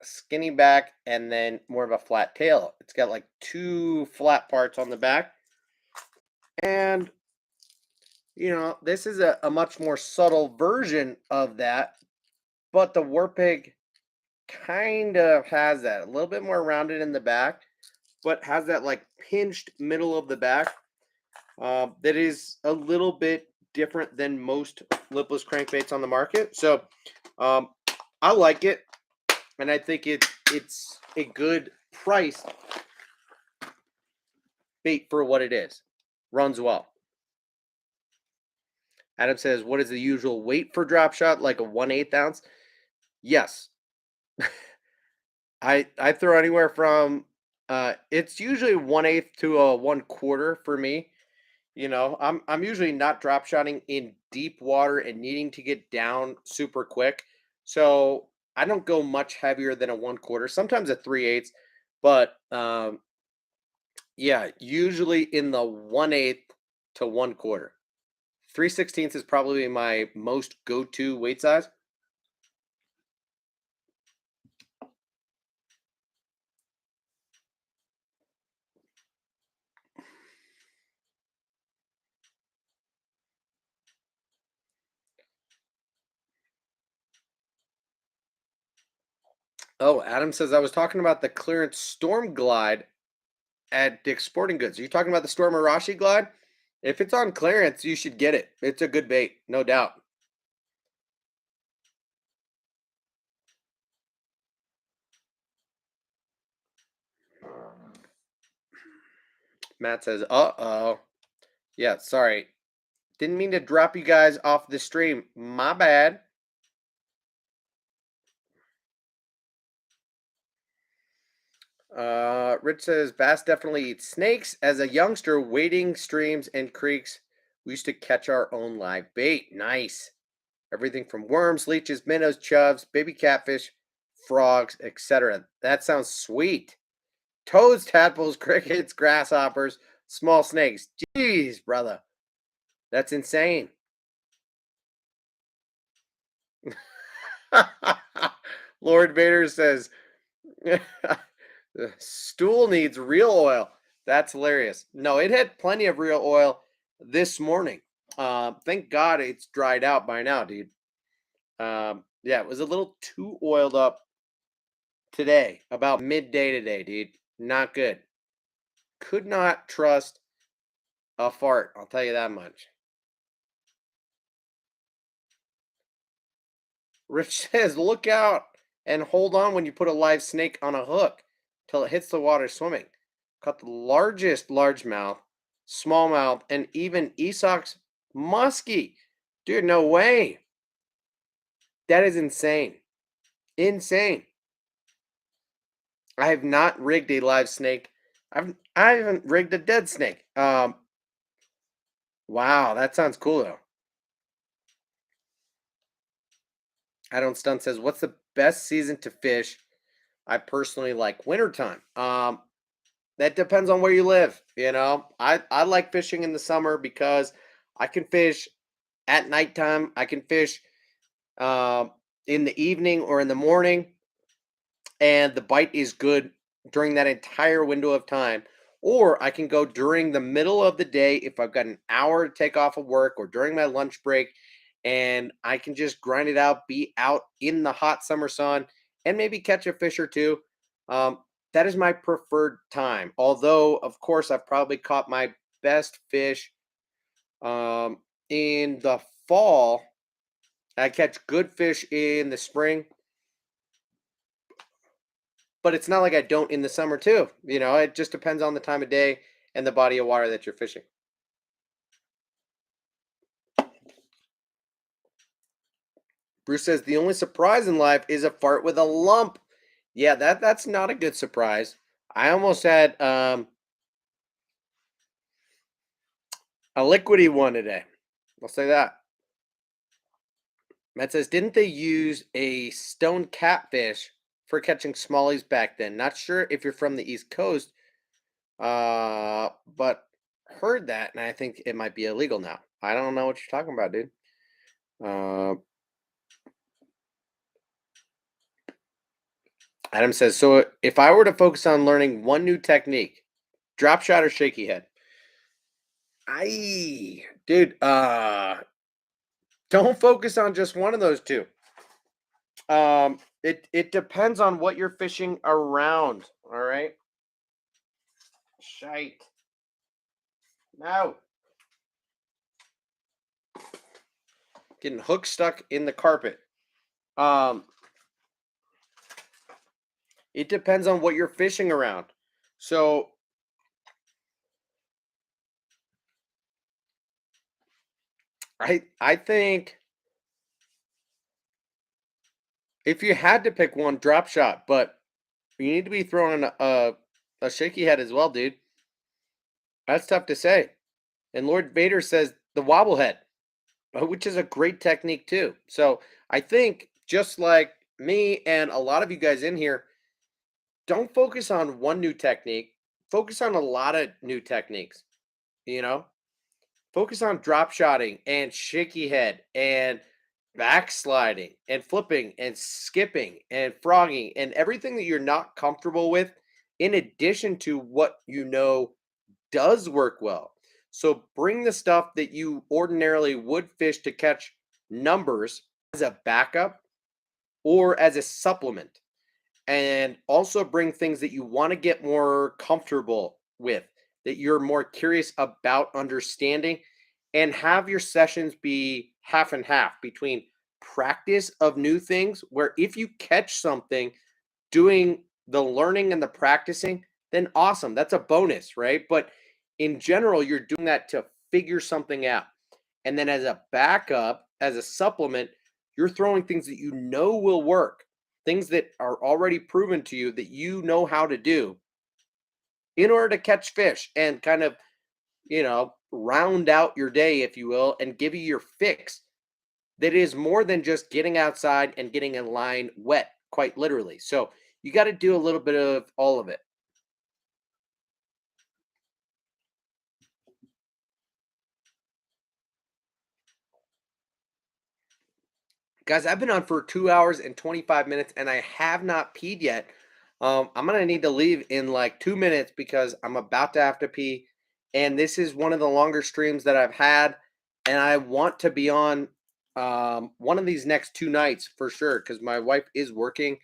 [SPEAKER 1] skinny back, and then more of a flat tail. It's got like 2 flat parts on the back. And, this is a much more subtle version of that. But the War Pig kind of has that. A little bit more rounded in the back, but has that like pinched middle of the back. That is a little bit different than most lipless crankbaits on the market. So I like it, and I think it's a good price bait for what it is. Runs well. Adam says, what is the usual weight for drop shot? Like a 1/8 ounce? Yes. I throw anywhere from it's usually 1/8 to a 1/4 for me. I'm usually not drop shotting in deep water and needing to get down super quick. So I don't go much heavier than a 1/4, sometimes a 3/8, but yeah, usually in the 1/8 to 1/4. 3/16 is probably my most go-to weight size. Oh, Adam says I was talking about the clearance Storm Glide at Dick's Sporting Goods. Are you talking about the Storm Arashi Glide? If it's on clearance, you should get it. It's a good bait, no doubt. Matt says, uh-oh. Yeah, sorry. Didn't mean to drop you guys off the stream. My bad. Rich says bass definitely eat snakes. As a youngster, wading streams and creeks, we used to catch our own live bait. Nice. Everything from worms, leeches, minnows, chubs, baby catfish, frogs, etc. That sounds sweet. Toads, tadpoles, crickets, grasshoppers, small snakes. Jeez, brother. That's insane. Lord Vader says, the stool needs real oil. That's hilarious. No, it had plenty of real oil this morning. Thank God it's dried out by now, dude. Yeah, it was a little too oiled up today, about midday today, dude. Not good. Could not trust a fart. I'll tell you that much. Rich says, look out and hold on when you put a live snake on a hook till it hits the water swimming. Caught the largest largemouth, smallmouth, and even Esox muskie. Dude, no way. That is insane. Insane. I have not rigged a live snake. I haven't rigged a dead snake. Wow, that sounds cool though. I don't stunt says, what's the best season to fish? I personally like wintertime. That depends on where you live. I like fishing in the summer because I can fish at nighttime. I can fish um, in the evening or in the morning, and the bite is good during that entire window of time. Or I can go during the middle of the day if I've got an hour to take off of work or during my lunch break, and I can just grind it out, be out in the hot summer sun, and maybe catch a fish or two. Um, that is my preferred time. Although, of course, I've probably caught my best fish in the fall. I catch good fish in the spring, but it's not like I don't in the summer too. It just depends on the time of day and the body of water that you're fishing. Bruce says the only surprise in life is a fart with a lump. Yeah, that's not a good surprise. I almost had a liquidy one today. I'll say that. Matt says, didn't they use a stone catfish for catching smallies back then? Not sure if you're from the East Coast, but heard that, and I think it might be illegal now. I don't know what you're talking about, dude. Adam says, so if I were to focus on learning one new technique, drop shot or shaky head? Dude, don't focus on just one of those two. It depends on what you're fishing around. All right. Shite. No. Getting hook stuck in the carpet. It depends on what you're fishing around. So I think if you had to pick one, drop shot, but you need to be throwing a shaky head as well, dude. That's tough to say. And Lord Vader says the wobble head, which is a great technique too. So I think just like me and a lot of you guys in here, don't focus on one new technique. Focus on a lot of new techniques. You know, focus on drop shotting and shaky head and backsliding and flipping and skipping and frogging and everything that you're not comfortable with, in addition to what does work well. So bring the stuff that you ordinarily would fish to catch numbers as a backup or as a supplement. And also bring things that you want to get more comfortable with, that you're more curious about understanding, and have your sessions be half and half between practice of new things, where if you catch something doing the learning and the practicing, then awesome. That's a bonus, right? But in general, you're doing that to figure something out. And then as a backup, as a supplement, you're throwing things that will work, things that are already proven to you that you know how to do. in order to catch fish and kind of, round out your day, if you will, and give you your fix. That is more than just getting outside and getting in line wet, quite literally. So you got to do a little bit of all of it. Guys, I've been on for 2 hours and 25 minutes and I have not peed yet. I'm going to need to leave in like 2 minutes because I'm about to have to pee. And this is one of the longer streams that I've had. And I want to be on one of these next 2 nights for sure because my wife is working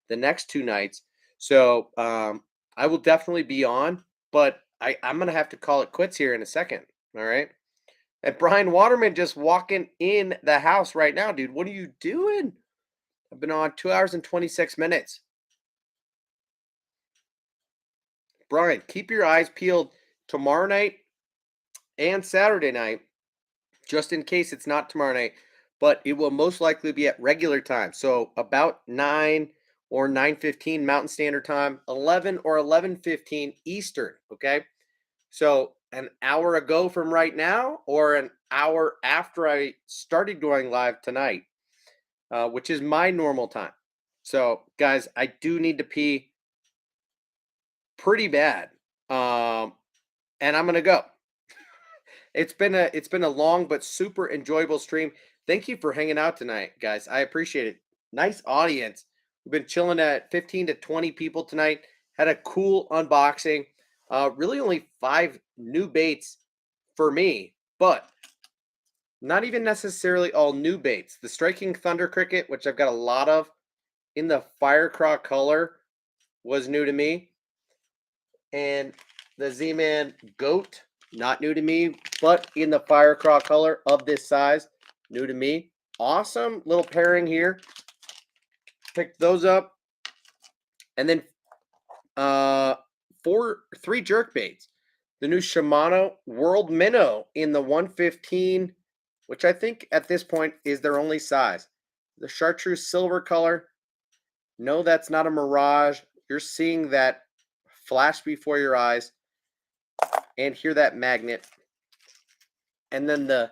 [SPEAKER 1] the next 2 nights. So I will definitely be on, but I'm going to have to call it quits here in a second. All right. And Brian Waterman just walking in the house right now, dude. What are you doing? I've been on 2 hours and 26 minutes. Brian, keep your eyes peeled tomorrow night and Saturday night, just in case it's not tomorrow night, but it will most likely be at regular time. So about 9 or 9:15 Mountain Standard Time, 11 or 11:15 Eastern, okay? So an hour ago from right now, or an hour after I started going live tonight, which is my normal time. So, guys, I do need to pee pretty bad, and I'm gonna go. It's been a long but super enjoyable stream. Thank you for hanging out tonight, guys. I appreciate it. Nice audience. We've been chilling at 15 to 20 people tonight. Had a cool unboxing. Really only 5 new baits for me, but not even necessarily all new baits. The Striking Thunder Cricket, which I've got a lot of in the Firecraw color, was new to me. And the Z-Man Goat, not new to me, but in the Firecraw color of this size, new to me. Awesome little pairing here. Picked those up. And then three jerk baits. The new Shimano World Minnow in the 115, which I think at this point is their only size. The chartreuse silver color. No, that's not a mirage. You're seeing that flash before your eyes and hear that magnet. And then the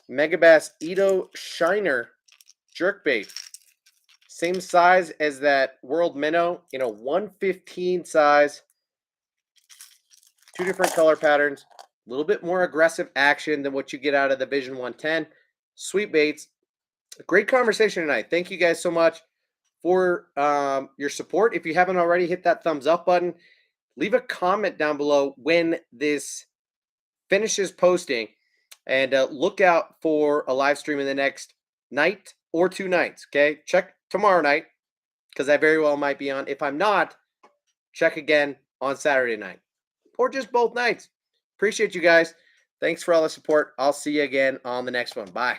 [SPEAKER 1] Megabass Edo Shiner jerkbait. Same size as that World Minnow in a 115 size. Two different color patterns. A little bit more aggressive action than what you get out of the Vision 110. Sweet baits. Great conversation tonight. Thank you guys so much for your support. If you haven't already, hit that thumbs up button. Leave a comment down below when this finishes posting. And look out for a live stream in the next night or 2 nights, okay? Check tomorrow night because I very well might be on. If I'm not, check again on Saturday night or just both nights. Appreciate you guys. Thanks for all the support. I'll see you again on the next one. Bye.